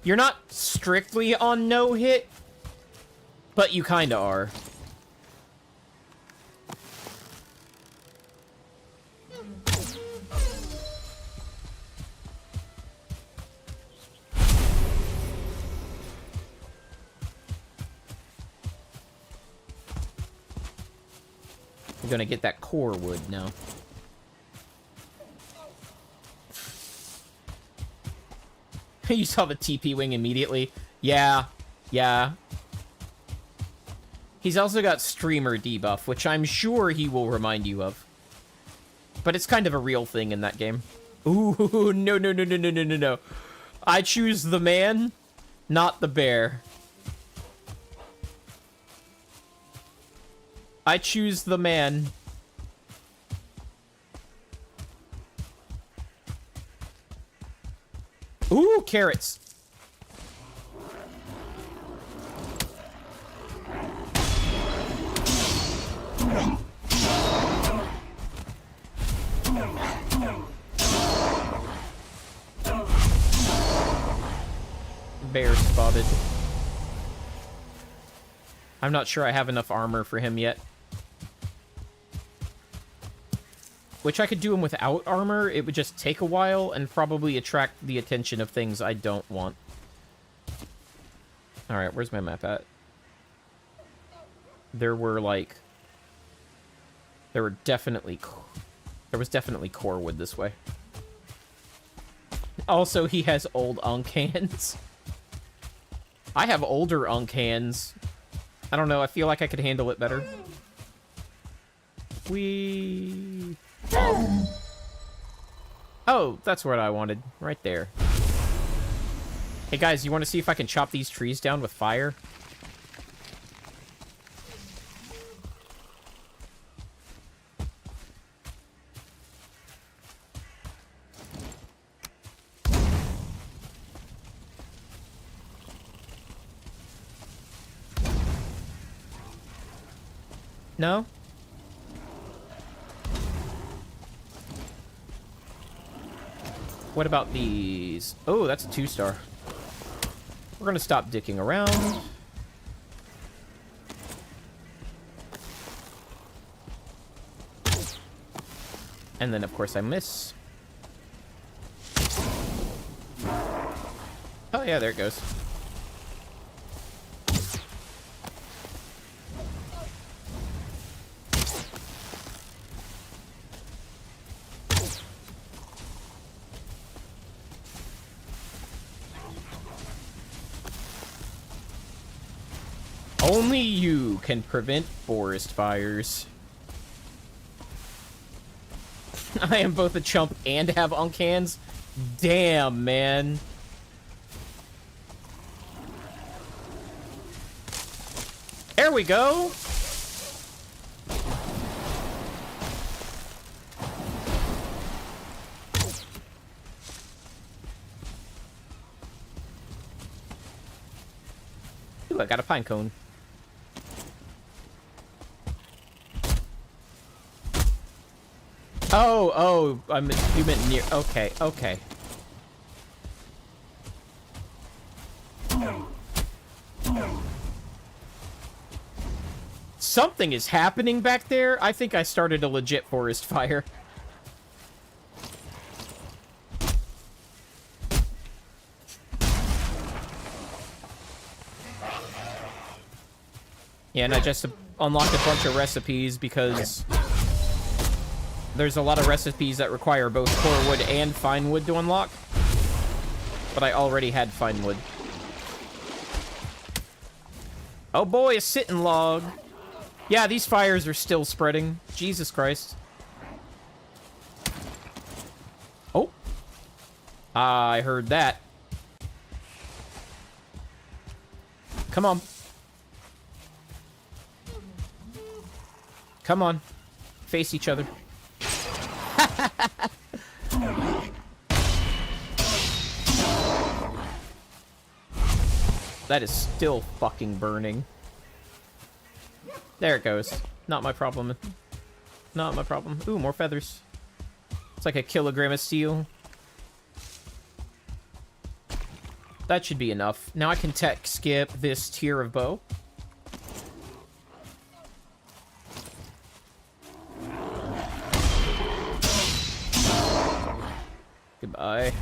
You're not strictly on no-hit, but you kinda are. I'm gonna get that core wood now. You saw the TP wing immediately? Yeah. Yeah. He's also got streamer debuff, which I'm sure he will remind you of. But it's kind of a real thing in that game. Ooh, no, no, no, no, no, no, no, no. I choose the man, not the bear. I choose the man. Ooh, carrots. Bear spotted. I'm not sure I have enough armor for him yet. Which I could do him without armor. It would just take a while and probably attract the attention of things I don't want. Alright, where's my map at? There was definitely core wood this way. Also, he has old Unk hands. I have older Unk hands. I don't know, I feel like I could handle it better. Oh, that's what I wanted. Right there. Hey guys, you want to see if I can chop these trees down with fire? No? What about these? Oh, that's a 2-star. We're gonna stop dicking around. And then, of course, I miss. Oh, yeah, there it goes. Only you can prevent forest fires. I am both a chump and have Unk hands? Damn, man. There we go. Ooh, I got a pine cone. Oh, you meant near. Okay, okay. Something is happening back there. I think I started a legit forest fire. Yeah, and I just unlocked a bunch of recipes because there's a lot of recipes that require both core wood and fine wood to unlock. But I already had fine wood. Oh boy, a sitting log. Yeah, these fires are still spreading. Jesus Christ. Oh. I heard that. Come on. Come on. Face each other. that is still fucking burning. There it goes. Not my problem. Not my problem. Ooh, more feathers. It's like a kilogram of steel. That should be enough. Now I can tech skip this tier of bow. Goodbye.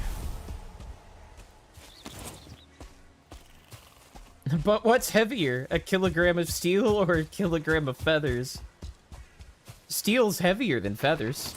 But what's heavier? A kilogram of steel or a kilogram of feathers? Steel's heavier than feathers.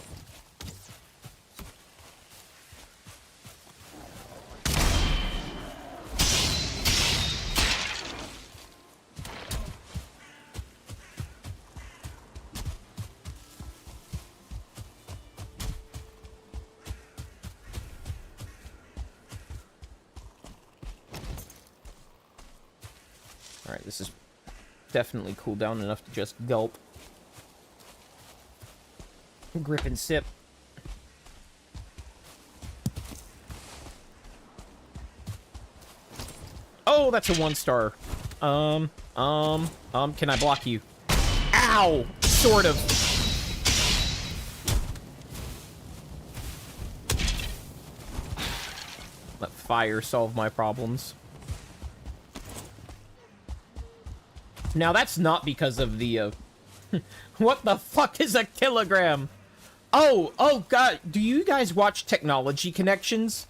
Alright, this is definitely cooled down enough to just gulp. Grip and sip. Oh, that's a 1-star. Can I block you? Ow! Sort of. Let fire solve my problems. Now, that's not because of the, What the fuck is a kilogram? Oh, God. Do you guys watch Technology Connections?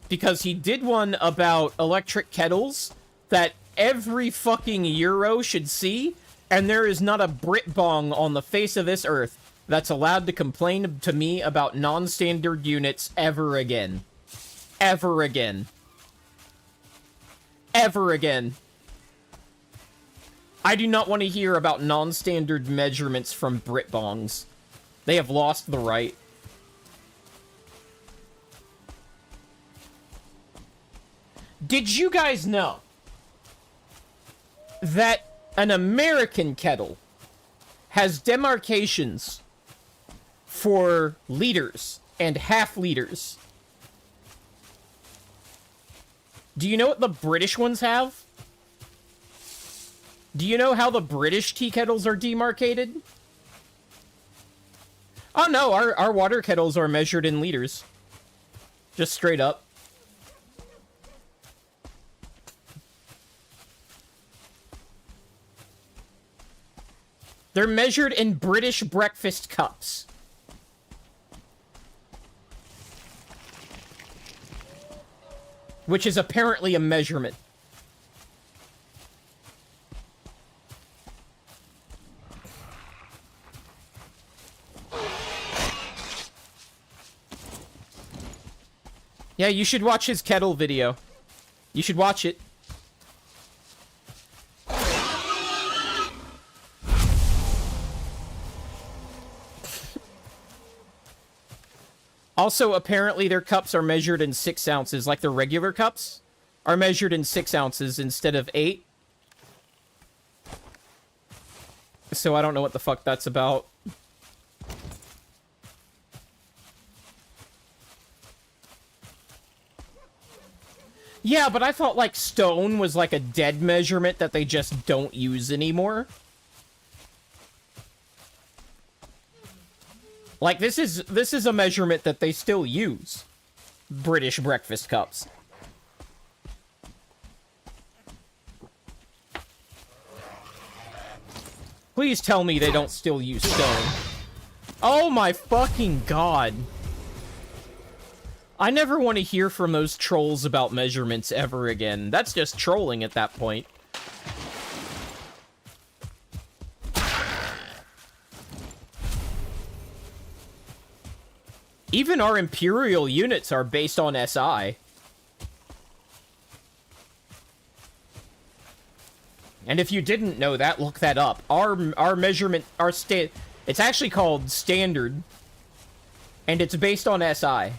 Because he did one about electric kettles that every fucking Euro should see, and there is not a Brit bong on the face of this earth that's allowed to complain to me about non-standard units ever again. Ever again. Ever again. I do not want to hear about non-standard measurements from Brit bongs. They have lost the right. Did you guys know that an American kettle has demarcations for liters and half liters? Do you know what the British ones have? Do you know how the British tea kettles are demarcated? Oh no, our water kettles are measured in liters. Just straight up. They're measured in British breakfast cups. Which is apparently a measurement. Yeah, you should watch his kettle video. You should watch it. Also, apparently their cups are measured in 6 ounces, like the regular cups are measured in 6 ounces instead of 8. So I don't know what the fuck that's about. Yeah, but I thought, like, stone was, like, a dead measurement that they just don't use anymore. Like, this is a measurement that they still use. British breakfast cups. Please tell me they don't still use stone. Oh my fucking god. I never want to hear from those trolls about measurements ever again. That's just trolling at that point. Even our Imperial units are based on SI. And if you didn't know that, look that up. Our measurement, it's actually called Standard. And it's based on SI.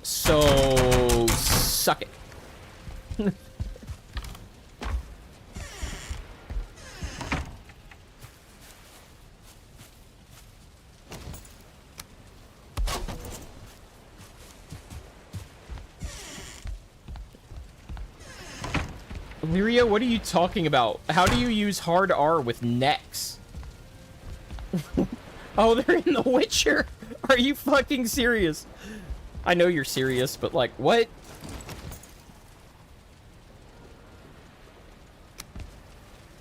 So, suck it. Lyria, what are you talking about? How do you use hard R with necks? Oh, they're in The Witcher. Are you fucking serious? I know you're serious, but like, what?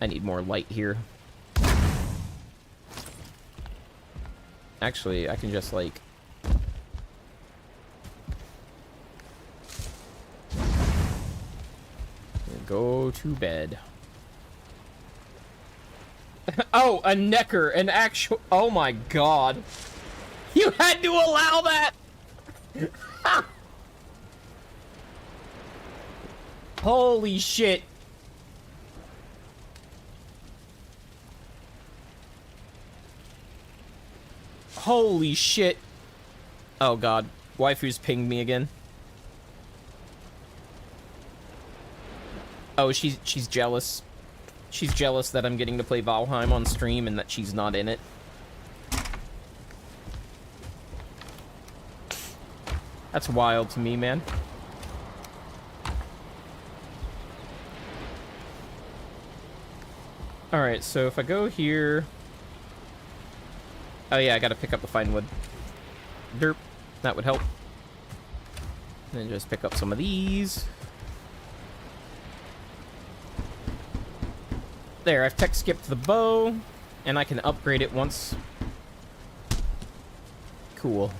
I need more light here. Actually, I can just like... go to bed. Oh, a necker, an actual... Oh my god. You had to allow that! Holy shit. Holy shit. Oh god. Waifu's pinged me again. Oh, she's jealous. She's jealous that I'm getting to play Valheim on stream and that she's not in it. That's wild to me, man. Alright, so if I go here... Oh yeah, I gotta pick up the fine wood. Derp. That would help. And then just pick up some of these. There, I've tech skipped the bow, and I can upgrade it once. Cool.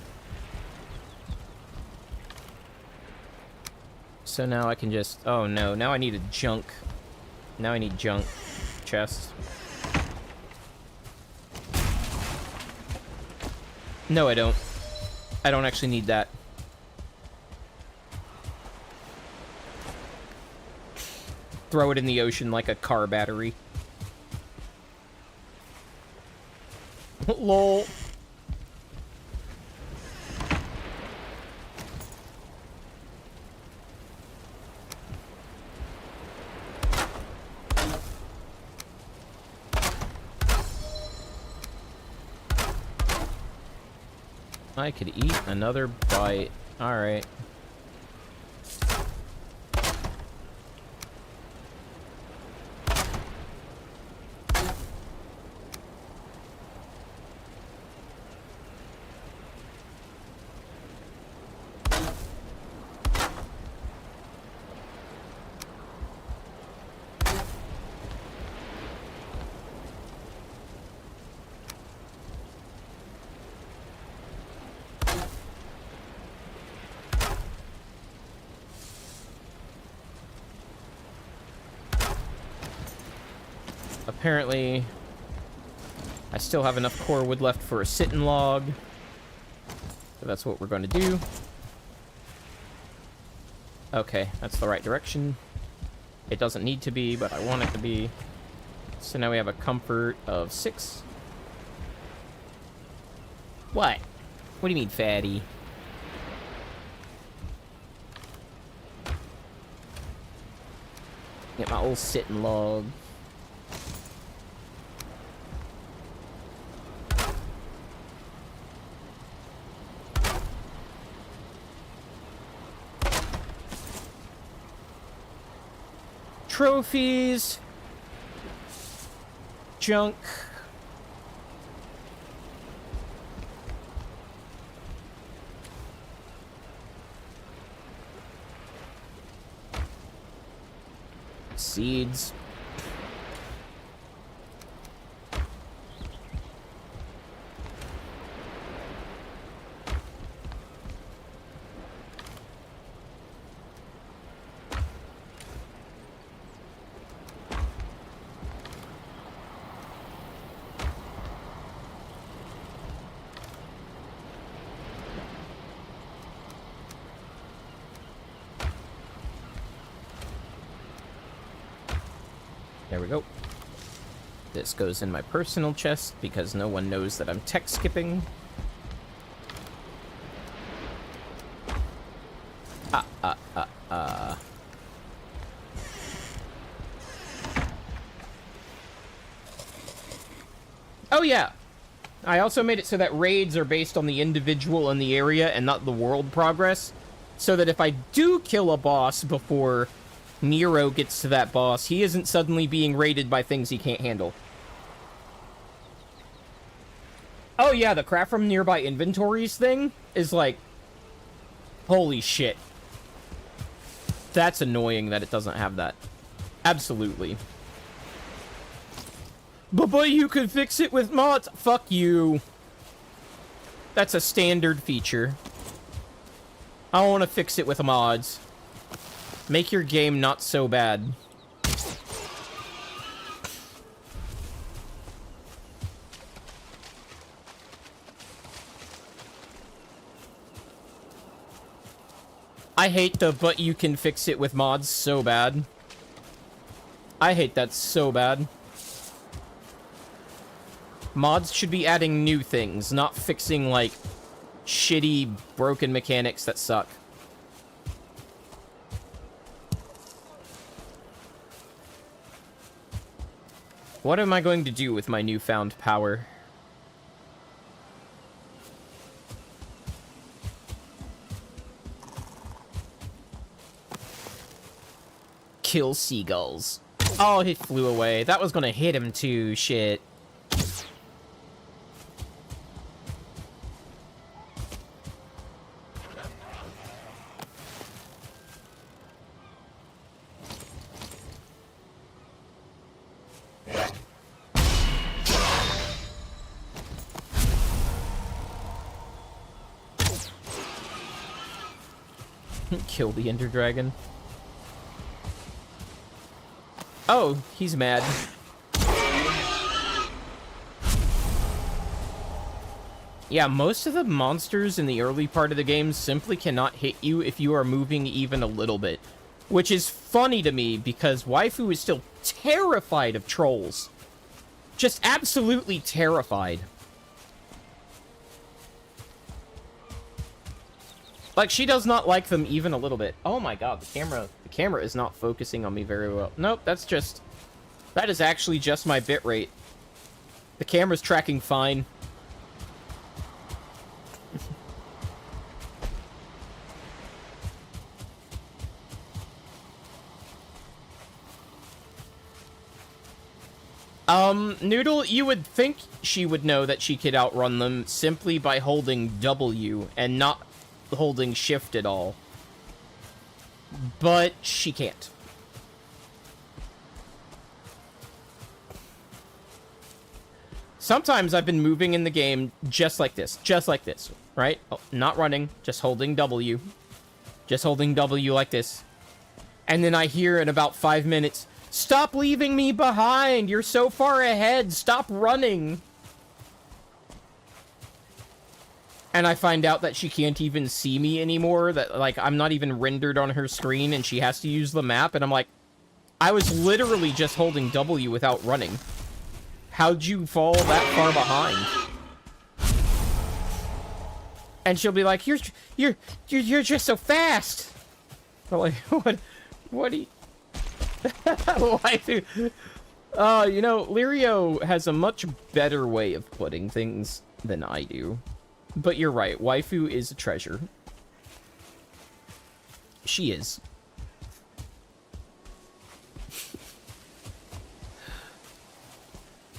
So now I can just... Oh no, now I need a junk. Now I need junk chest. No, I don't. I don't actually need that. Throw it in the ocean like a car battery. Lol. I could eat another bite. Alright. Apparently, I still have enough core wood left for a sit-and log. So that's what we're going to do. Okay, that's the right direction. It doesn't need to be, but I want it to be. So now we have a comfort of 6. What? What do you mean, fatty? Get my old sit-and log. Trophies, junk, seeds, there we go. This goes in my personal chest because no one knows that I'm tech skipping. Oh yeah! I also made it so that raids are based on the individual in the area and not the world progress. So that if I do kill a boss before Nero gets to that boss, he isn't suddenly being raided by things he can't handle. Oh yeah, the crap from nearby inventories thing is like, holy shit. That's annoying that it doesn't have that. Absolutely. But you could fix it with mods. Fuck you. That's a standard feature. I want to fix it with mods. Make your game not so bad. I hate the but you can fix it with mods so bad. I hate that so bad. Mods should be adding new things, not fixing, like, shitty, broken mechanics that suck. What am I going to do with my newfound power? Kill seagulls. Oh, he flew away. That was gonna hit him too, shit. Kill the Ender Dragon. Oh, he's mad. Yeah, most of the monsters in the early part of the game simply cannot hit you if you are moving even a little bit. Which is funny to me, because Waifu is still terrified of trolls. Just absolutely terrified. Like, she does not like them even a little bit. Oh my god, the camera is not focusing on me very well. Nope, that is actually just my bitrate. The camera's tracking fine. Noodle, you would think she would know that she could outrun them simply by holding W and not holding shift at all. But she can't. Sometimes I've been moving in the game just like this, right? Oh, not running, just holding W. Just holding W like this. And then I hear in about 5 minutes, "Stop leaving me behind! You're so far ahead! Stop running!" And I find out that she can't even see me anymore, that, like, I'm not even rendered on her screen, and she has to use the map, and I'm like, I was literally just holding W without running. How'd you fall that far behind? And she'll be like, you're just so fast! I'm like, what do you... Waifu. You know, Lirio has a much better way of putting things than I do. But you're right, Waifu is a treasure. She is.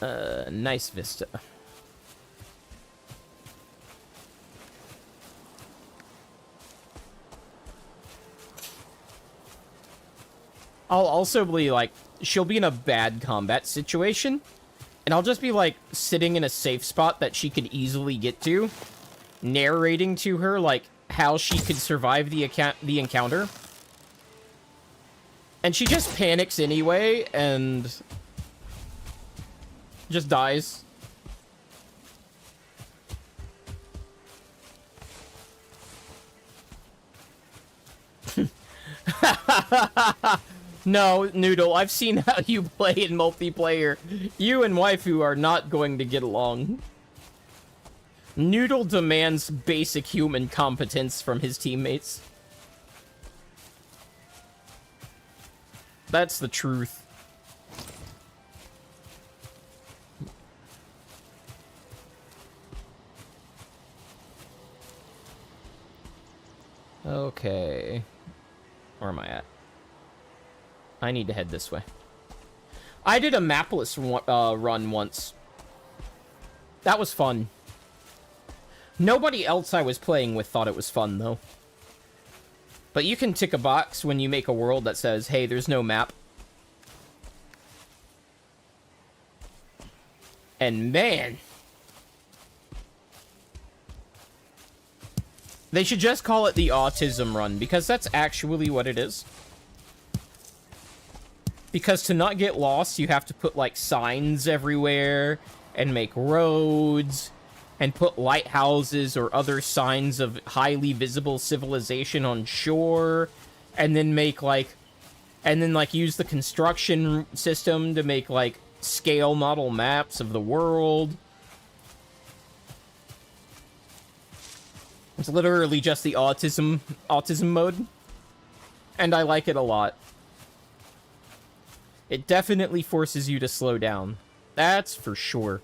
Nice vista. I'll also be like, she'll be in a bad combat situation, and I'll just be like sitting in a safe spot that she could easily get to, narrating to her like how she could survive the encounter. And she just panics anyway and just dies. No, Noodle, I've seen how you play in multiplayer. You and Waifu are not going to get along. Noodle demands basic human competence from his teammates. That's the truth. Okay. Where am I at? I need to head this way. I did a mapless run once. That was fun. Nobody else I was playing with thought it was fun, though. But you can tick a box when you make a world that says, hey, there's no map. And man... they should just call it the autism run, because that's actually what it is. Because to not get lost, you have to put, like, signs everywhere, and make roads, and put lighthouses or other signs of highly visible civilization on shore, and then make, like... and then, like, use the construction system to make, like, scale model maps of the world. It's literally just the autism mode. And I like it a lot. It definitely forces you to slow down. That's for sure.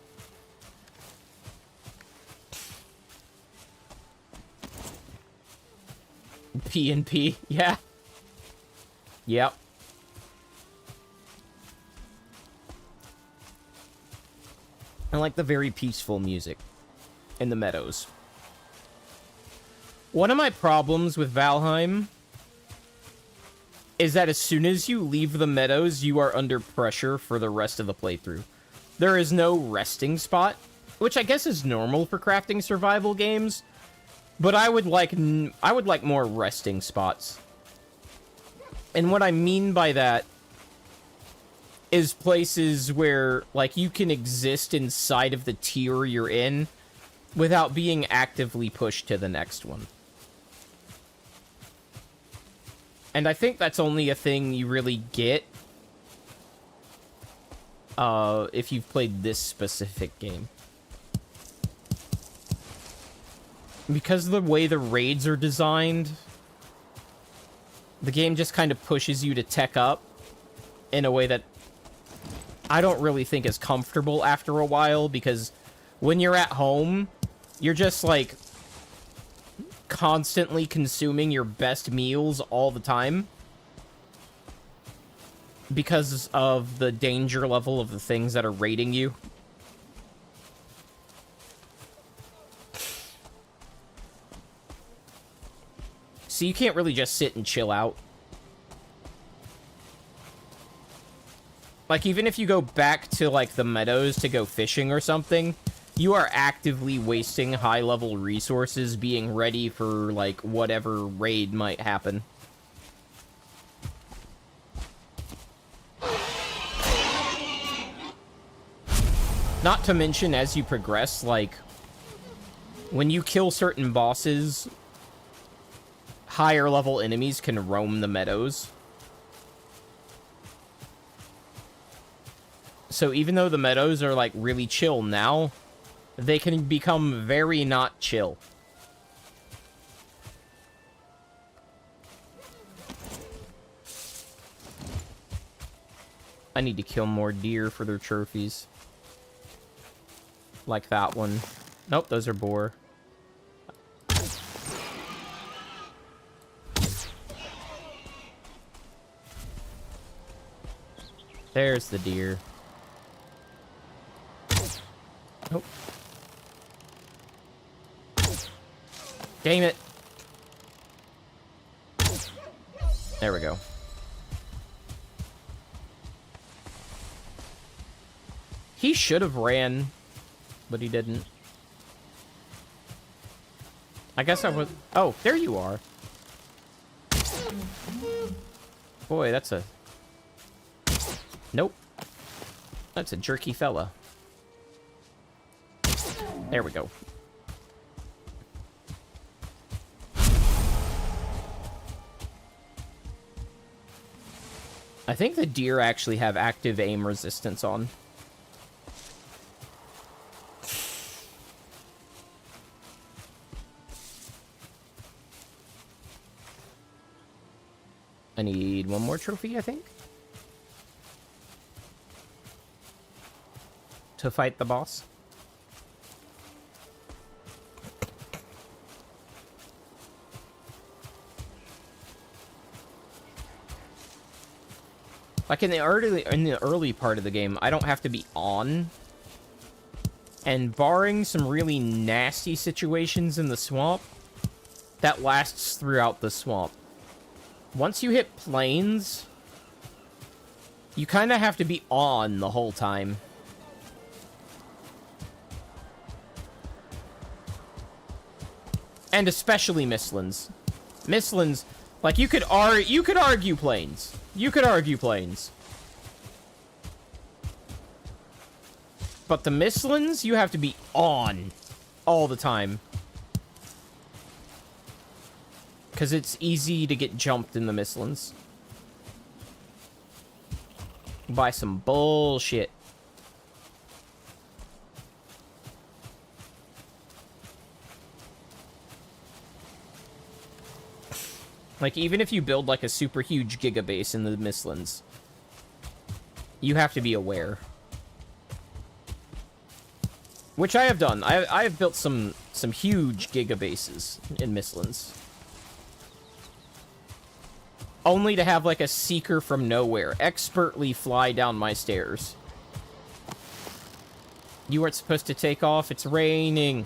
P&P, yeah. Yep. I like the very peaceful music in the meadows. One of my problems with Valheim is that as soon as you leave the meadows, you are under pressure for the rest of the playthrough. There is no resting spot, which I guess is normal for crafting survival games, but I would like more resting spots. And what I mean by that is places where, like, you can exist inside of the tier you're in without being actively pushed to the next one. And I think that's only a thing you really get if you've played this specific game. Because of the way the raids are designed, the game just kind of pushes you to tech up in a way that I don't really think is comfortable after a while, because when you're at home, you're just, like, constantly consuming your best meals all the time because of the danger level of the things that are raiding you. So you can't really just sit and chill out. Like, even if you go back to, like, the meadows to go fishing or something, you are actively wasting high-level resources being ready for, like, whatever raid might happen. Not to mention, as you progress, like, when you kill certain bosses, higher-level enemies can roam the meadows. So even though the meadows are, like, really chill now, they can become very not chill. I need to kill more deer for their trophies. Like that one. Nope, those are boar. There's the deer. Nope. Damn it. There we go. He should have ran, but he didn't. I guess I was... Oh, there you are. Boy, that's a... Nope. That's a jerky fella. There we go. I think the deer actually have active aim resistance on. I need one more trophy, I think, to fight the boss. Like in the early part of the game, I don't have to be on. And barring some really nasty situations in the swamp, that lasts throughout the swamp. Once you hit plains, you kind of have to be on the whole time. And especially Mistlands. Mistlands, like you could argue plains. You could argue plains. But the Mistlands, you have to be on all the time. Because it's easy to get jumped in the Mistlands. By some bullshit. Like, even if you build, like, a super huge gigabase in the Mistlands, you have to be aware. Which I have done. I have built some huge gigabases in Mistlands. Only to have, like, a seeker from nowhere expertly fly down my stairs. You weren't supposed to take off. It's raining.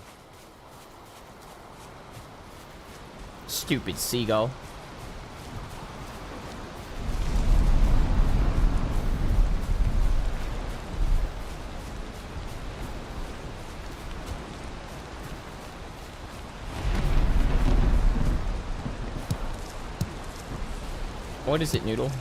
Stupid seagull. What is it, Noodle?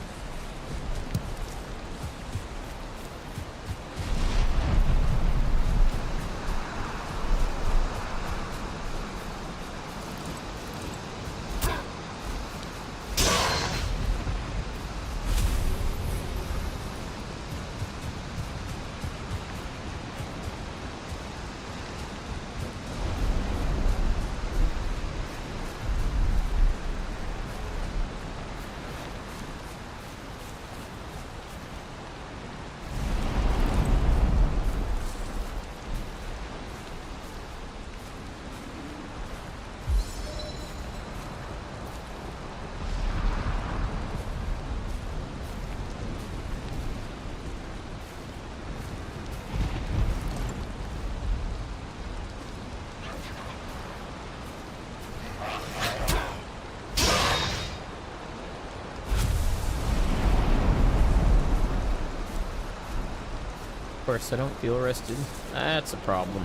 Of course, I don't feel rested. That's a problem.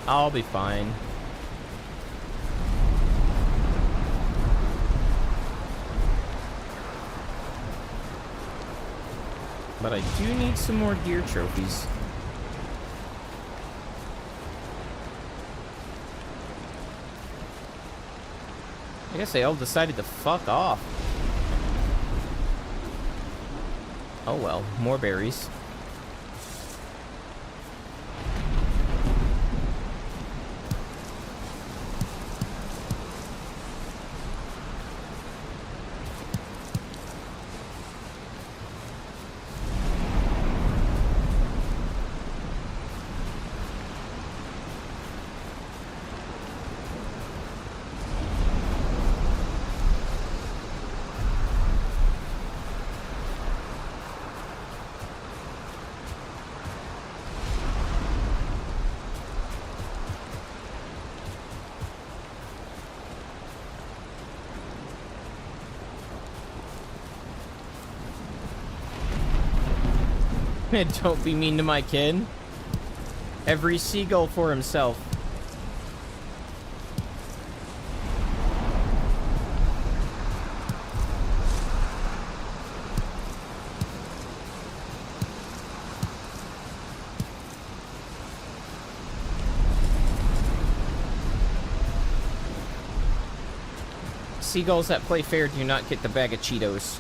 I'll be fine. But I do need some more gear trophies. I guess they all decided to fuck off. Oh well, more berries. Don't be mean to my kid. Every seagull for himself. Seagulls that play fair do not get the bag of Cheetos.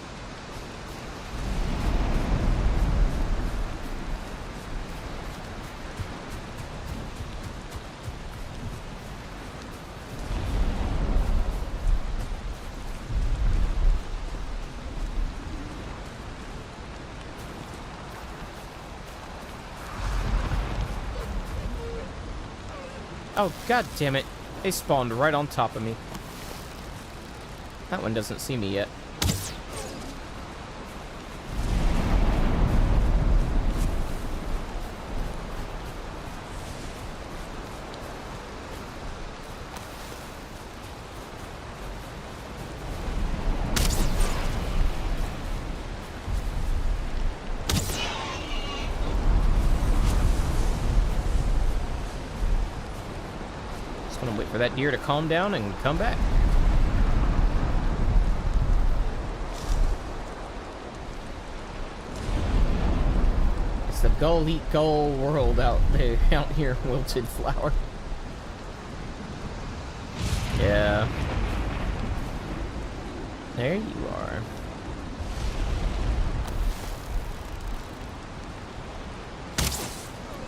Oh, god damn it. They spawned right on top of me. That one doesn't see me yet. Just gonna wait for that deer to calm down and come back. It's the gull eat gull world out there, out here, wilted flower. Yeah. There you are.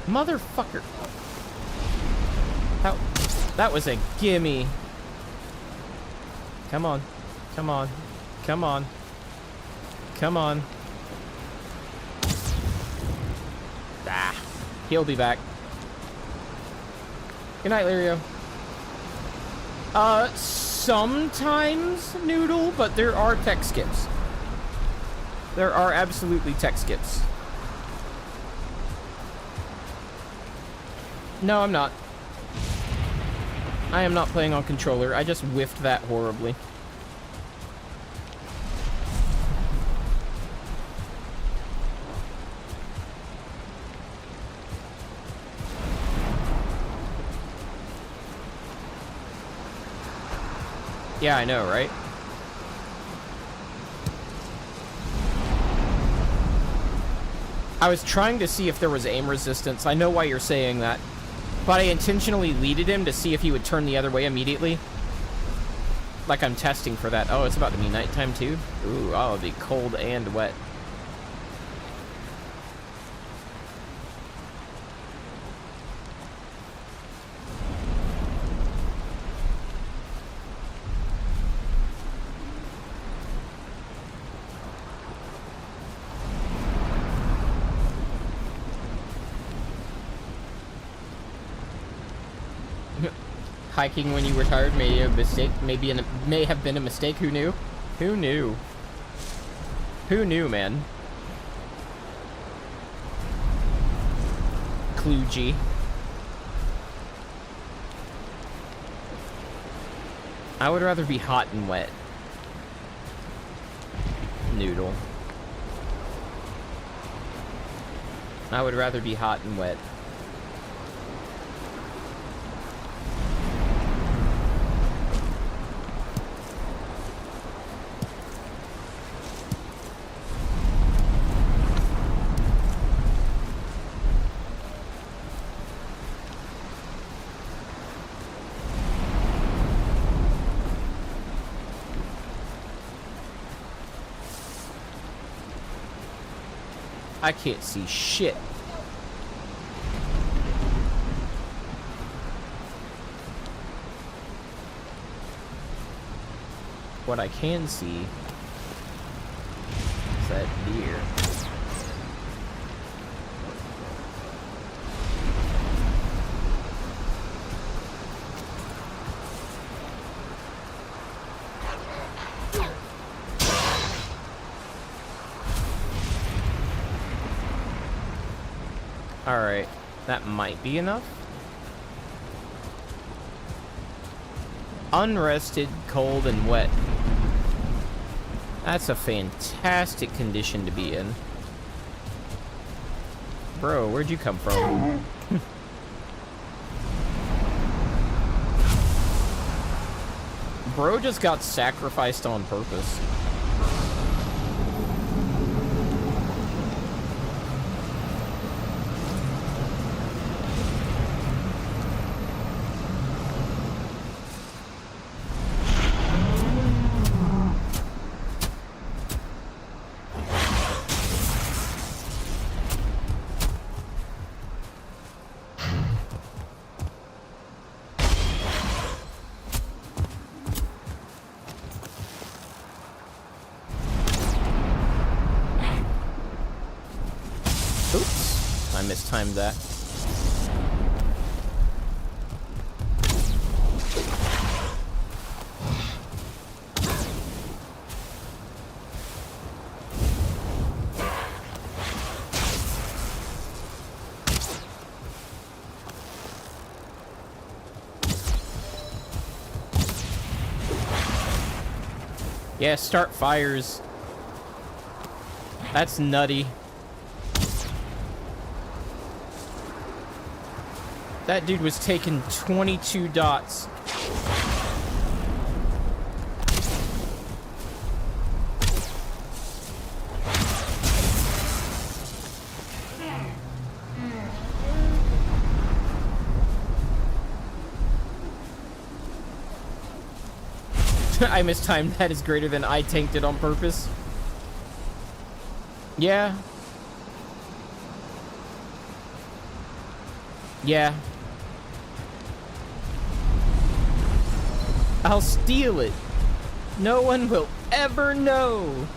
Motherfucker. That was a gimme. Come on. Come on. Come on. Come on. Ah. He'll be back. Good night, Lirio. Sometimes, Noodle, but there are tech skips. There are absolutely tech skips. No, I'm not. I am not playing on controller. I just whiffed that horribly. Yeah, I know, right? I was trying to see if there was aim resistance. I know why you're saying that. But I intentionally leaded him to see if he would turn the other way immediately. Like I'm testing for that. Oh, it's about to be nighttime too? Ooh, oh, it'll be cold and wet. Hiking when you were tired may have been a mistake. Who knew? Who knew? Who knew, man? Kludgy. I would rather be hot and wet. Noodle. I would rather be hot and wet. I can't see shit. What I can see is that deer. Alright, that might be enough. Unrested, cold, and wet. That's a fantastic condition to be in. Bro, where'd you come from? Bro just got sacrificed on purpose. Oops, I mistimed that. Yeah, start fires. That's nutty. That dude was taking 22 dots. I mistimed that as greater than I tanked it on purpose. Yeah. Yeah. I'll steal it. No one will ever know.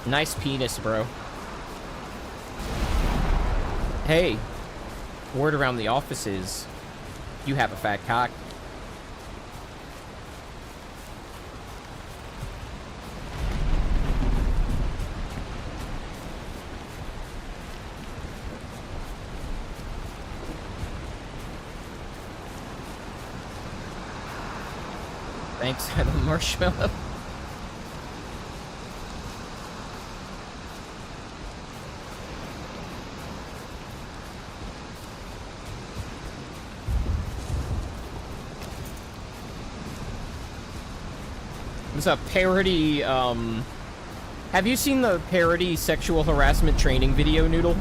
Nice penis, bro. Hey, word around the office is you have a fat cock. Thanks for the marshmallow. It's a parody, have you seen the parody sexual harassment training video, Noodle?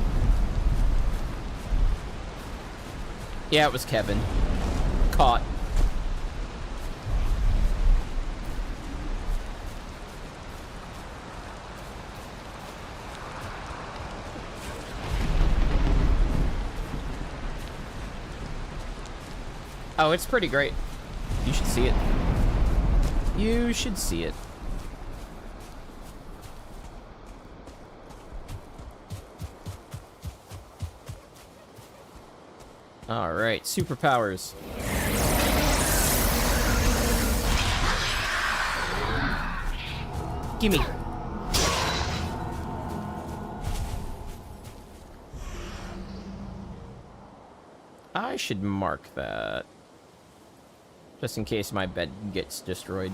Yeah, it was Kevin. Caught. Oh, it's pretty great. You should see it. You should see it. All right, superpowers. Gimme. I should mark that. Just in case my bed gets destroyed.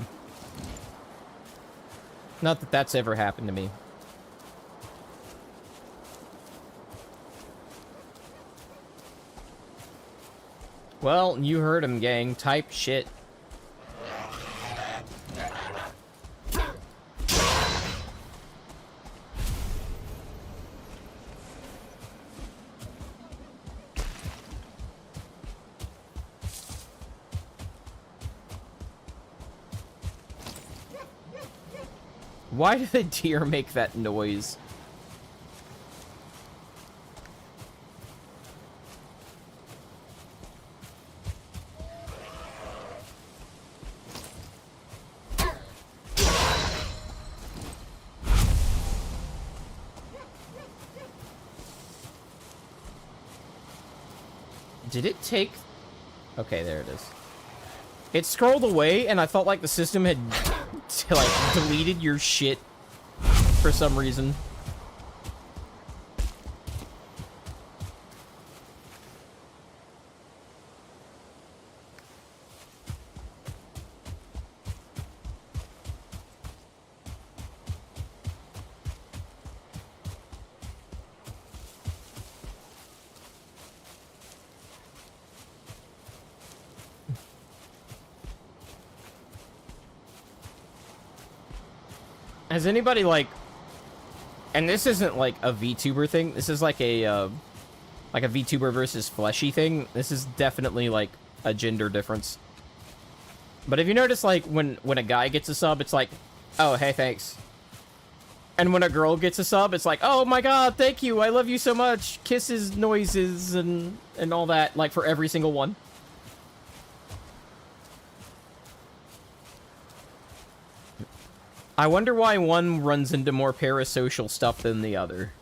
Not that that's ever happened to me. Well, you heard him, gang. Type shit. Why do the deer make that noise? Did it take... Okay, there it is. It scrolled away, and I felt like the system had, like, deleted your shit for some reason. Has anybody, like... And this isn't, like, a VTuber thing. This is, like a VTuber versus Fleshy thing. This is definitely, like, a gender difference. But if you notice, like, when a guy gets a sub, it's like, oh, hey, thanks. And when a girl gets a sub, it's like, oh my god, thank you, I love you so much. Kisses, noises, and all that, like, for every single one. I wonder why one runs into more parasocial stuff than the other.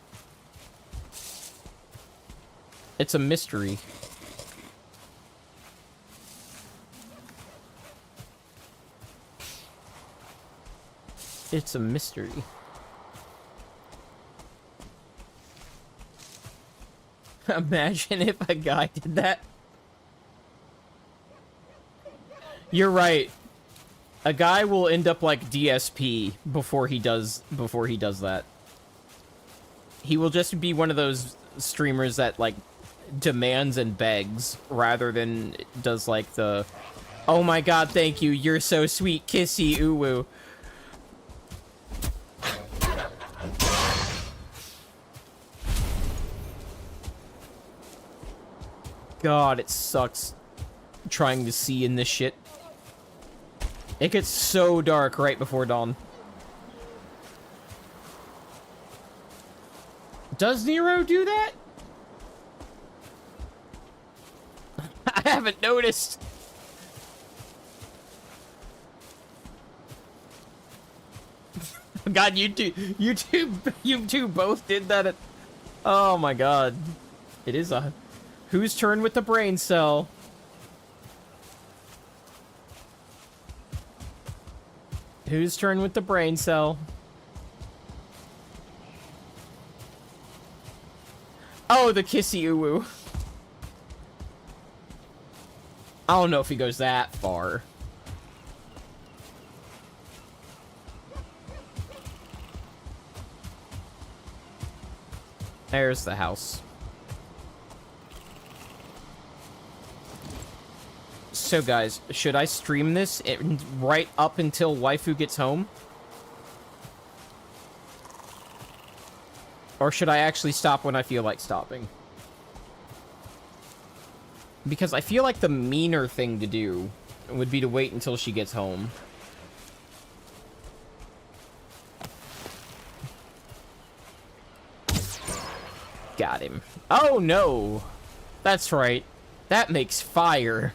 It's a mystery. It's a mystery. Imagine if a guy did that. You're right. A guy will end up like DSP before he does that. He will just be one of those streamers that like demands and begs rather than does like the, oh my god, thank you, you're so sweet, kissy, ooh-woo. God, it sucks trying to see in this shit. It gets so dark right before dawn. Does Nero do that? I haven't noticed. God, you two both did that at... Oh my god. It is a... Whose turn with the brain cell? Whose turn with the brain cell? Oh, the kissy uwu. I don't know if he goes that far. There's the house. So guys, should I stream this right up until waifu gets home? Or should I actually stop when I feel like stopping? Because I feel like the meaner thing to do would be to wait until she gets home. Got him. Oh no! That's right. That makes fire.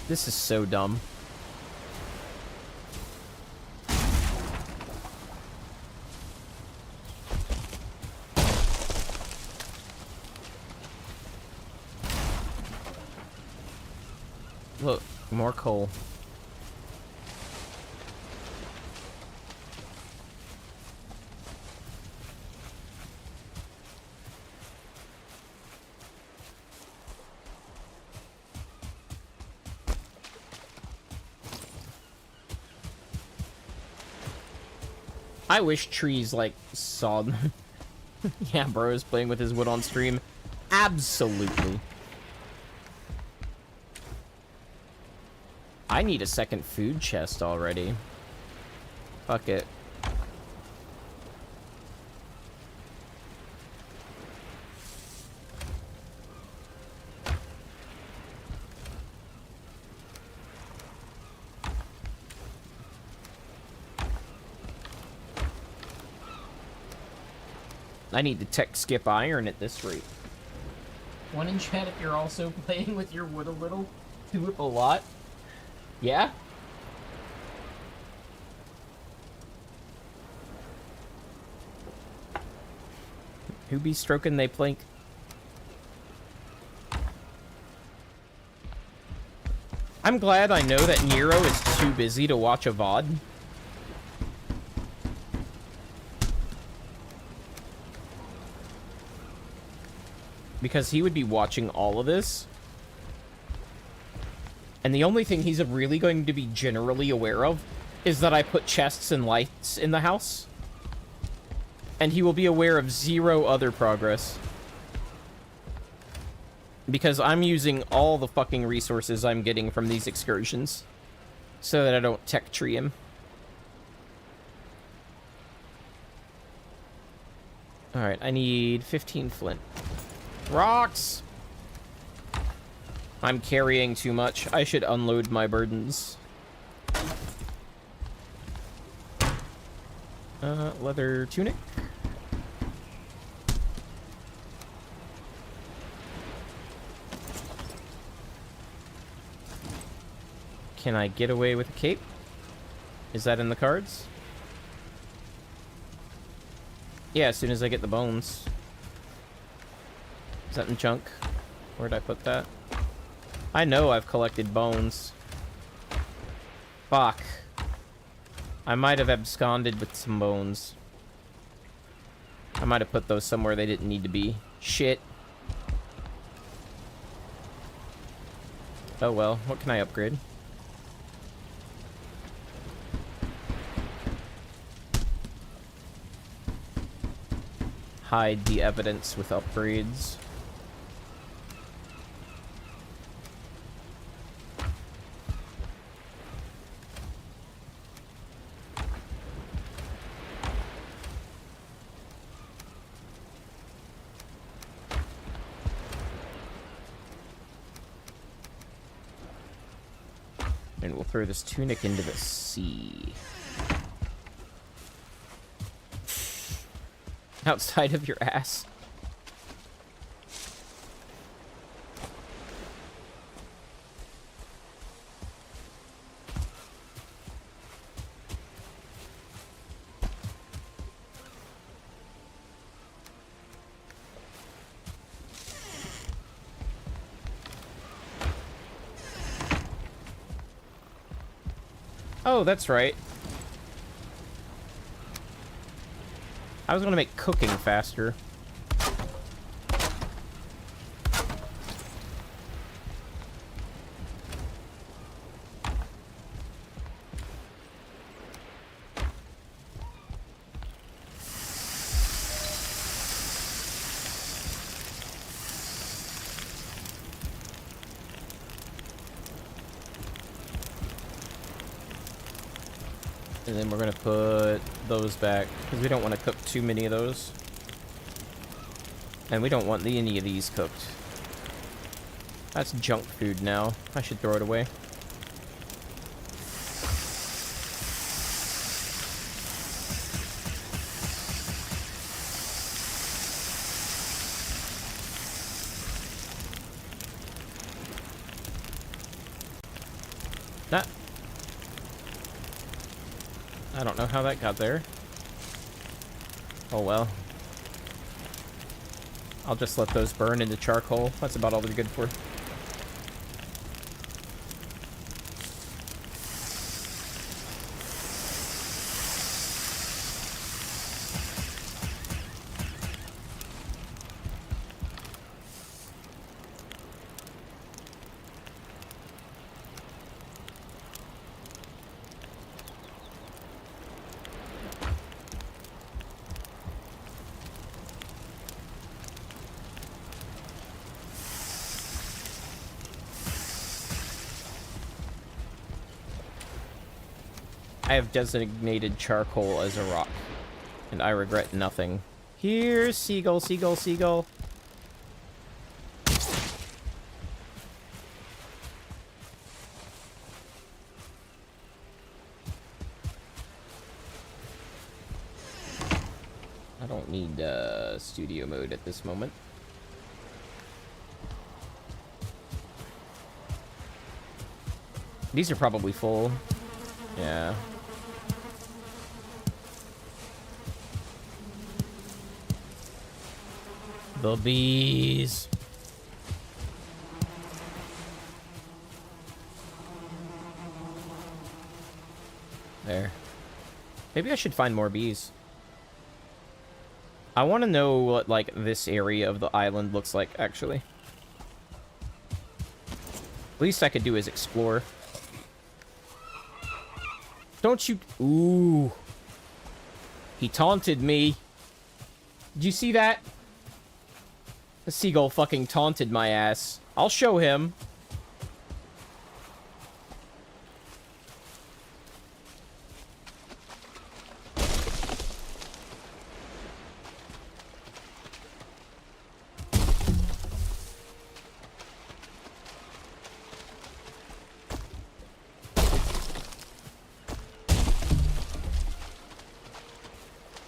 This is so dumb. Look, more coal. I wish trees, like, saw them. Yeah, bro is playing with his wood on stream. Absolutely. I need a second food chest already. Fuck it. I need to tech skip iron at this rate. One in chat if you're also playing with your wood a little. Two it a lot. Yeah? Who be stroking they plink? I'm glad I know that Nero is too busy to watch a VOD. Because he would be watching all of this. And the only thing he's really going to be generally aware of is that I put chests and lights in the house. And he will be aware of zero other progress. Because I'm using all the fucking resources I'm getting from these excursions. So that I don't tech tree him. Alright, I need 15 flint. Rocks! I'm carrying too much. I should unload my burdens. Leather tunic. Can I get away with a cape? Is that in the cards? Yeah, as soon as I get the bones. Is that in junk? Where'd I put that? I know I've collected bones. Fuck. I might have absconded with some bones. I might have put those somewhere they didn't need to be. Shit. Oh well, what can I upgrade? Hide the evidence with upgrades. And we'll throw this tunic into the sea. Outside of your ass. Oh, that's right. I was gonna make cooking faster. And then we're gonna put those back, because we don't want to cook too many of those. And we don't want any of these cooked. That's junk food now. I should throw it away. Nah. I don't know how that got there. Oh well. I'll just let those burn into charcoal. That's about all they're good for. I have designated charcoal as a rock, and I regret nothing. Here's seagull, seagull, seagull. I don't need studio mode at this moment. These are probably full. Yeah. The bees. There. Maybe I should find more bees. I want to know what, like, this area of the island looks like, actually. Least I could do is explore. Don't you... Ooh. He taunted me. Did you see that? The seagull fucking taunted my ass. I'll show him.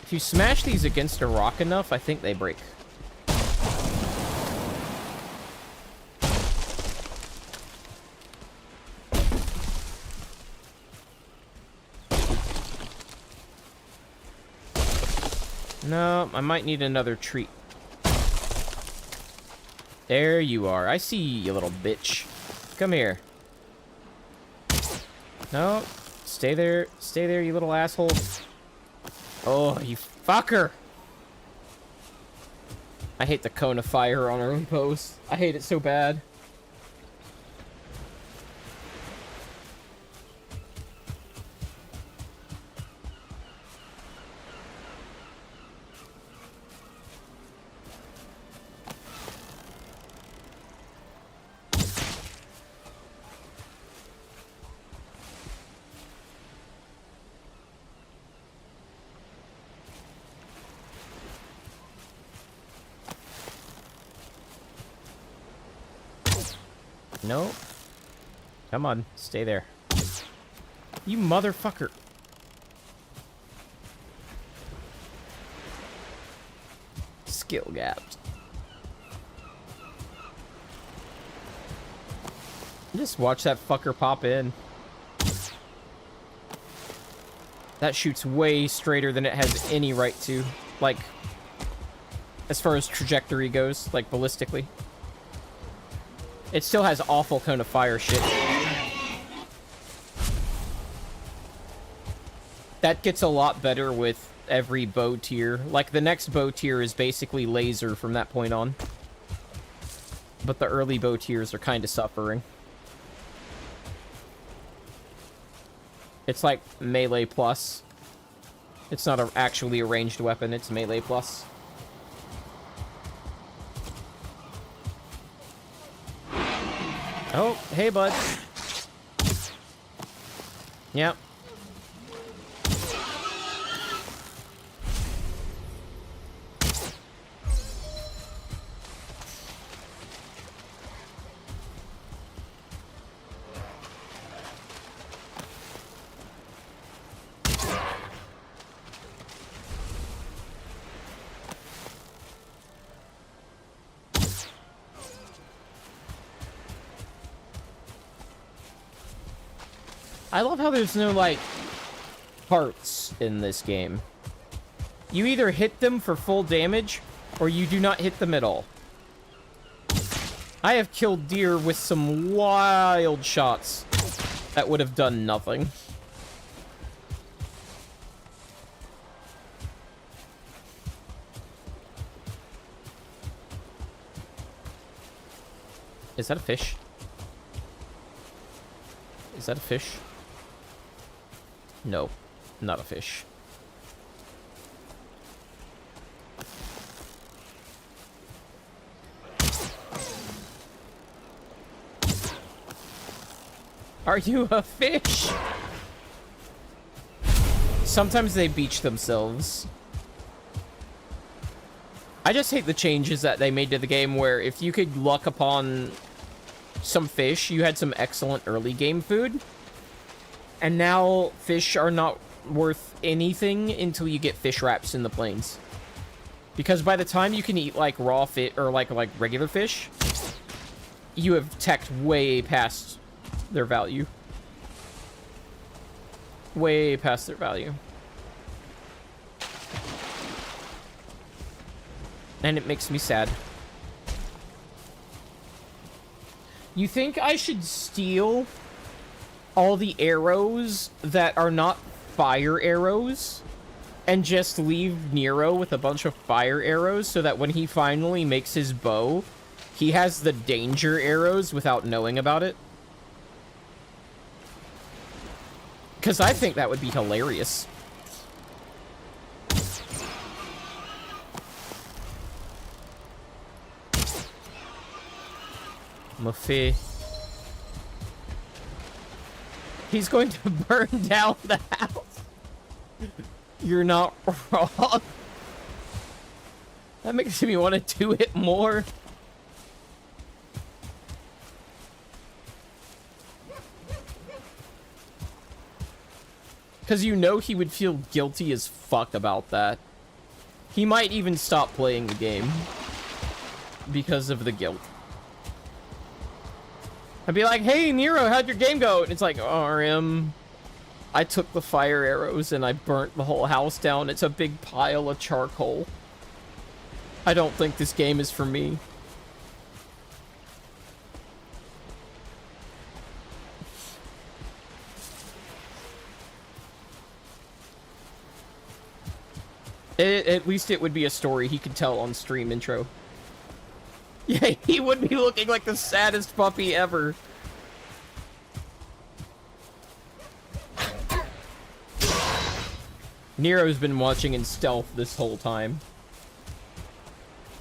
If you smash these against a rock enough, I think they break. No, I might need another treat. There you are. I see you, little bitch. Come here. No. Stay there. Stay there, you little asshole. Oh, you fucker. I hate the cone of fire on early post. I hate it so bad. No. Come on, stay there. You motherfucker. Skill gaps. Just watch that fucker pop in. That shoots way straighter than it has any right to. Like, as far as trajectory goes, like ballistically. It still has awful cone of fire shit. That gets a lot better with every bow tier. Like, the next bow tier is basically laser from that point on. But the early bow tiers are kind of suffering. It's like melee plus. It's not actually a ranged weapon, it's melee plus. Oh, hey, bud. Yep. I love how there's no, like, parts in this game. You either hit them for full damage, or you do not hit them at all. I have killed deer with some wild shots that would have done nothing. Is that a fish? Is that a fish? No, not a fish. Are you a fish? Sometimes they beach themselves. I just hate the changes that they made to the game where if you could luck upon some fish, you had some excellent early game food. And now fish are not worth anything until you get fish wraps in the plains. Because by the time you can eat like raw fish or like regular fish, you have teched way past their value. Way past their value. And it makes me sad. You think I should steal all the arrows that are not fire arrows and just leave Nero with a bunch of fire arrows so that when he finally makes his bow, he has the danger arrows without knowing about it? Because I think that would be hilarious. Muffy. He's going to burn down the house. You're not wrong. That makes me want to do it more. Because you know he would feel guilty as fuck about that. He might even stop playing the game because of the guilt. I'd be like, hey, Nero, how'd your game go? And it's like, RM. I took the fire arrows and I burnt the whole house down. It's a big pile of charcoal. I don't think this game is for me. At least it would be a story he could tell on stream intro. Yeah, he would be looking like the saddest puppy ever. Nero's been watching in stealth this whole time.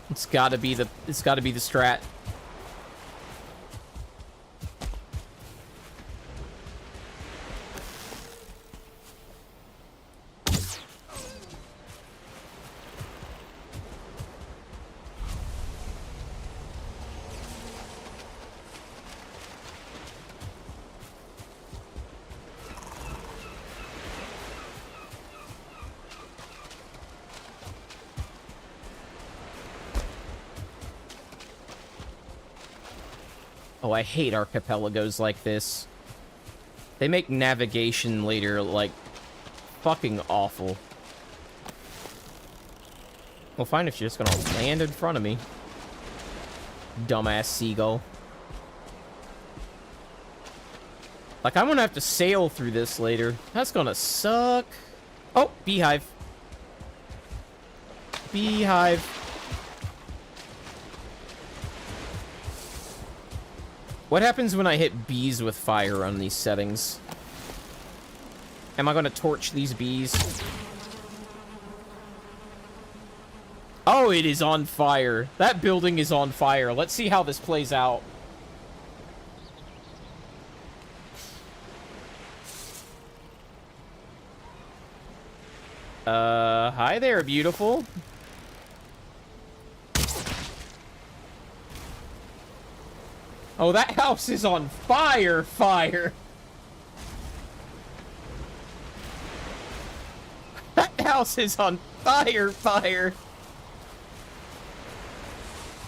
It's gotta be the strat. Oh, I hate archipelagos like this. They make navigation later, like, fucking awful. Well, fine if you're just gonna land in front of me. Dumbass seagull. Like, I'm gonna have to sail through this later. That's gonna suck. Oh, beehive. Beehive. What happens when I hit bees with fire on these settings? Am I gonna torch these bees? Oh, it is on fire. That building is on fire. Let's see how this plays out. Hi there, beautiful. Oh, that house is on fire, fire. That house is on fire, fire.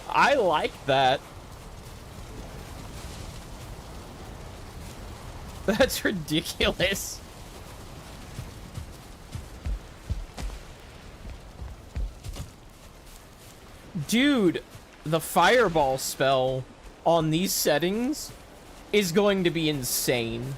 I like that. That's ridiculous. Dude, the fireball spell on these settings is going to be insane.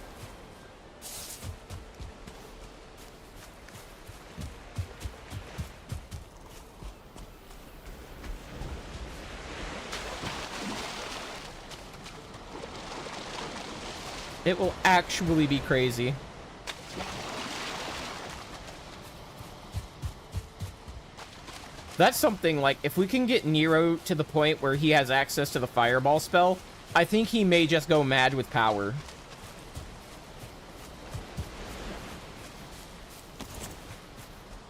It will actually be crazy. That's something, like, if we can get Nero to the point where he has access to the fireball spell, I think he may just go mad with power.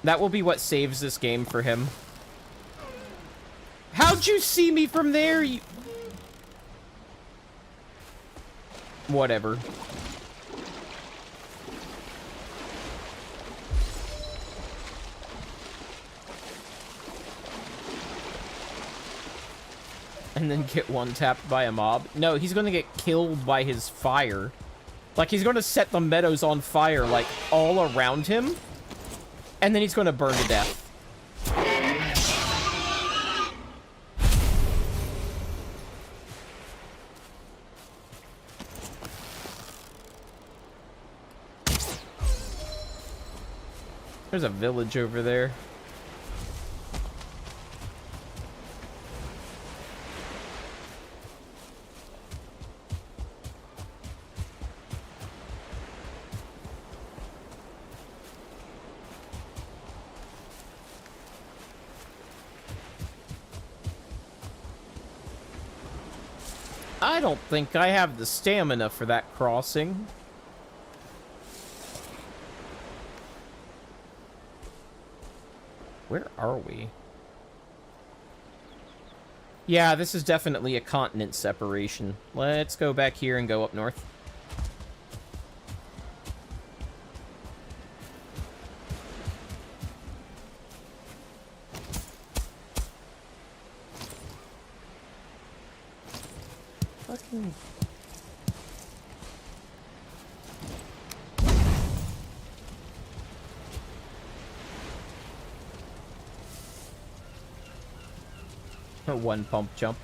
That will be what saves this game for him. How'd you see me from there? You... Whatever. And then get one-tapped by a mob. No, he's gonna get killed by his fire. Like, he's gonna set the meadows on fire, like, all around him. And then he's gonna burn to death. There's a village over there. I don't think I have the stamina for that crossing. Where are we? Yeah, this is definitely a continent separation. Let's go back here and go up north. One pump jump.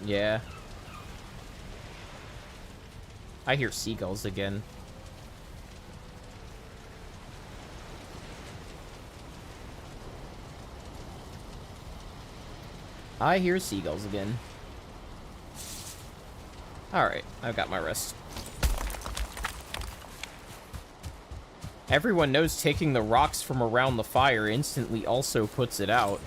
Yeah. I hear seagulls again. I hear seagulls again. Alright, I've got my rest. Everyone knows taking the rocks from around the fire instantly also puts it out.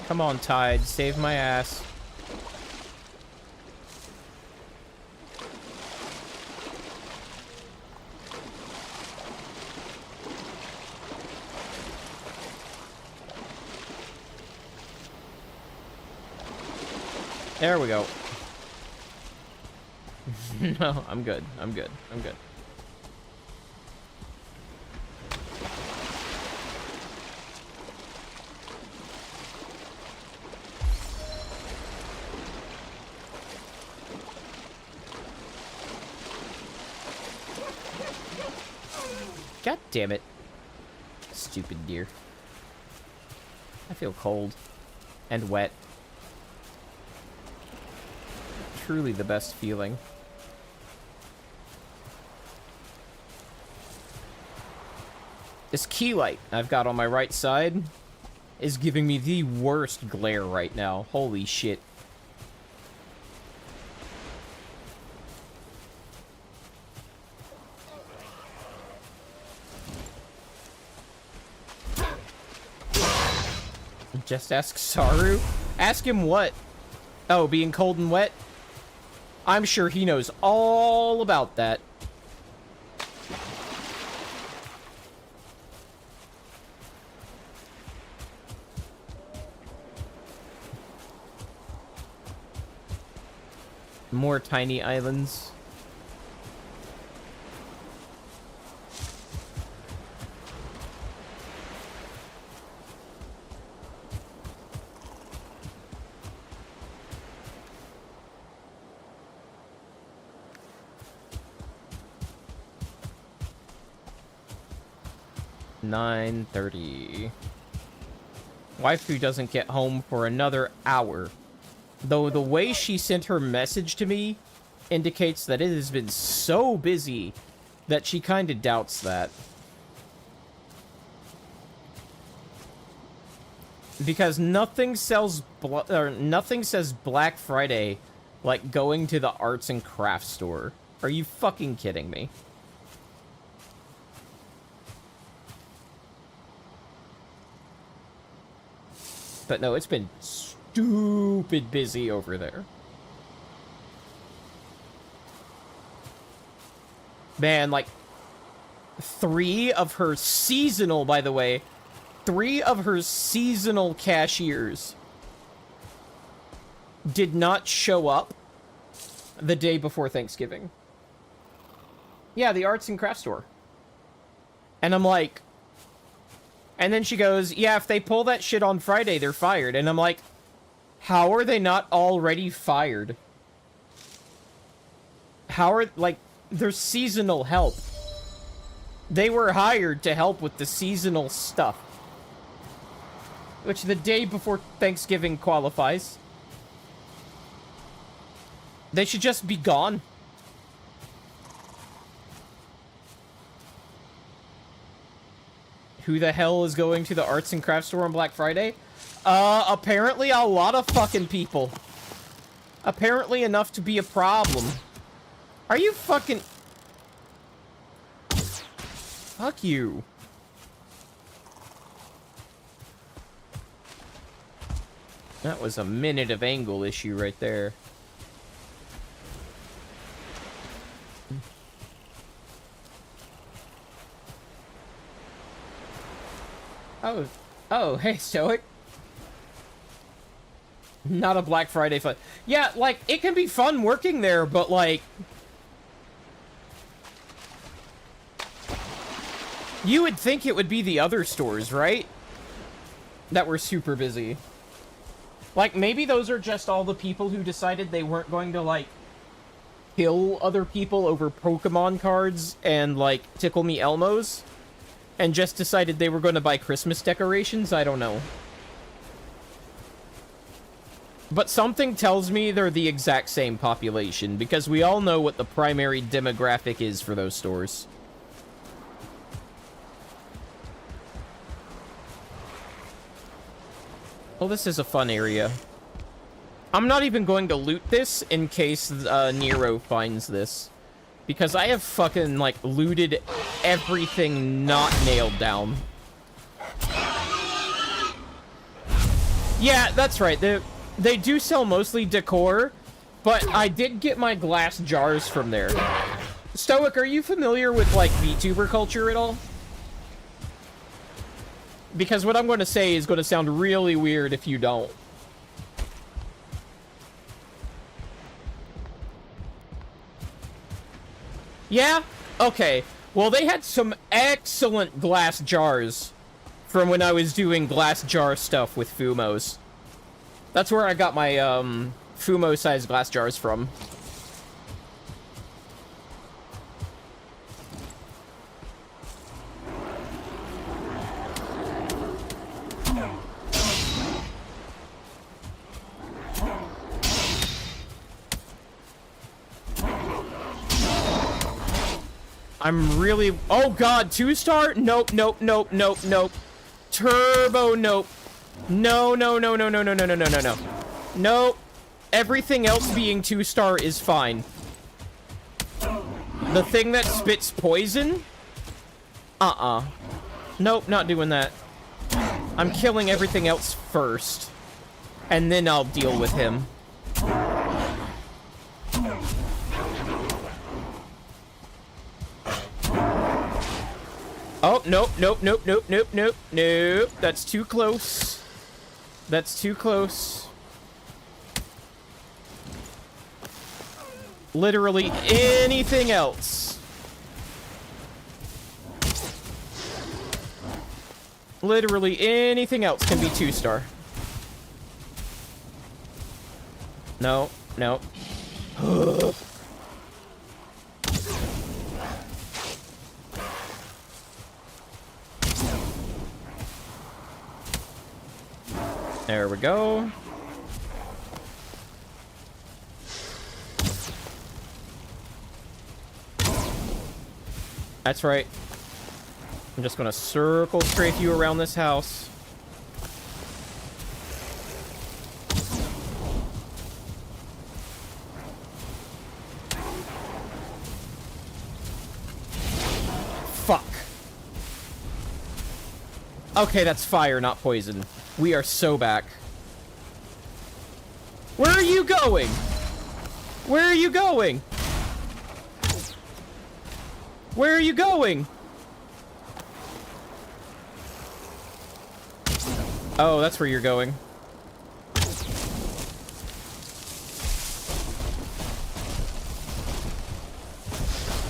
Come on, Tide, save my ass. There we go. No, I'm good. I'm good. I'm good. God damn it. Stupid deer. I feel cold. And wet. Truly the best feeling. This key light I've got on my right side is giving me the worst glare right now. Holy shit. Just ask Saru? Ask him what? Oh, being cold and wet? I'm sure he knows all about that. More tiny islands. $9:30. Waifu doesn't get home for another hour. Though the way she sent her message to me indicates that it has been so busy that she kind of doubts that. Because nothing says Black Friday like going to the arts and crafts store. Are you fucking kidding me? But no, it's been stupid busy over there. Man, like, 3 of her seasonal, by the way, 3 of her seasonal cashiers did not show up the day before Thanksgiving. Yeah, the arts and crafts store. And I'm like... And then she goes, yeah, if they pull that shit on Friday, they're fired. And I'm like, how are they not already fired? How are, like, they're seasonal help. They were hired to help with the seasonal stuff. Which the day before Thanksgiving qualifies. They should just be gone. Who the hell is going to the arts and crafts store on Black Friday? Apparently a lot of fucking people. Apparently enough to be a problem. Are you fucking... Fuck you. That was a minute of angle issue right there. Oh, hey, Stoic. Not a Black Friday fun. Yeah, like, it can be fun working there, but, like... You would think it would be the other stores, right? That were super busy. Like, maybe those are just all the people who decided they weren't going to, like, kill other people over Pokemon cards and, like, Tickle Me Elmos, and just decided they were going to buy Christmas decorations. I don't know. But something tells me they're the exact same population, because we all know what the primary demographic is for those stores. Well, this is a fun area. I'm not even going to loot this in case Nero finds this. Because I have fucking, like, looted everything not nailed down. Yeah, that's right. They do sell mostly decor, but I did get my glass jars from there. Stoic, are you familiar with, like, VTuber culture at all? Because what I'm going to say is going to sound really weird if you don't. Yeah? Okay. Well, they had some excellent glass jars from when I was doing glass jar stuff with Fumos. That's where I got my, Fumo-sized glass jars from. I'm really... Oh, God, 2-star? Nope, nope, nope, nope, nope. Turbo, nope. No, no, no, no, no, no, no, no, no, no, no. Nope. Everything else being 2-star is fine. The thing that spits poison? Nope, not doing that. I'm killing everything else first. And then I'll deal with him. Oh, nope, nope, nope, nope, nope, nope, nope. That's too close. That's too close. Literally anything else. Literally anything else can be 2-star. No, no. There we go. That's right. I'm just gonna circle strafe you around this house. Fuck. Okay, that's fire, not poison. We are so back. Where are you going? Where are you going? Where are you going? Oh, that's where you're going.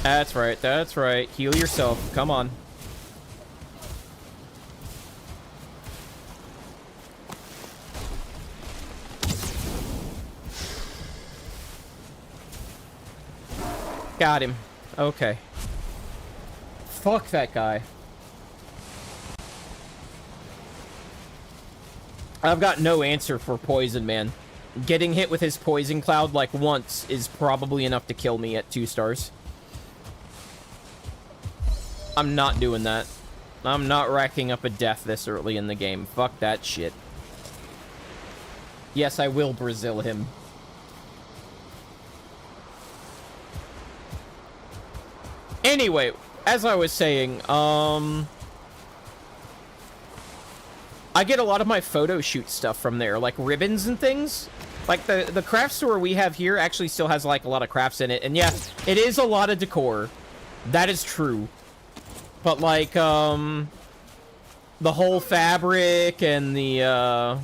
That's right, that's right. Heal yourself. Come on. Got him. Okay. Fuck that guy. I've got no answer for poison, man. Getting hit with his poison cloud like once is probably enough to kill me at 2 stars. I'm not doing that. I'm not racking up a death this early in the game. Fuck that shit. Yes, I will Brazil him. Anyway, as I was saying, I get a lot of my photo shoot stuff from there, like ribbons and things. Like, the craft store we have here actually still has, like, a lot of crafts in it. And yeah, it is a lot of decor. That is true. But, like, the whole fabric and the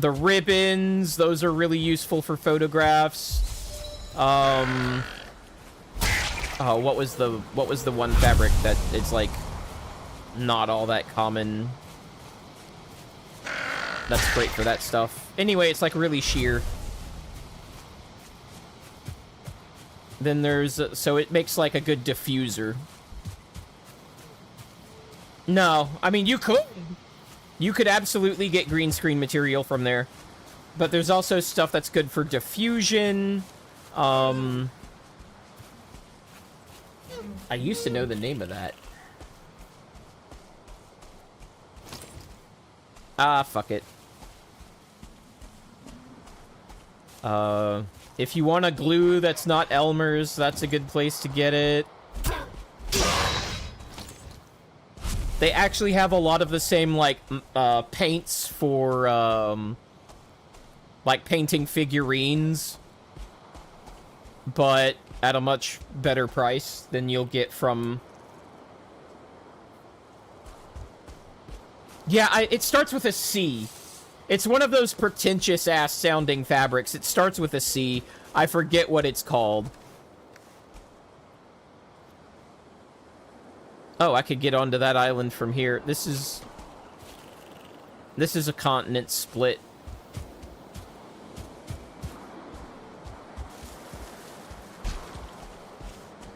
ribbons, those are really useful for photographs. Oh, what was the one fabric that it's, like, not all that common? That's great for that stuff. Anyway, it's like really sheer. Then there's... so it makes like a good diffuser. No, I mean, you could. You could absolutely get green screen material from there. But there's also stuff that's good for diffusion. I used to know the name of that. Ah, fuck it. If you want a glue that's not Elmer's, that's a good place to get it. They actually have a lot of the same, like, paints for, like, painting figurines. But at a much better price than you'll get from... Yeah, it starts with a C. It's one of those pretentious-ass sounding fabrics. It starts with a C. I forget what it's called. Oh, I could get onto that island from here. This is a continent split.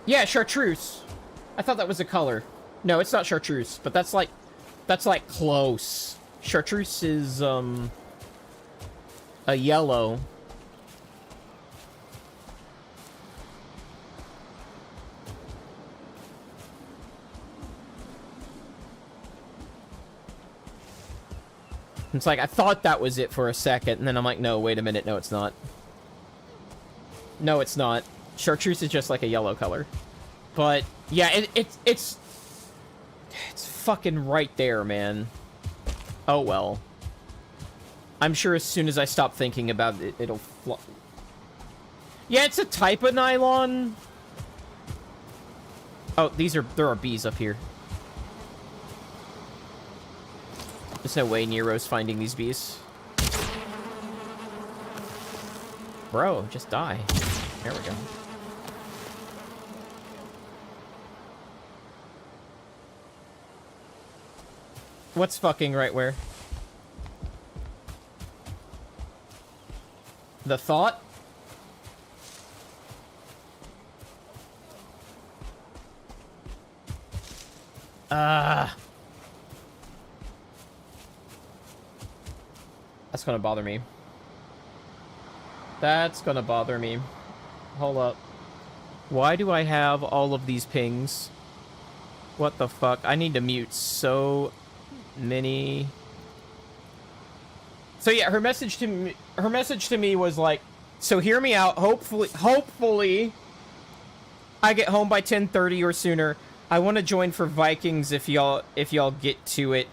Yeah, chartreuse. I thought that was a color. No, it's not chartreuse, but that's like close. Chartreuse is a yellow. It's like, I thought that was it for a second, and then I'm like, no, wait a minute, no, it's not. No, it's not. Chartreuse is just like a yellow color. But, yeah, it's fucking right there, man. Oh, well. I'm sure as soon as I stop thinking about it, it'll... Yeah, it's a type of nylon. Oh, there are bees up here. There's no way Nero's finding these bees. Bro, just die. There we go. What's fucking right where? The thought? That's gonna bother me. That's gonna bother me. Hold up. Why do I have all of these pings? What the fuck? I need to mute so many. So yeah, her message to me was like, so hear me out. Hopefully I get home by 10:30 or sooner. I want to join for Vikings if y'all get to it.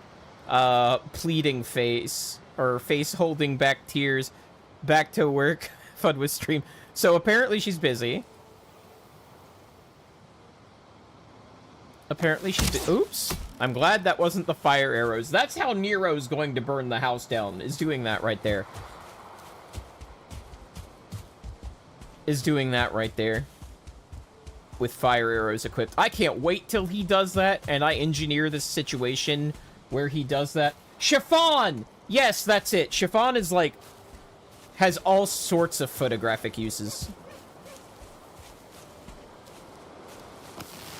Pleading face or face holding back tears. Back to work. Fun with stream. So apparently she's busy. Apparently she's... Oops. I'm glad that wasn't the fire arrows. That's how Nero's going to burn the house down, is doing that right there. Is doing that right there. With fire arrows equipped. I can't wait till he does that, and I engineer this situation where he does that. Chiffon! Yes, that's it. Chiffon is like... has all sorts of photographic uses.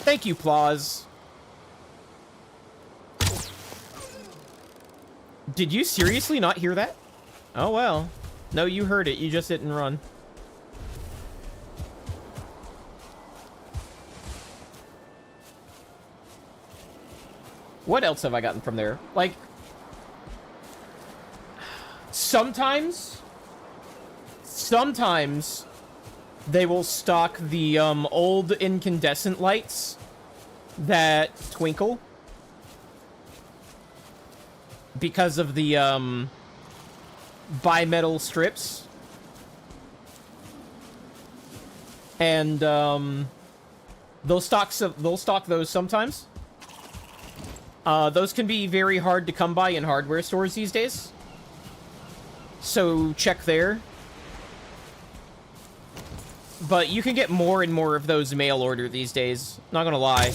Thank you, Plaws. Did you seriously not hear that? Oh, well. No, you heard it. You just didn't run. What else have I gotten from there? Like, sometimes they will stock the old incandescent lights that twinkle because of the bimetal strips, and they'll stock those sometimes. Those can be very hard to come by in hardware stores these days, so check there. But you can get more and more of those mail order these days. Not gonna lie.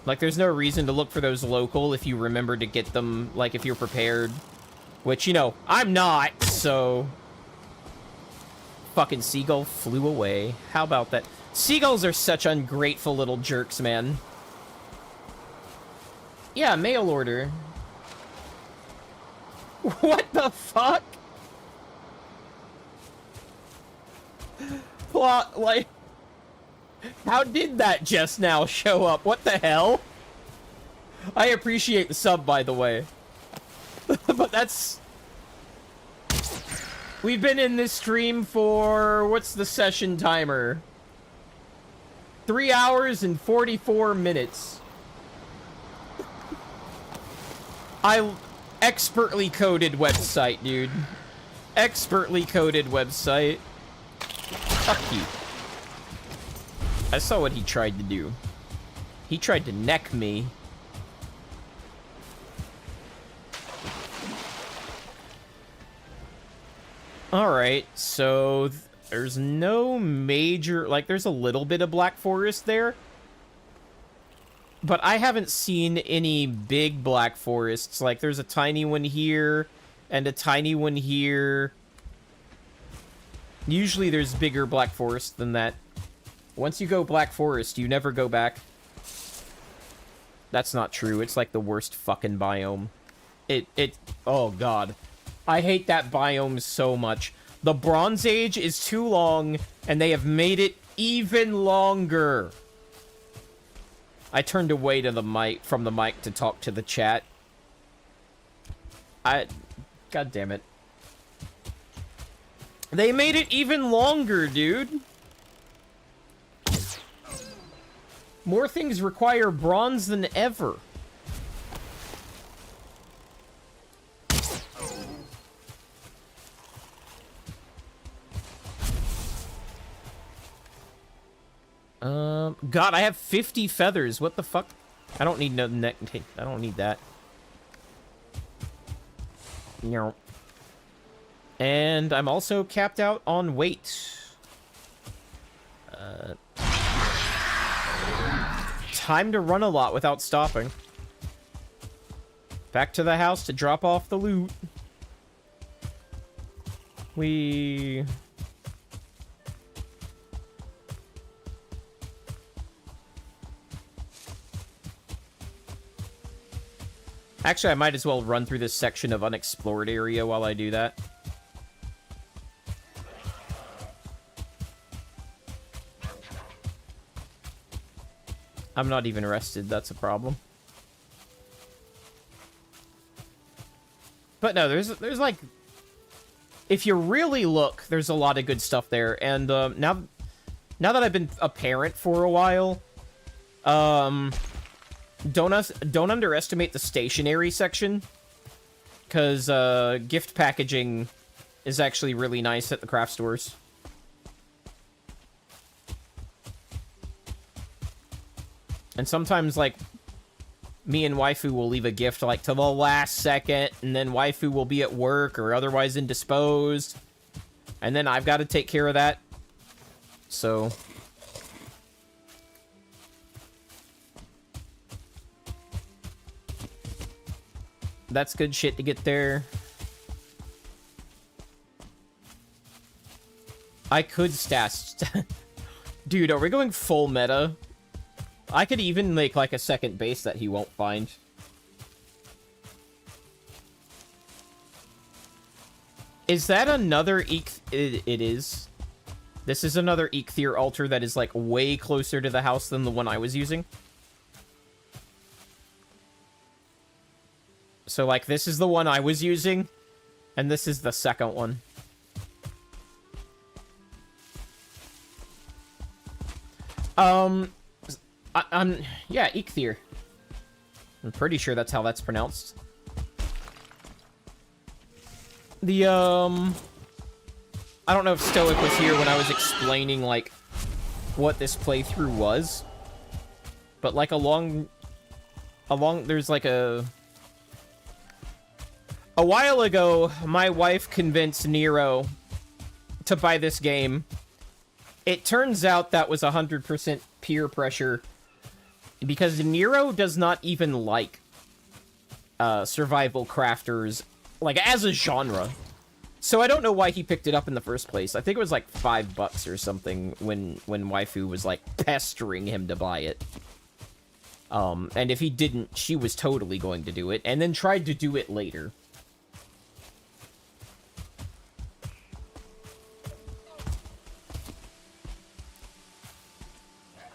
Like, there's no reason to look for those local if you remember to get them, like, if you're prepared. Which, you know, I'm not, so... Fucking seagull flew away. How about that? Seagulls are such ungrateful little jerks, man. Yeah, mail order. What the fuck? Plot, like... How did that just now show up? What the hell? I appreciate the sub, by the way. But that's... We've been in this stream for... What's the session timer? 3 hours and 44 minutes. Expertly coded website, dude. Expertly coded website. Fuck you. I saw what he tried to do. He tried to neck me. Alright, so there's no major... Like, there's a little bit of Black Forest there. But I haven't seen any big Black Forests. Like, there's a tiny one here, and a tiny one here. Usually there's bigger Black Forest than that. Once you go Black Forest, you never go back. That's not true. It's like the worst fucking biome. Oh god. I hate that biome so much. The Bronze Age is too long, and they have made it even longer. I turned away to the mic, from the mic to talk to the chat. God damn it. They made it even longer, dude. More things require bronze than ever. God, I have 50 feathers. What the fuck? I don't need no neck. I don't need that. No. And I'm also capped out on weight. Time to run a lot without stopping. Back to the house to drop off the loot. Actually, I might as well run through this section of unexplored area while I do that. I'm not even rested, that's a problem. But no, there's like... If you really look, there's a lot of good stuff there. And now that I've been a parent for a while, don't underestimate the stationery section. Because gift packaging is actually really nice at the craft stores. And sometimes, like, me and waifu will leave a gift, like, to the last second, and then waifu will be at work or otherwise indisposed. And then I've got to take care of that. So... that's good shit to get there. I could stash... Dude, are we going full meta? I could even make, like, a second base that he won't find. Is that another It is. This is another Eikthyr altar that is, like, way closer to the house than the one I was using. So, like, this is the one I was using, and this is the second one. Yeah, Eikthyr. I'm pretty sure that's how that's pronounced. The, I don't know if Stoic was here when I was explaining, like, what this playthrough was. But, like, there's, like, a while ago, my wife convinced Nero to buy this game. It turns out that was 100% peer pressure. Because Nero does not even like survival crafters, like, as a genre. So I don't know why he picked it up in the first place. I think it was like $5 or something when Waifu was, like, pestering him to buy it. And if he didn't, she was totally going to do it, and then tried to do it later.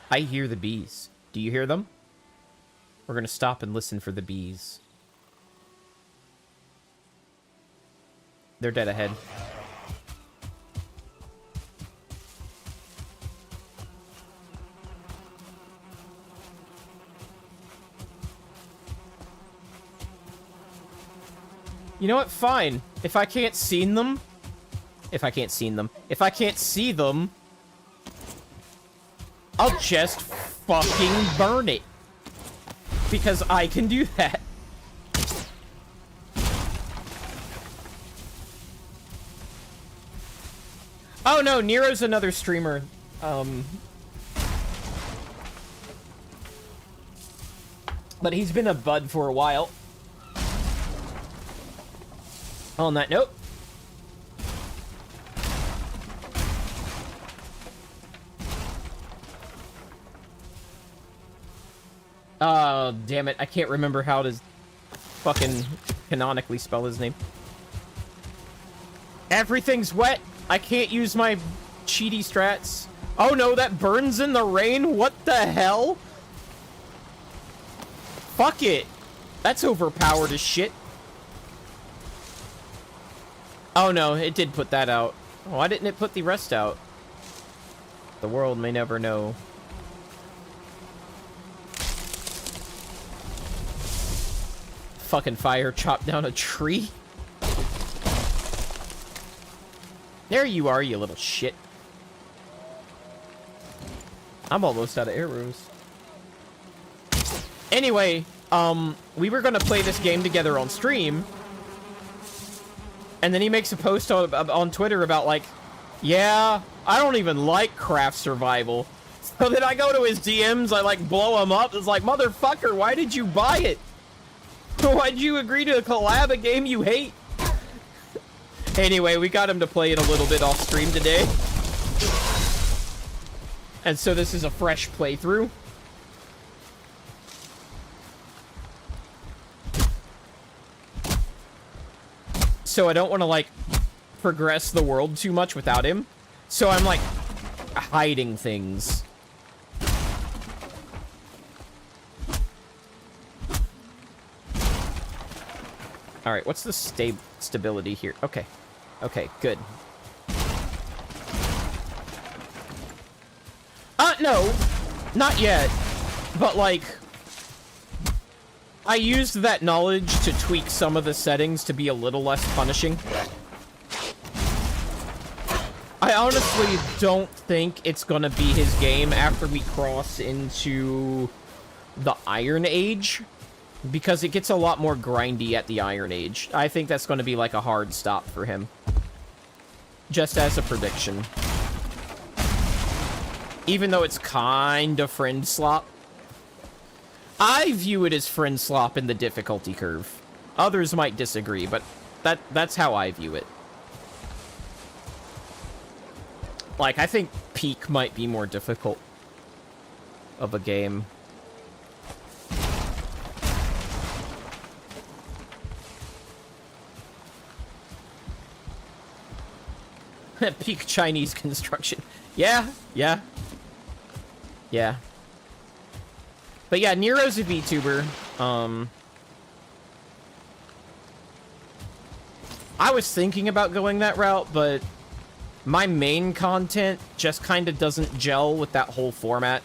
I hear the bees. Do you hear them? We're gonna stop and listen for the bees. They're dead ahead. You know what? Fine. If I can't see them... If I can't see them... I'll just fucking burn it. Because I can do that. Oh no, Nero's another streamer. But he's been a bud for a while. On that note. Oh, damn it. I can't remember how to fucking canonically spell his name. Everything's wet. I can't use my cheaty strats. Oh no, that burns in the rain? What the hell? Fuck it. That's overpowered as shit. Oh no, it did put that out. Why didn't it put the rest out? The world may never know. Fucking fire chopped down a tree. There you are, you little shit. I'm almost out of arrows. Anyway, we were gonna play this game together on stream. And then he makes a post on Twitter about, like, yeah, I don't even like craft survival. So then I go to his DMs, I, like, blow him up. It's like, motherfucker, why did you buy it? Why'd you agree to collab a game you hate? Anyway, we got him to play it a little bit off stream today. And so this is a fresh playthrough. So I don't want to, like, progress the world too much without him. So I'm, like, hiding things. Alright, what's the stability here? Okay. Okay, good. No! Not yet. But, like... I used that knowledge to tweak some of the settings to be a little less punishing. I honestly don't think it's gonna be his game after we cross into the Iron Age. Because it gets a lot more grindy at the Iron Age. I think that's going to be like a hard stop for him. Just as a prediction. Even though it's kind of friend slop. I view it as friend slop in the difficulty curve. Others might disagree, but that's how I view it. Like, I think Peak might be more difficult of a game. Peak Chinese construction. Yeah. But yeah, Nero's a VTuber. I was thinking about going that route, but my main content just kind of doesn't gel with that whole format.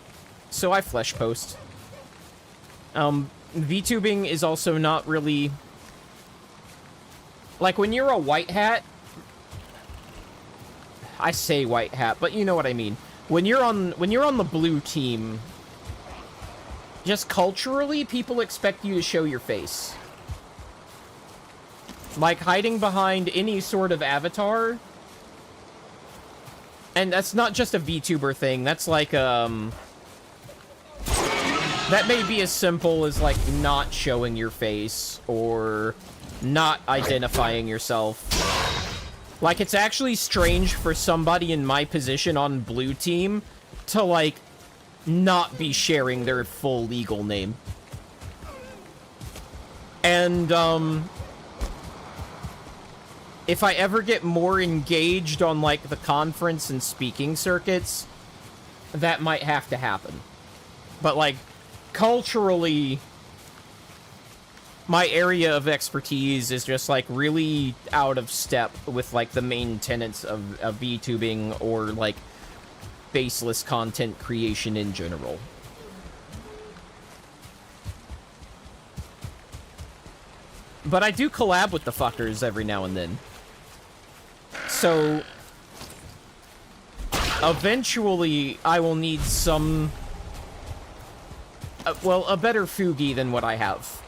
So I flesh post. VTubing is also not really... Like, when you're a white hat... I say white hat, but you know what I mean. When you're on the blue team, just culturally, people expect you to show your face. Like, hiding behind any sort of avatar. And that's not just a VTuber thing, that's like, That may be as simple as, like, not showing your face or not identifying yourself. Like, it's actually strange for somebody in my position on blue team to, like, not be sharing their full legal name. And, if I ever get more engaged on, like, the conference and speaking circuits, that might have to happen. But, like, culturally, my area of expertise is just, like, really out of step with, like, the main tenets of VTubing or, like, baseless content creation in general. But I do collab with the fuckers every now and then. So, eventually, I will need some... well, a better Fugi than what I have.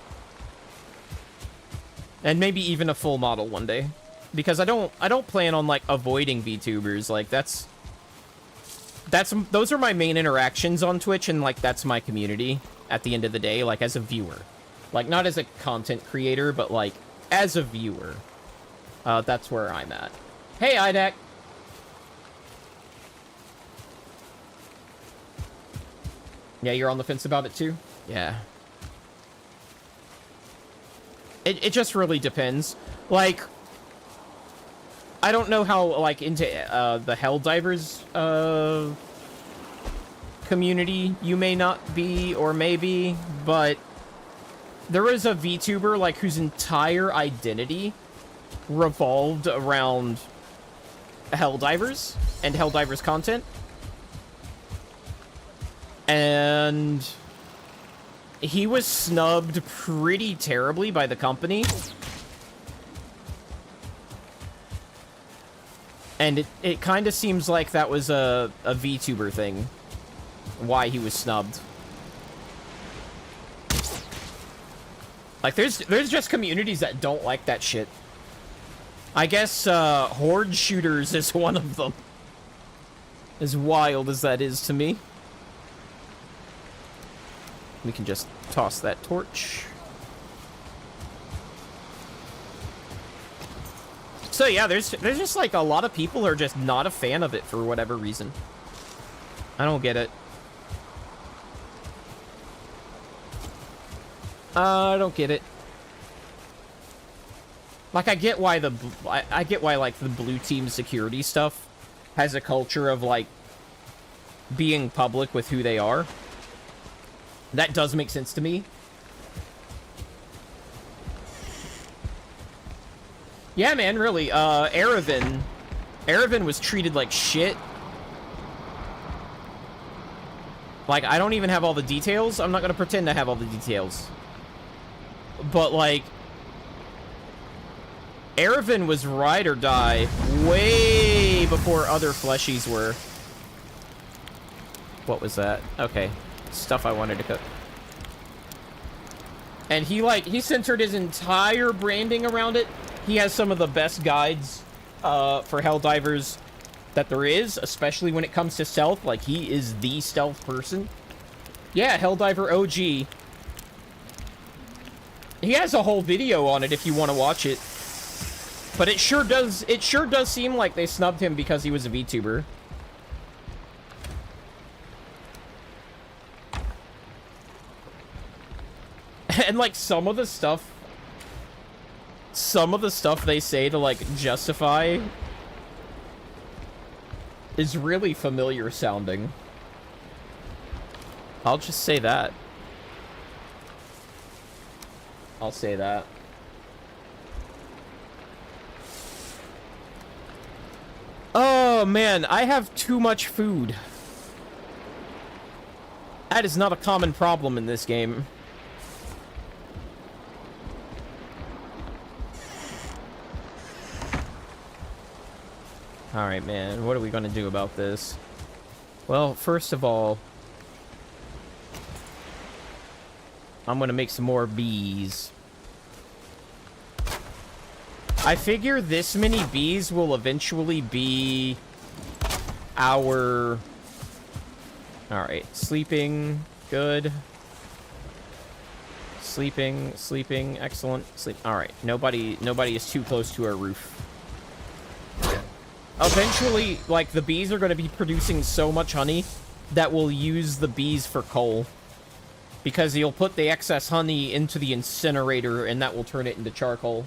And maybe even a full model one day. Because I don't plan on, like, avoiding VTubers. Like, those are my main interactions on Twitch, and, like, that's my community at the end of the day, like, as a viewer. Like, not as a content creator, but, like, as a viewer. That's where I'm at. Hey, IDAC! Yeah, you're on the fence about it, too? Yeah. It just really depends. Like, I don't know how, like, into the Helldivers community you may not be, or maybe, but there is a VTuber, like, whose entire identity revolved around Helldivers and Helldivers content. And he was snubbed pretty terribly by the company. And it kind of seems like that was a VTuber thing. Why he was snubbed. Like, there's just communities that don't like that shit. I guess, Horde Shooters is one of them. As wild as that is to me. We can just toss that torch. So yeah, there's just like a lot of people are just not a fan of it for whatever reason. I don't get it. I don't get it. Like, I get why I get why, like, the blue team security stuff has a culture of, like, being public with who they are. That does make sense to me. Yeah, man, really. Erevan was treated like shit. Like, I don't even have all the details. I'm not gonna pretend to have all the details. But, like, Erevan was ride or die way before other fleshies were. What was that? Okay. Stuff I wanted to cook. And he centered his entire branding around it. He has some of the best guides for Helldivers that there is, especially when it comes to stealth. Like, he is the stealth person. Yeah, Helldiver OG. He has a whole video on it if you want to watch it. But it sure does seem like they snubbed him because he was a VTuber. And, like, some of the stuff they say to, like, justify is really familiar sounding. I'll just say that. I'll say that. Oh, man, I have too much food. That is not a common problem in this game. Alright, man, what are we gonna do about this? Well, first of all, I'm gonna make some more bees. I figure this many bees will eventually be our... Alright, sleeping, good. Sleeping, sleeping, excellent. Sleep. All right, nobody is too close to our roof. Eventually, like, the bees are going to be producing so much honey that we'll use the bees for coal. Because you'll put the excess honey into the incinerator, and that will turn it into charcoal.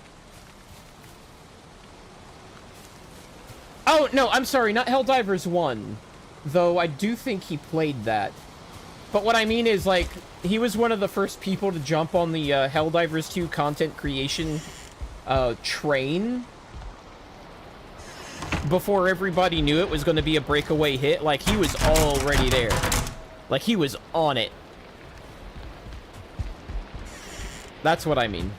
Oh, no, I'm sorry, not Helldivers 1. Though I do think he played that. But what I mean is, like, he was one of the first people to jump on the Helldivers 2 content creation train. Before everybody knew it was going to be a breakaway hit. Like, he was already there. Like, he was on it. That's what I mean.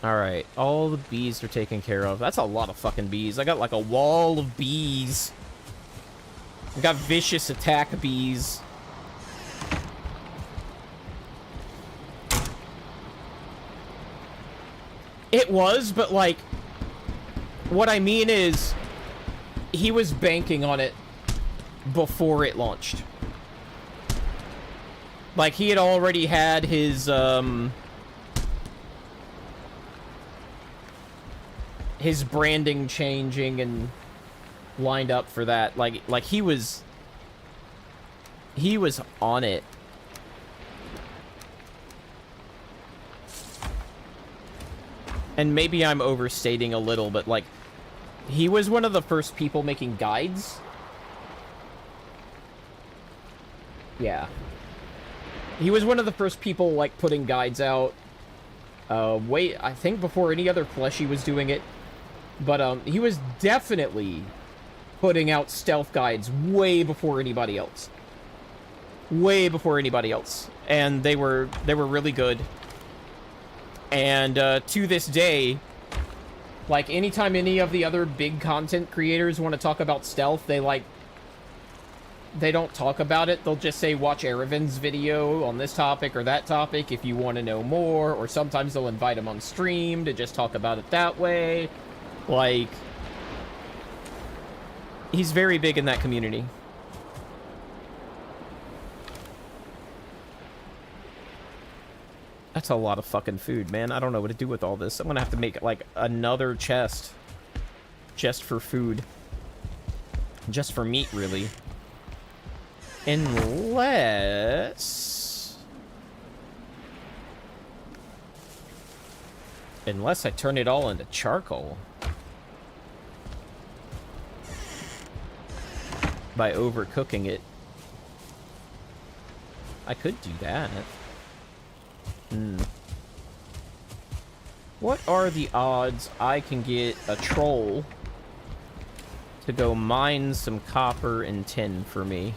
Alright, all the bees are taken care of. That's a lot of fucking bees. I got like a wall of bees. I got vicious attack bees. It was, but like, what I mean is, he was banking on it before it launched. Like, he had already had his branding changing and lined up for that. Like he was on it. And maybe I'm overstating a little, but like, he was one of the first people making guides. Yeah. He was one of the first people, like, putting guides out. I think before any other plushie was doing it. But, he was definitely putting out stealth guides way before anybody else. Way before anybody else. And they were really good. And, to this day, like, anytime any of the other big content creators want to talk about stealth, they don't talk about it. They'll just say, watch Aravin's video on this topic or that topic if you want to know more. Or sometimes they'll invite him on stream to just talk about it that way. Like, he's very big in that community. That's a lot of fucking food, man. I don't know what to do with all this. I'm gonna have to make, like, another chest. Just for food. Just for meat, really. Unless I turn it all into charcoal. By overcooking it. I could do that. What are the odds I can get a troll to go mine some copper and tin for me?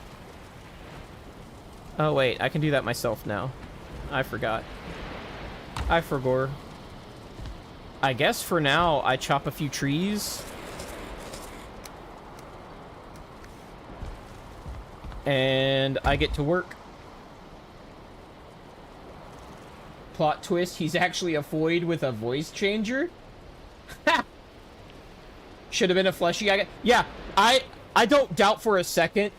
Oh wait, I can do that myself now. I forgot. I forgot. I guess for now, I chop a few trees. And I get to work. Plot twist, he's actually a Void with a voice changer? Ha! Should have been a fleshy. Yeah, I don't doubt for a second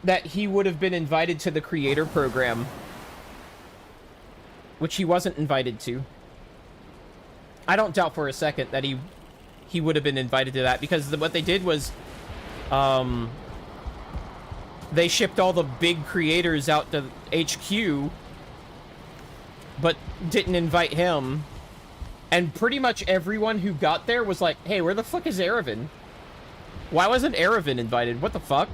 that he would have been invited to the creator program. Which he wasn't invited to. I don't doubt for a second that he would have been invited to that, because what they did was, they shipped all the big creators out to HQ, but didn't invite him. And pretty much everyone who got there was like, hey, where the fuck is Aravin? Why wasn't Aravin invited? What the fuck?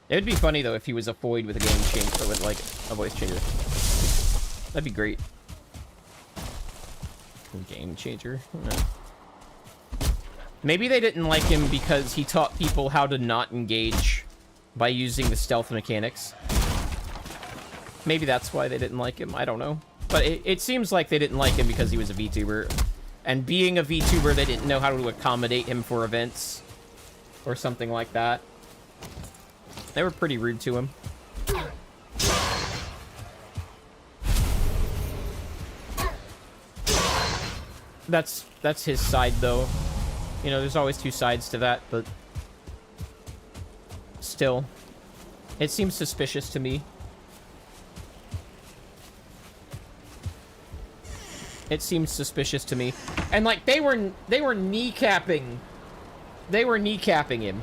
It would be funny, though, if he was a Void with a game changer, or with, like, a voice changer. That'd be great. Game changer? No. Maybe they didn't like him because he taught people how to not engage by using the stealth mechanics. Maybe that's why they didn't like him. I don't know. But it seems like they didn't like him because he was a VTuber. And being a VTuber, they didn't know how to accommodate him for events. Or something like that. They were pretty rude to him. That's his side, though. You know, there's always two sides to that, but... Still. It seems suspicious to me. It seems suspicious to me. And, like, they were kneecapping... They were kneecapping him.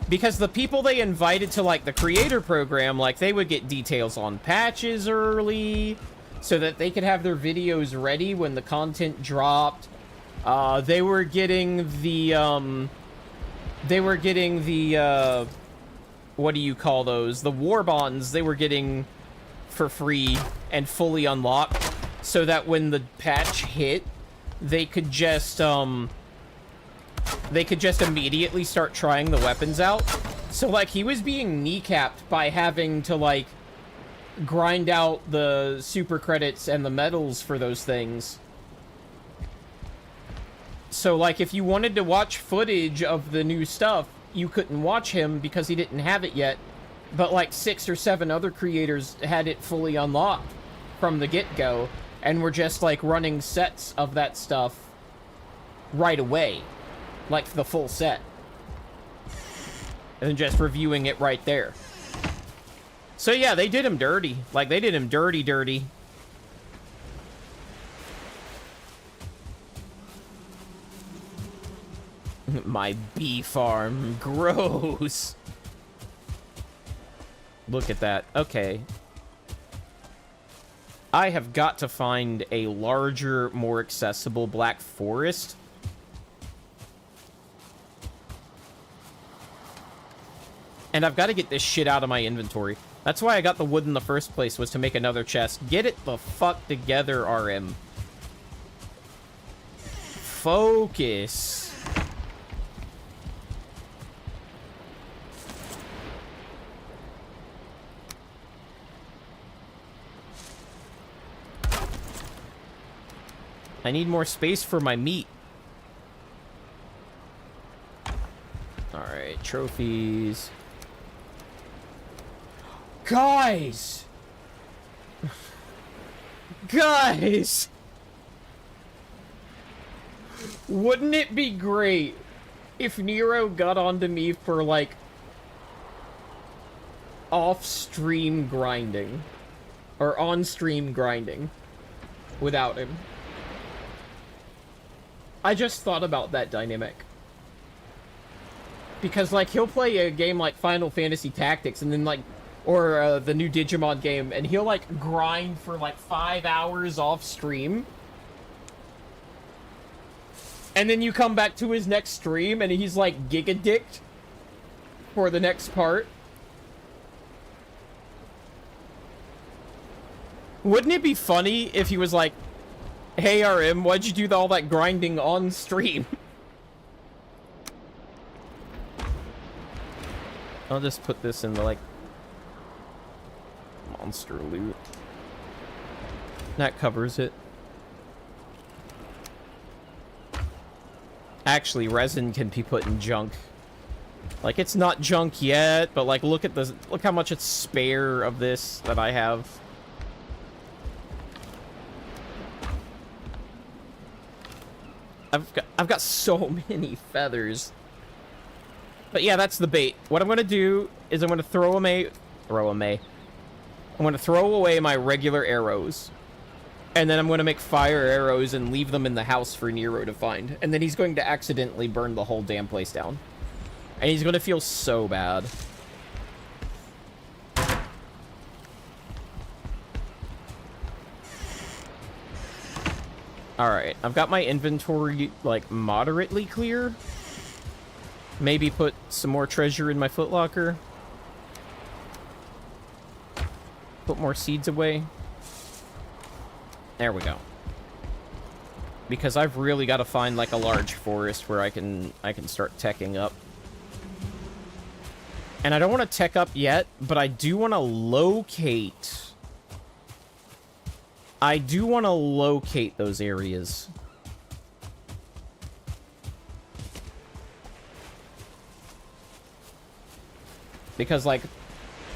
Because the people they invited to, like, the creator program, like, they would get details on patches early... so that they could have their videos ready when the content dropped. They were getting the, what do you call those? The war bonds they were getting for free and fully unlocked, so that when the patch hit, they could just immediately start trying the weapons out. So, like, he was being kneecapped by having to, like, grind out the super credits and the medals for those things. So, like, if you wanted to watch footage of the new stuff, you couldn't watch him because he didn't have it yet. But, like, 6 or 7 other creators had it fully unlocked from the get-go, and were just, like, running sets of that stuff right away. Like, the full set. And just reviewing it right there. So yeah, they did him dirty. Like, they did him dirty. My bee farm. Gross. Look at that. Okay. I have got to find a larger, more accessible black forest. And I've got to get this shit out of my inventory. That's why I got the wood in the first place, was to make another chest. Get it the fuck together, RM. Focus. I need more space for my meat. Alright, trophies. Guys! Guys! Wouldn't it be great if Nero got onto me for, like, off-stream grinding? Or on-stream grinding. Without him. I just thought about that dynamic. Because, like, he'll play a game like Final Fantasy Tactics, and then, like, or the new Digimon game, and he'll, like, grind for, like, 5 hours off stream. And then you come back to his next stream, and he's, like, giga-dicked for the next part. Wouldn't it be funny if he was like, hey, RM, why'd you do all that grinding on stream? I'll just put this in the, like, monster loot. That covers it. Actually, resin can be put in junk. Like, it's not junk yet, but, like, look at this. Look how much it's spare of this that I have. I've got so many feathers. But yeah, that's the bait. What I'm gonna do is I'm gonna throw away my regular arrows. And then I'm gonna make fire arrows and leave them in the house for Nero to find. And then he's going to accidentally burn the whole damn place down. And he's gonna feel so bad. Alright, I've got my inventory, like, moderately clear. Maybe put some more treasure in my footlocker. Put more seeds away. There we go. Because I've really got to find, like, a large forest where I can start teching up. And I don't want to tech up yet, but I do want to locate... I do want to locate those areas. Because, like,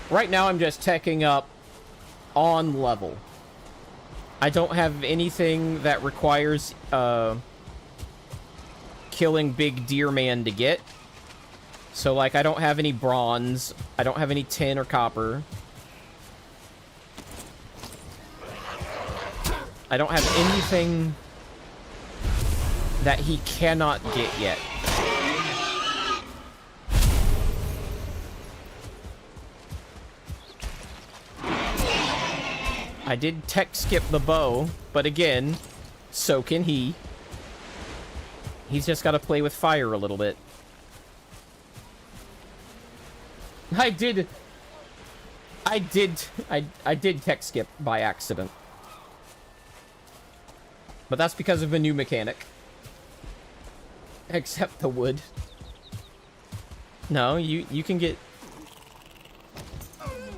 right now I'm just teching up on level. I don't have anything that requires, killing Big Deer Man to get. So, like, I don't have any bronze. I don't have any tin or copper. I don't have anything that he cannot get yet. I did tech skip the bow, but again, so can he. He's just got to play with fire a little bit. I did tech skip by accident. But that's because of a new mechanic. Except the wood. No, you can get...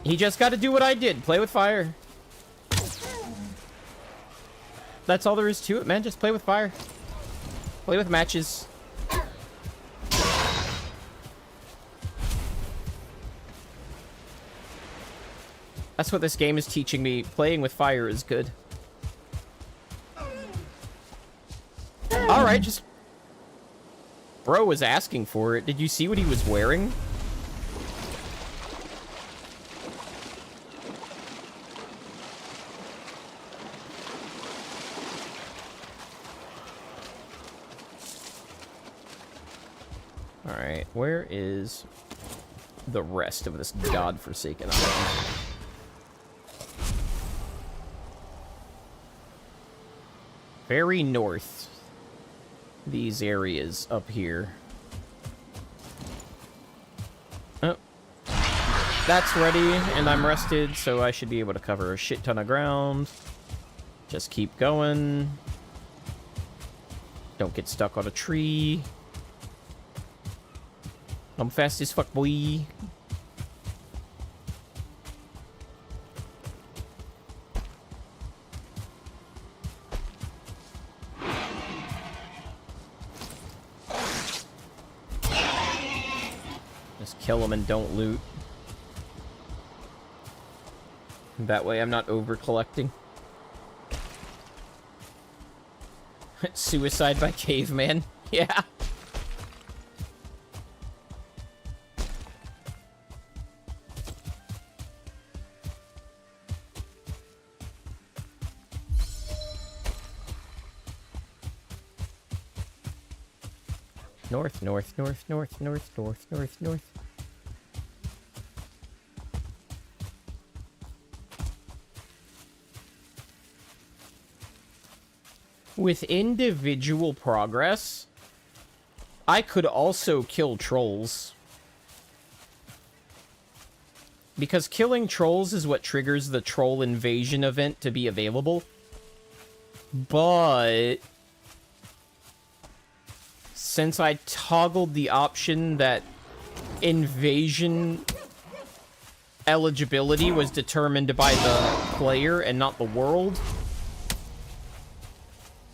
He just got to do what I did. Play with fire. That's all there is to it, man. Just play with fire. Play with matches. That's what this game is teaching me. Playing with fire is good. Alright, just... Bro was asking for it. Did you see what he was wearing? Alright, where is the rest of this godforsaken island? Very north. These areas up here. Oh. That's ready, and I'm rested, so I should be able to cover a shit ton of ground. Just keep going. Don't get stuck on a tree. I'm fast as fuck, boy. Just kill them and don't loot. That way I'm not over-collecting. Suicide by caveman. Yeah. North, north, north, north, north, north, north, north. With individual progress, I could also kill trolls. Because killing trolls is what triggers the troll invasion event to be available. But... since I toggled the option that invasion eligibility was determined by the player and not the world,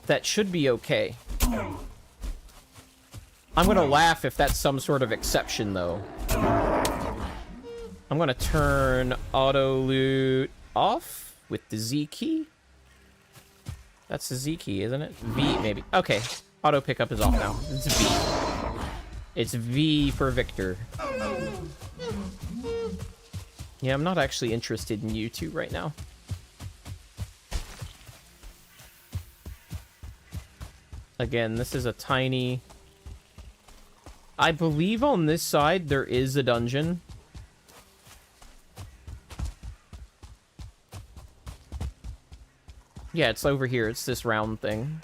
that should be okay. I'm gonna laugh if that's some sort of exception, though. I'm gonna turn auto loot off with the Z key. That's the Z key, isn't it? V, maybe. Okay. Auto pickup is off now. It's V. It's V for Victor. Yeah, I'm not actually interested in you two right now. Again, this is a tiny... I believe on this side there is a dungeon. Yeah, it's over here. It's this round thing.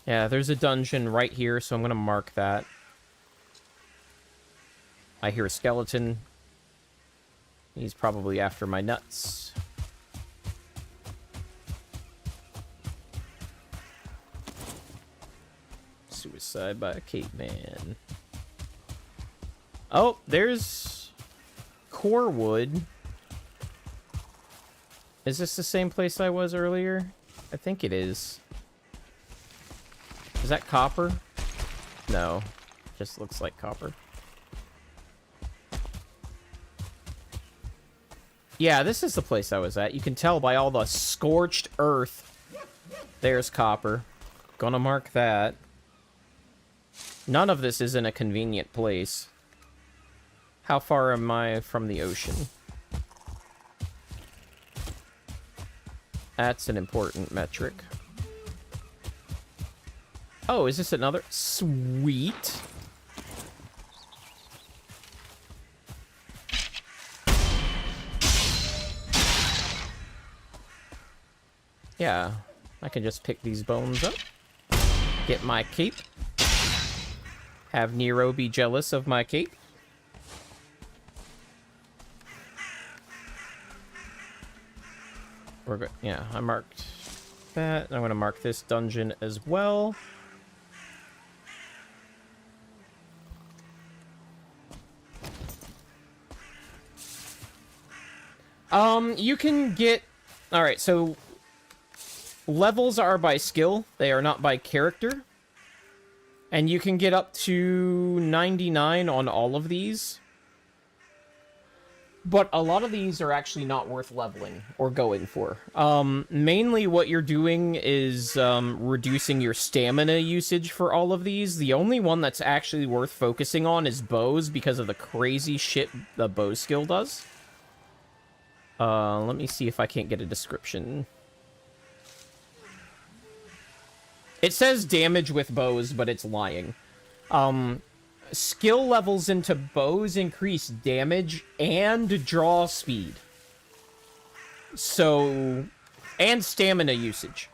Yeah, there's a dungeon right here, so I'm gonna mark that. I hear a skeleton. He's probably after my nuts. side by a caveman. Oh, there's core wood. Is this the same place I was earlier? I think it is. Is that copper? No. Just looks like copper. Yeah, this is the place I was at. You can tell by all the scorched earth. There's copper. Gonna mark that. None of this is in a convenient place. How far am I from the ocean? That's an important metric. Oh, is this another? Sweet. Yeah, I can just pick these bones up. Get my cape. Have Nero be jealous of my cape. We're good. Yeah, I marked that. I'm going to mark this dungeon as well. You can get... Alright, so... Levels are by skill. They are not by character. And you can get up to 99 on all of these. But a lot of these are actually not worth leveling or going for. Mainly what you're doing is reducing your stamina usage for all of these. The only one that's actually worth focusing on is bows because of the crazy shit the bow skill does. Let me see if I can't get a description. It says damage with bows, but it's lying. Skill levels into bows increase damage and draw speed. So, and stamina usage.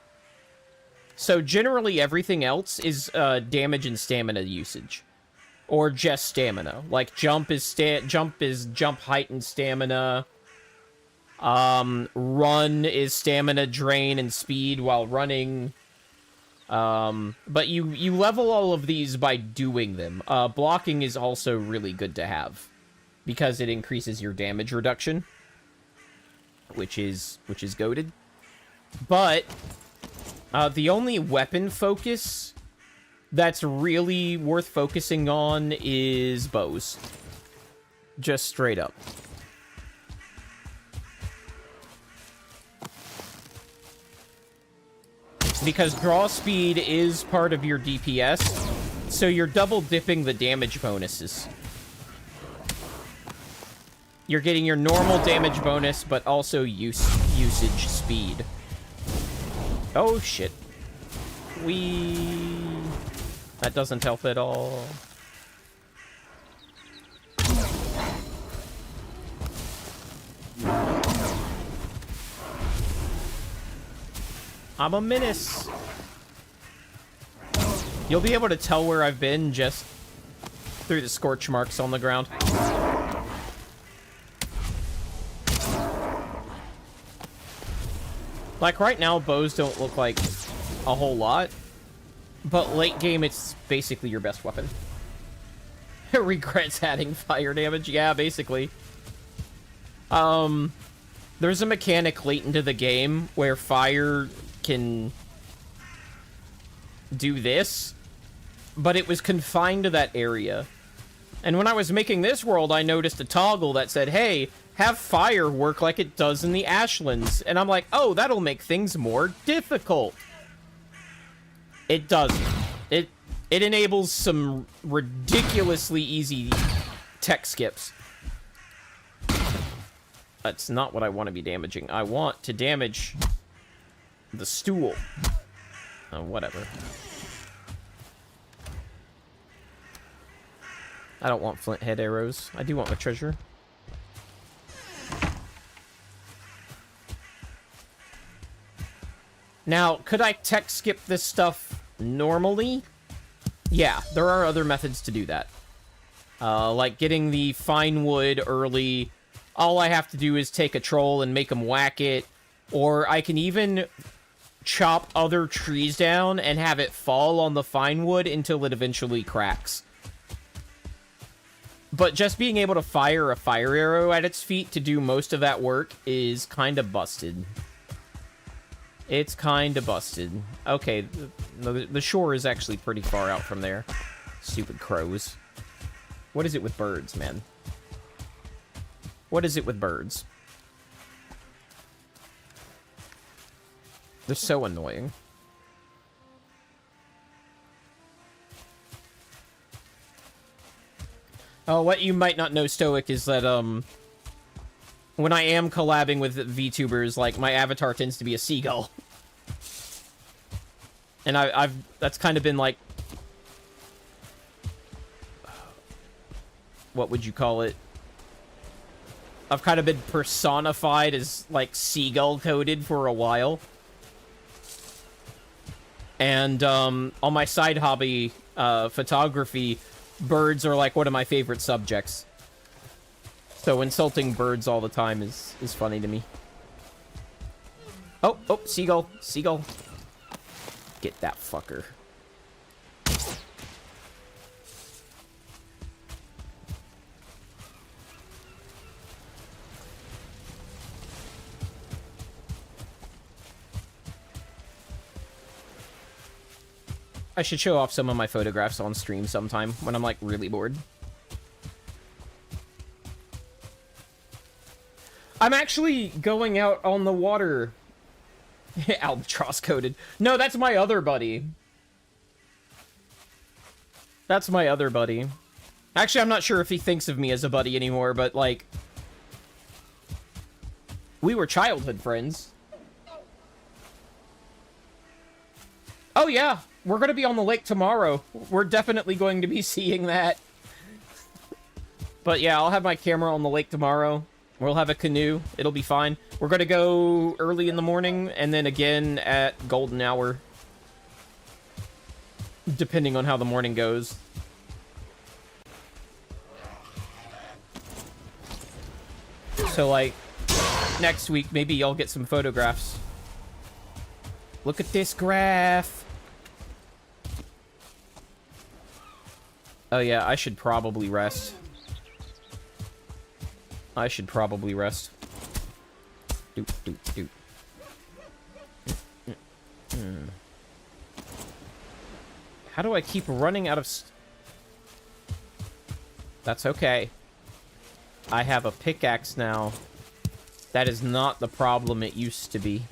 So generally everything else is damage and stamina usage. Or just stamina. Like jump is jump height and stamina. Run is stamina drain and speed while running. But you level all of these by doing them. Blocking is also really good to have because it increases your damage reduction, which is goated. But the only weapon focus that's really worth focusing on is bows. Just straight up. Because draw speed is part of your DPS, so you're double dipping the damage bonuses. You're getting your normal damage bonus, but also usage speed. Oh shit. That doesn't help at all. I'm a menace. You'll be able to tell where I've been just through the scorch marks on the ground. Like right now, bows don't look like a whole lot, but late game, it's basically your best weapon. It regrets adding fire damage. Yeah, basically. There's a mechanic late into the game where fire can do this, but it was confined to that area. And when I was making this world, I noticed a toggle that said, hey, have fire work like it does in the Ashlands. And I'm like, oh, that'll make things more difficult. It doesn't. It enables some ridiculously easy tech skips. That's not what I want to be damaging. I want to damage the stool. Whatever. I don't want flint head arrows. I do want my treasure. Now, could I tech skip this stuff normally? Yeah, there are other methods to do that. Like getting the fine wood early. All I have to do is take a troll and make them whack it. Or I can even chop other trees down and have it fall on the fine wood until it eventually cracks. But just being able to fire a fire arrow at its feet to do most of that work is kind of busted. It's kind of busted. Okay, the shore is actually pretty far out from there. Stupid crows. What is it with birds, man? What is it with birds? They're so annoying. Oh, what you might not know, Stoic, is that, when I am collabing with VTubers, like, my avatar tends to be a seagull. And that's kind of been, like... What would you call it? I've kind of been personified as, like, seagull-coded for a while. And, on my side hobby, photography... Birds are, like, one of my favorite subjects. So insulting birds all the time is funny to me. Oh, seagull. Seagull. Get that fucker. I should show off some of my photographs on stream sometime when I'm, like, really bored. I'm actually going out on the water. Albatross coated. No, that's my other buddy. That's my other buddy. Actually, I'm not sure if he thinks of me as a buddy anymore, but, like... We were childhood friends. Oh, yeah. We're going to be on the lake tomorrow. We're definitely going to be seeing that. But yeah, I'll have my camera on the lake tomorrow. We'll have a canoe. It'll be fine. We're going to go early in the morning and then again at golden hour. Depending on how the morning goes. So, like, next week, maybe I'll get some photographs. Look at this graph. Oh yeah, I should probably rest. I should probably rest. Doot. How do I keep running out of... That's okay. I have a pickaxe now. That is not the problem it used to be.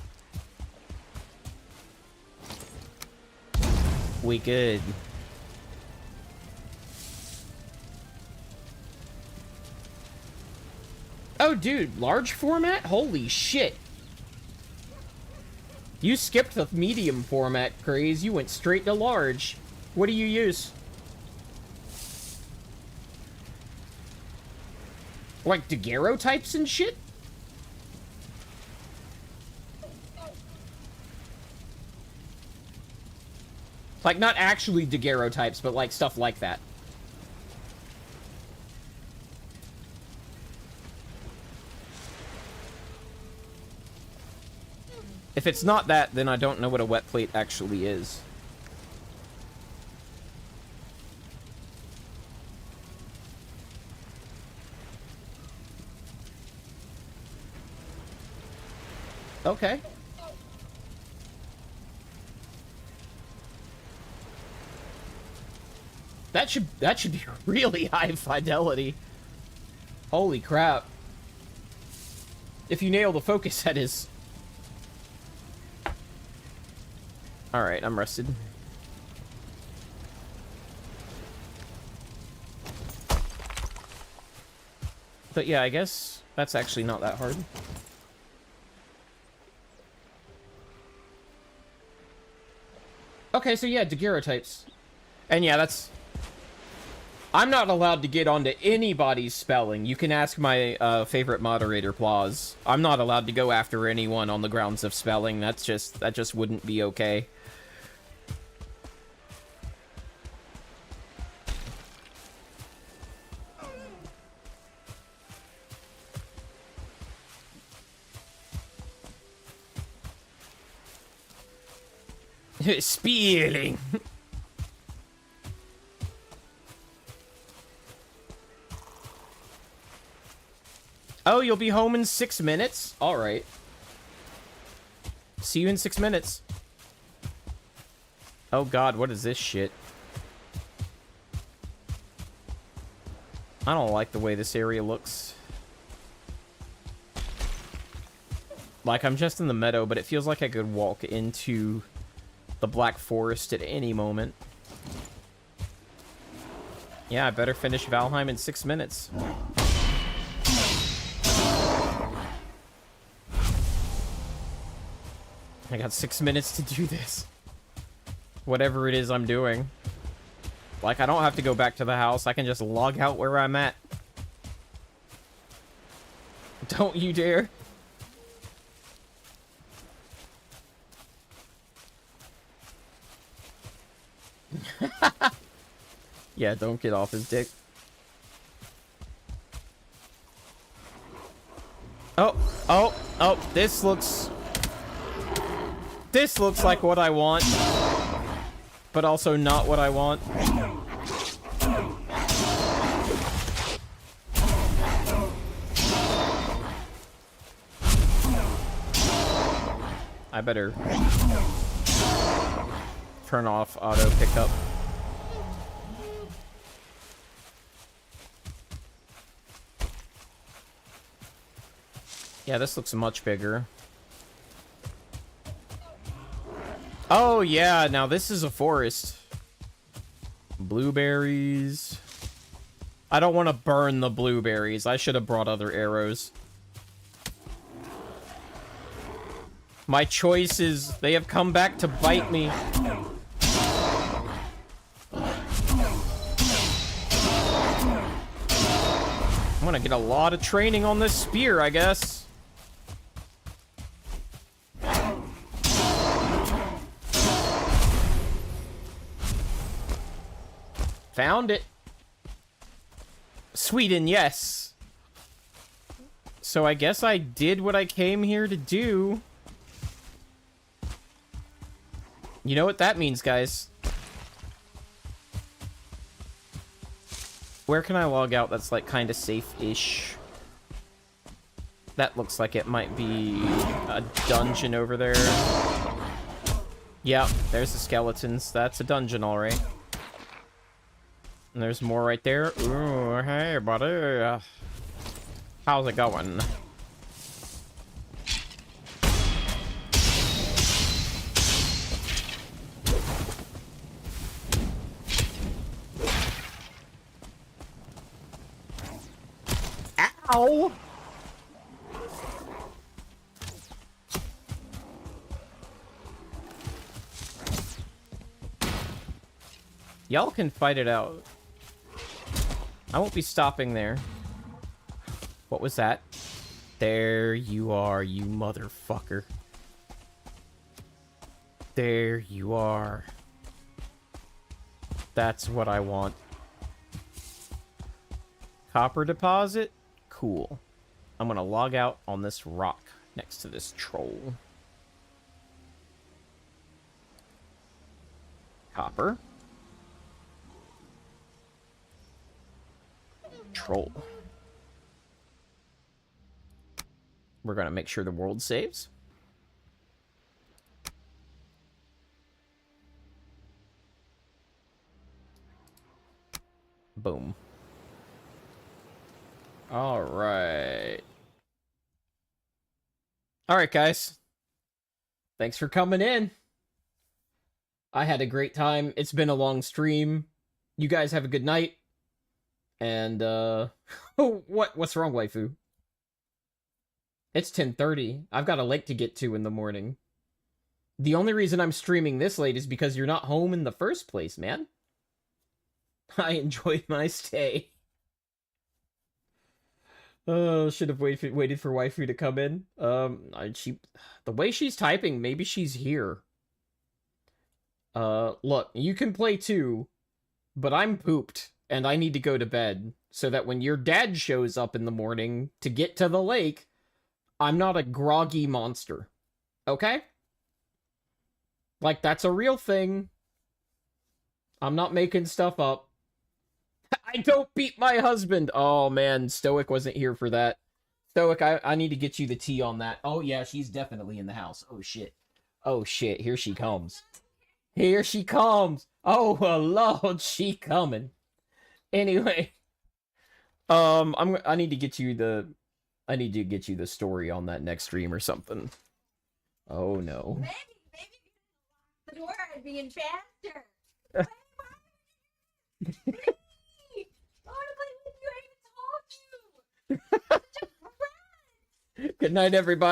We good. Oh, dude, large format? Holy shit. You skipped the medium format craze. You went straight to large. What do you use? Like daguerreotypes and shit? Like, not actually daguerreotypes, but like stuff like that. If it's not that, then I don't know what a wet plate actually is. Okay. That should be really high fidelity. Holy crap. If you nail the focus, that is. Alright, I'm rested. But yeah, I guess that's actually not that hard. Okay, so yeah, daguerreotypes. And yeah, that's... I'm not allowed to get onto anybody's spelling. You can ask my favorite moderator, Plaus. I'm not allowed to go after anyone on the grounds of spelling. That just wouldn't be okay. Spieling. Oh, you'll be home in 6 minutes? Alright. See you in 6 minutes. Oh god, what is this shit? I don't like the way this area looks. Like, I'm just in the meadow, but it feels like I could walk into the Black Forest at any moment. Yeah, I better finish Valheim in 6 minutes. I got 6 minutes to do this. Whatever it is I'm doing. Like, I don't have to go back to the house. I can just log out where I'm at. Don't you dare. Yeah, don't get off his dick. Oh, oh, oh, this looks like what I want, but also not what I want. I better turn off auto pickup. Yeah, this looks much bigger. Oh, yeah, now this is a forest. Blueberries. I don't want to burn the blueberries. I should have brought other arrows. My choices, they have come back to bite me. I'm gonna get a lot of training on this spear, I guess. Found it. Sweden, yes. So I guess I did what I came here to do. You know what that means, guys. Where can I log out that's, like, kind of safe-ish? That looks like it might be a dungeon over there. Yeah, there's the skeletons. That's a dungeon, alright. And there's more right there. Ooh, hey, buddy. How's it going? Ow! Y'all can fight it out. I won't be stopping there. What was that? There you are, you motherfucker. There you are. That's what I want. Copper deposit? Cool. I'm gonna log out on this rock next to this troll. Copper. Troll. We're gonna make sure the world saves. Boom. All right. All right, guys. Thanks for coming in. I had a great time. It's been a long stream. You guys have a good night. And, what's wrong, waifu? It's 10:30. I've got a lake to get to in the morning. The only reason I'm streaming this late is because you're not home in the first place, man. I enjoyed my stay. Oh, should have waited for waifu to come in. The way she's typing, maybe she's here. Look, you can play too, but I'm pooped. And I need to go to bed, so that when your dad shows up in the morning to get to the lake, I'm not a groggy monster. Okay? Like, that's a real thing. I'm not making stuff up. I don't beat my husband. Oh, man. Stoic wasn't here for that. Stoic, I need to get you the tea on that. Oh, yeah, she's definitely in the house. Oh, shit. Oh, shit. Here she comes. Here she comes. Oh, Lord, she coming. Anyway, I need to get you the story on that next stream or something. Oh no. Maybe the door I'd be in faster. I want to play with you. I even told you. Good night, everybody.